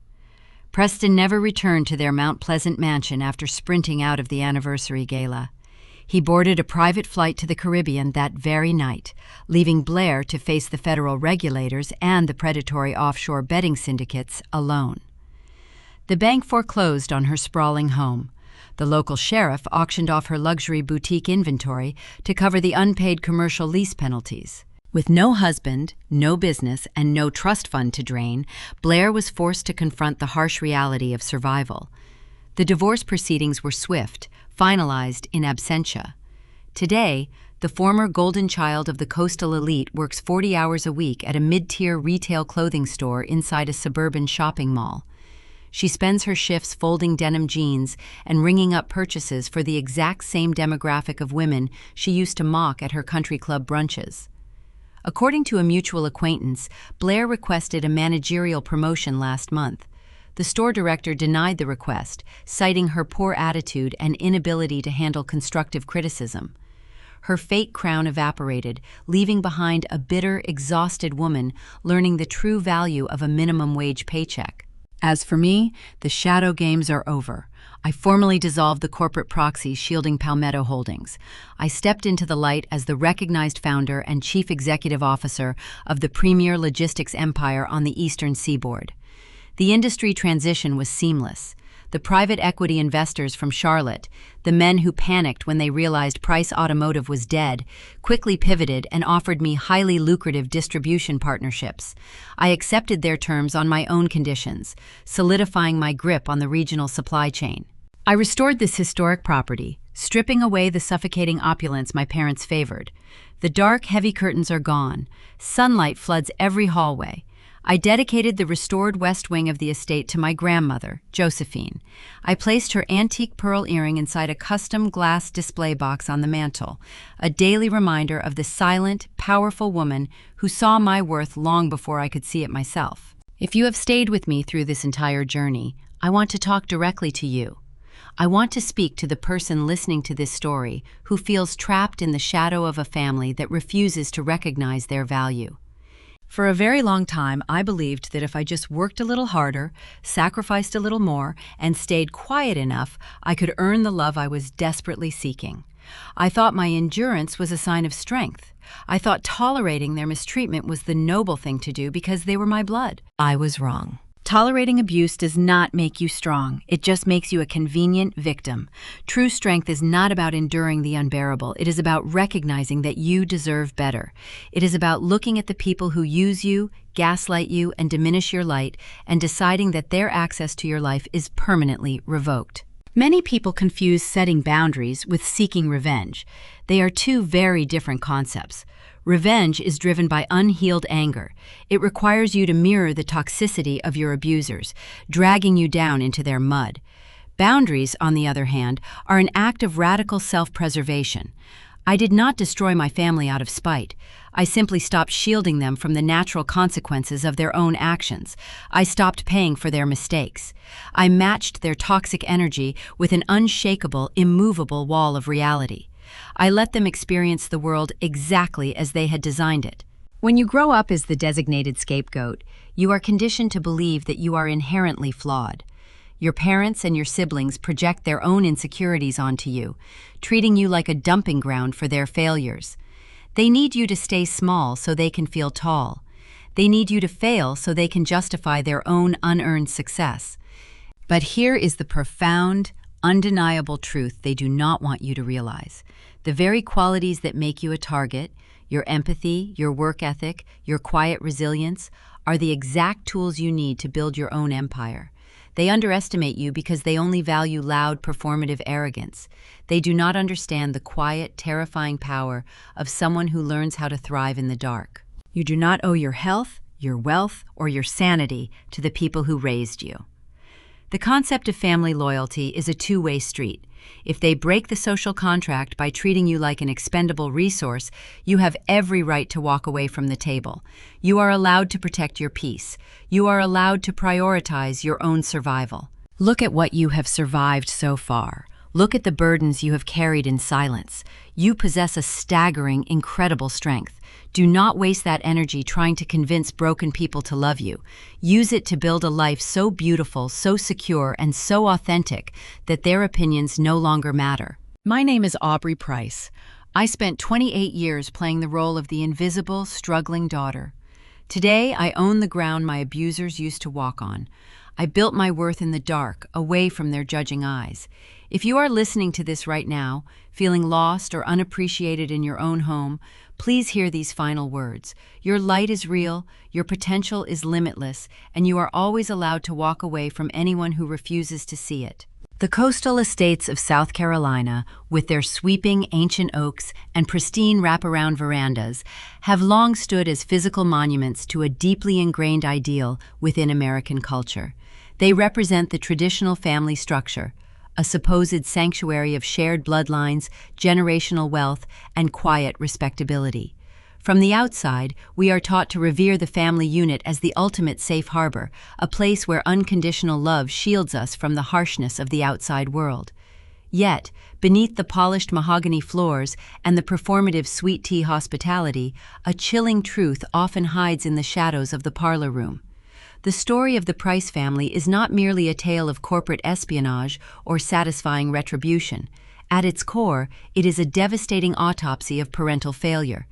Preston never returned to their Mount Pleasant mansion after sprinting out of the anniversary gala. He boarded a private flight to the Caribbean that very night, leaving Blair to face the federal regulators and the predatory offshore betting syndicates alone. The bank foreclosed on her sprawling home. The local sheriff auctioned off her luxury boutique inventory to cover the unpaid commercial lease penalties. With no husband, no business, and no trust fund to drain, Blair was forced to confront the harsh reality of survival. The divorce proceedings were swift, finalized in absentia. Today, the former golden child of the coastal elite works 40 hours a week at a mid-tier retail clothing store inside a suburban shopping mall. She spends her shifts folding denim jeans and ringing up purchases for the exact same demographic of women she used to mock at her country club brunches. According to a mutual acquaintance, Blair requested a managerial promotion last month. The store director denied the request, citing her poor attitude and inability to handle constructive criticism. Her fake crown evaporated, leaving behind a bitter, exhausted woman learning the true value of a minimum wage paycheck. As for me, the shadow games are over. I formally dissolved the corporate proxy shielding Palmetto Holdings. I stepped into the light as the recognized founder and chief executive officer of the premier logistics empire on the eastern seaboard. The industry transition was seamless. The private equity investors from Charlotte, the men who panicked when they realized Price Automotive was dead, quickly pivoted and offered me highly lucrative distribution partnerships. I accepted their terms on my own conditions, solidifying my grip on the regional supply chain. I restored this historic property, stripping away the suffocating opulence my parents favored. The dark, heavy curtains are gone. Sunlight floods every hallway. I dedicated the restored west wing of the estate to my grandmother, Josephine. I placed her antique pearl earring inside a custom glass display box on the mantel, a daily reminder of the silent, powerful woman who saw my worth long before I could see it myself. If you have stayed with me through this entire journey, I want to talk directly to you. I want to speak to the person listening to this story who feels trapped in the shadow of a family that refuses to recognize their value. For a very long time, I believed that if I just worked a little harder, sacrificed a little more, and stayed quiet enough, I could earn the love I was desperately seeking. I thought my endurance was a sign of strength. I thought tolerating their mistreatment was the noble thing to do because they were my blood. I was wrong. Tolerating abuse does not make you strong. It just makes you a convenient victim. True strength is not about enduring the unbearable. It is about recognizing that you deserve better. It is about looking at the people who use you, gaslight you, and diminish your light, and deciding that their access to your life is permanently revoked. Many people confuse setting boundaries with seeking revenge. They are two very different concepts. Revenge is driven by unhealed anger. It requires you to mirror the toxicity of your abusers, dragging you down into their mud. Boundaries, on the other hand, are an act of radical self-preservation. I did not destroy my family out of spite. I simply stopped shielding them from the natural consequences of their own actions. I stopped paying for their mistakes. I matched their toxic energy with an unshakable, immovable wall of reality. I let them experience the world exactly as they had designed it. When you grow up as the designated scapegoat, you are conditioned to believe that you are inherently flawed. Your parents and your siblings project their own insecurities onto you, treating you like a dumping ground for their failures. They need you to stay small so they can feel tall. They need you to fail so they can justify their own unearned success. But here is the profound, undeniable truth they do not want you to realize. The very qualities that make you a target, your empathy, your work ethic, your quiet resilience, are the exact tools you need to build your own empire. They underestimate you because they only value loud, performative arrogance. They do not understand the quiet, terrifying power of someone who learns how to thrive in the dark. You do not owe your health, your wealth, or your sanity to the people who raised you. The concept of family loyalty is a two-way street. If they break the social contract by treating you like an expendable resource, you have every right to walk away from the table. You are allowed to protect your peace. You are allowed to prioritize your own survival. Look at what you have survived so far. Look at the burdens you have carried in silence. You possess a staggering, incredible strength. Do not waste that energy trying to convince broken people to love you. Use it to build a life so beautiful, so secure, and so authentic that their opinions no longer matter. My name is Aubrey Price. I spent 28 years playing the role of the invisible, struggling daughter. Today, I own the ground my abusers used to walk on. I built my worth in the dark, away from their judging eyes. If you are listening to this right now, feeling lost or unappreciated in your own home, please hear these final words. Your light is real, your potential is limitless, and you are always allowed to walk away from anyone who refuses to see it. The coastal estates of South Carolina, with their sweeping ancient oaks and pristine wraparound verandas, have long stood as physical monuments to a deeply ingrained ideal within American culture. They represent the traditional family structure, a supposed sanctuary of shared bloodlines, generational wealth, and quiet respectability. From the outside, we are taught to revere the family unit as the ultimate safe harbor, a place where unconditional love shields us from the harshness of the outside world. Yet, beneath the polished mahogany floors and the performative sweet tea hospitality, a chilling truth often hides in the shadows of the parlor room. The story of the Price family is not merely a tale of corporate espionage or satisfying retribution. At its core, it is a devastating autopsy of parental failure.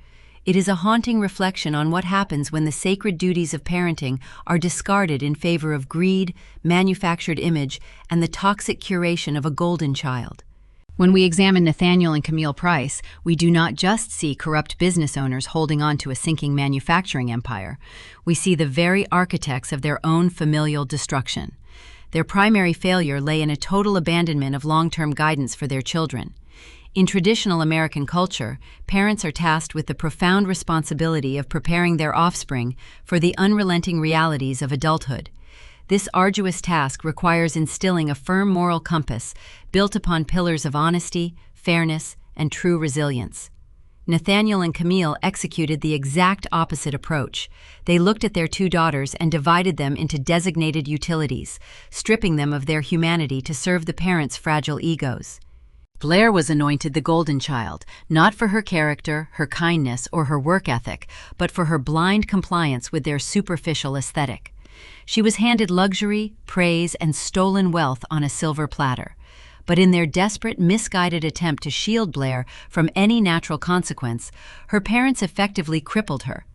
It is a haunting reflection on what happens when the sacred duties of parenting are discarded in favor of greed, manufactured image, and the toxic curation of a golden child. When we examine Nathaniel and Camille Price, we do not just see corrupt business owners holding on to a sinking manufacturing empire. We see the very architects of their own familial destruction. Their primary failure lay in a total abandonment of long-term guidance for their children. In traditional American culture, parents are tasked with the profound responsibility of preparing their offspring for the unrelenting realities of adulthood. This arduous task requires instilling a firm moral compass built upon pillars of honesty, fairness, and true resilience. Nathaniel and Camille executed the exact opposite approach. They looked at their two daughters and divided them into designated utilities, stripping them of their humanity to serve the parents' fragile egos. Blair was anointed the golden child, not for her character, her kindness, or her work ethic, but for her blind compliance with their superficial aesthetic. She was handed luxury, praise, and stolen wealth on a silver platter. But in their desperate, misguided attempt to shield Blair from any natural consequence, her parents effectively crippled her.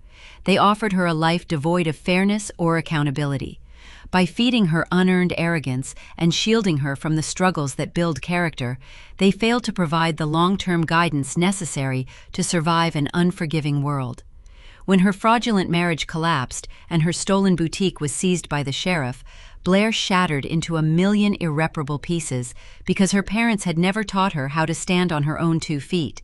They offered her a life devoid of fairness or accountability. By feeding her unearned arrogance and shielding her from the struggles that build character, they failed to provide the long-term guidance necessary to survive an unforgiving world. When her fraudulent marriage collapsed and her stolen boutique was seized by the sheriff, Blair shattered into a million irreparable pieces because her parents had never taught her how to stand on her own 2 feet.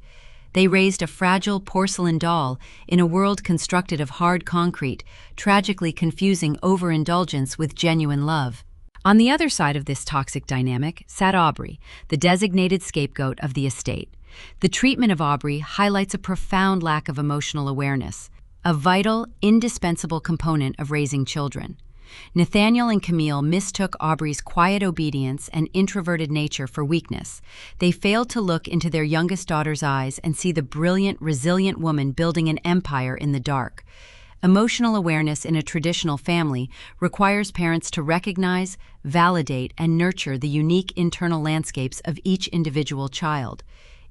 They raised a fragile porcelain doll in a world constructed of hard concrete, tragically confusing overindulgence with genuine love. On the other side of this toxic dynamic sat Aubrey, the designated scapegoat of the estate. The treatment of Aubrey highlights a profound lack of emotional awareness, a vital, indispensable component of raising children. Nathaniel and Camille mistook Aubrey's quiet obedience and introverted nature for weakness. They failed to look into their youngest daughter's eyes and see the brilliant, resilient woman building an empire in the dark. Emotional awareness in a traditional family requires parents to recognize, validate, and nurture the unique internal landscapes of each individual child.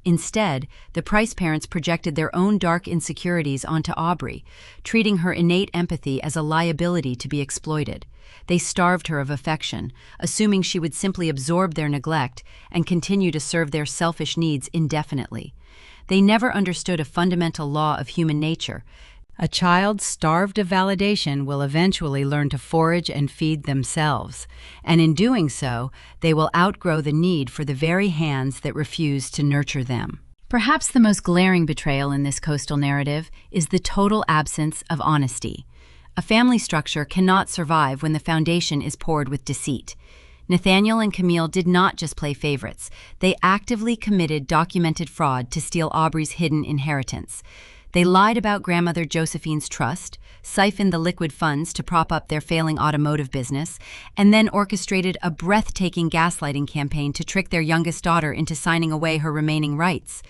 Instead, the Price parents projected their own dark insecurities onto Aubrey, treating her innate empathy as a liability to be exploited. They starved her of affection, assuming she would simply absorb their neglect and continue to serve their selfish needs indefinitely. They never understood a fundamental law of human nature. A child starved of validation will eventually learn to forage and feed themselves, and in doing so, they will outgrow the need for the very hands that refuse to nurture them. Perhaps the most glaring betrayal in this coastal narrative is the total absence of honesty. A family structure cannot survive when the foundation is poured with deceit. Nathaniel and Camille did not just play favorites. They actively committed documented fraud to steal Aubrey's hidden inheritance. They lied about grandmother Josephine's trust, siphoned the liquid funds to prop up their failing automotive business, and then orchestrated a breathtaking gaslighting campaign to trick their youngest daughter into signing away her remaining rights.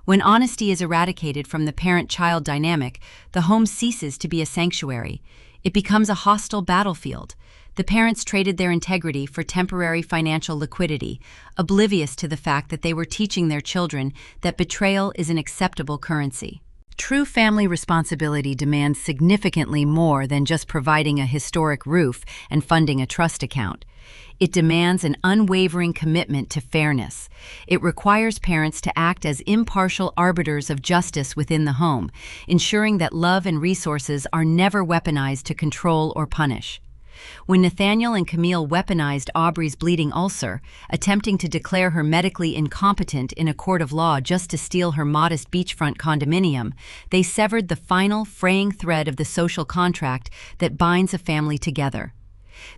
When honesty is eradicated from the parent-child dynamic, the home ceases to be a sanctuary. It becomes a hostile battlefield. The parents traded their integrity for temporary financial liquidity, oblivious to the fact that they were teaching their children that betrayal is an acceptable currency. True family responsibility demands significantly more than just providing a historic roof and funding a trust account. It demands an unwavering commitment to fairness. It requires parents to act as impartial arbiters of justice within the home, ensuring that love and resources are never weaponized to control or punish. When Nathaniel and Camille weaponized Aubrey's bleeding ulcer, attempting to declare her medically incompetent in a court of law just to steal her modest beachfront condominium, they severed the final fraying thread of the social contract that binds a family together.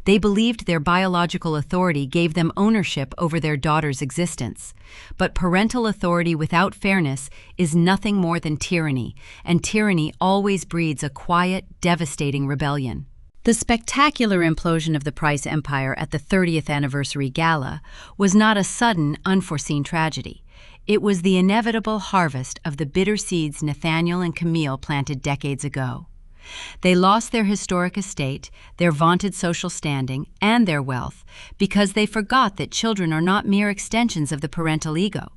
They believed their biological authority gave them ownership over their daughter's existence. But parental authority without fairness is nothing more than tyranny, and tyranny always breeds a quiet, devastating rebellion. The spectacular implosion of the Price Empire at the 30th anniversary gala was not a sudden, unforeseen tragedy. It was the inevitable harvest of the bitter seeds Nathaniel and Camille planted decades ago. They lost their historic estate, their vaunted social standing, and their wealth because they forgot that children are not mere extensions of the parental ego.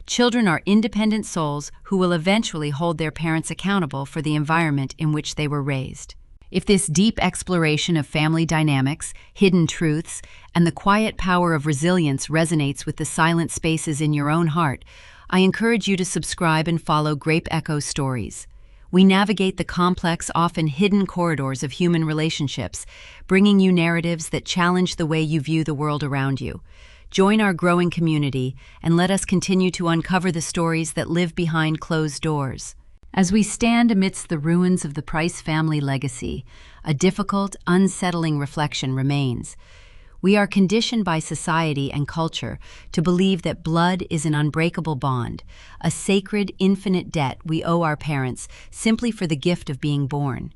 Children are independent souls who will eventually hold their parents accountable for the environment in which they were raised. If this deep exploration of family dynamics, hidden truths, and the quiet power of resilience resonates with the silent spaces in your own heart, I encourage you to subscribe and follow Grape Echo Stories. We navigate the complex, often hidden corridors of human relationships, bringing you narratives that challenge the way you view the world around you. Join our growing community and let us continue to uncover the stories that live behind closed doors. As we stand amidst the ruins of the Price family legacy, a difficult, unsettling reflection remains. We are conditioned by society and culture to believe that blood is an unbreakable bond, a sacred, infinite debt we owe our parents simply for the gift of being born.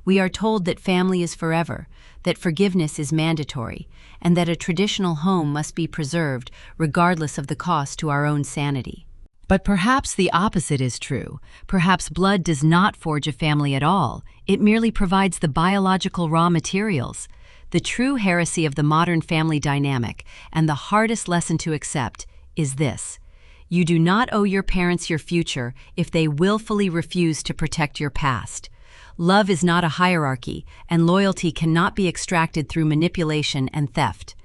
We are told that family is forever, that forgiveness is mandatory, and that a traditional home must be preserved regardless of the cost to our own sanity. But perhaps the opposite is true. Perhaps blood does not forge a family at all. It merely provides the biological raw materials. The true heresy of the modern family dynamic, and the hardest lesson to accept, is this: you do not owe your parents your future if they willfully refuse to protect your past. Love is not a hierarchy, and loyalty cannot be extracted through manipulation and theft.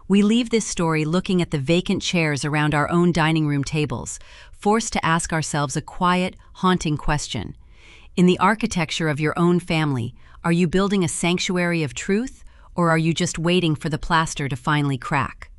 We leave this story looking at the vacant chairs around our own dining room tables, forced to ask ourselves a quiet, haunting question. In the architecture of your own family, are you building a sanctuary of truth, or are you just waiting for the plaster to finally crack?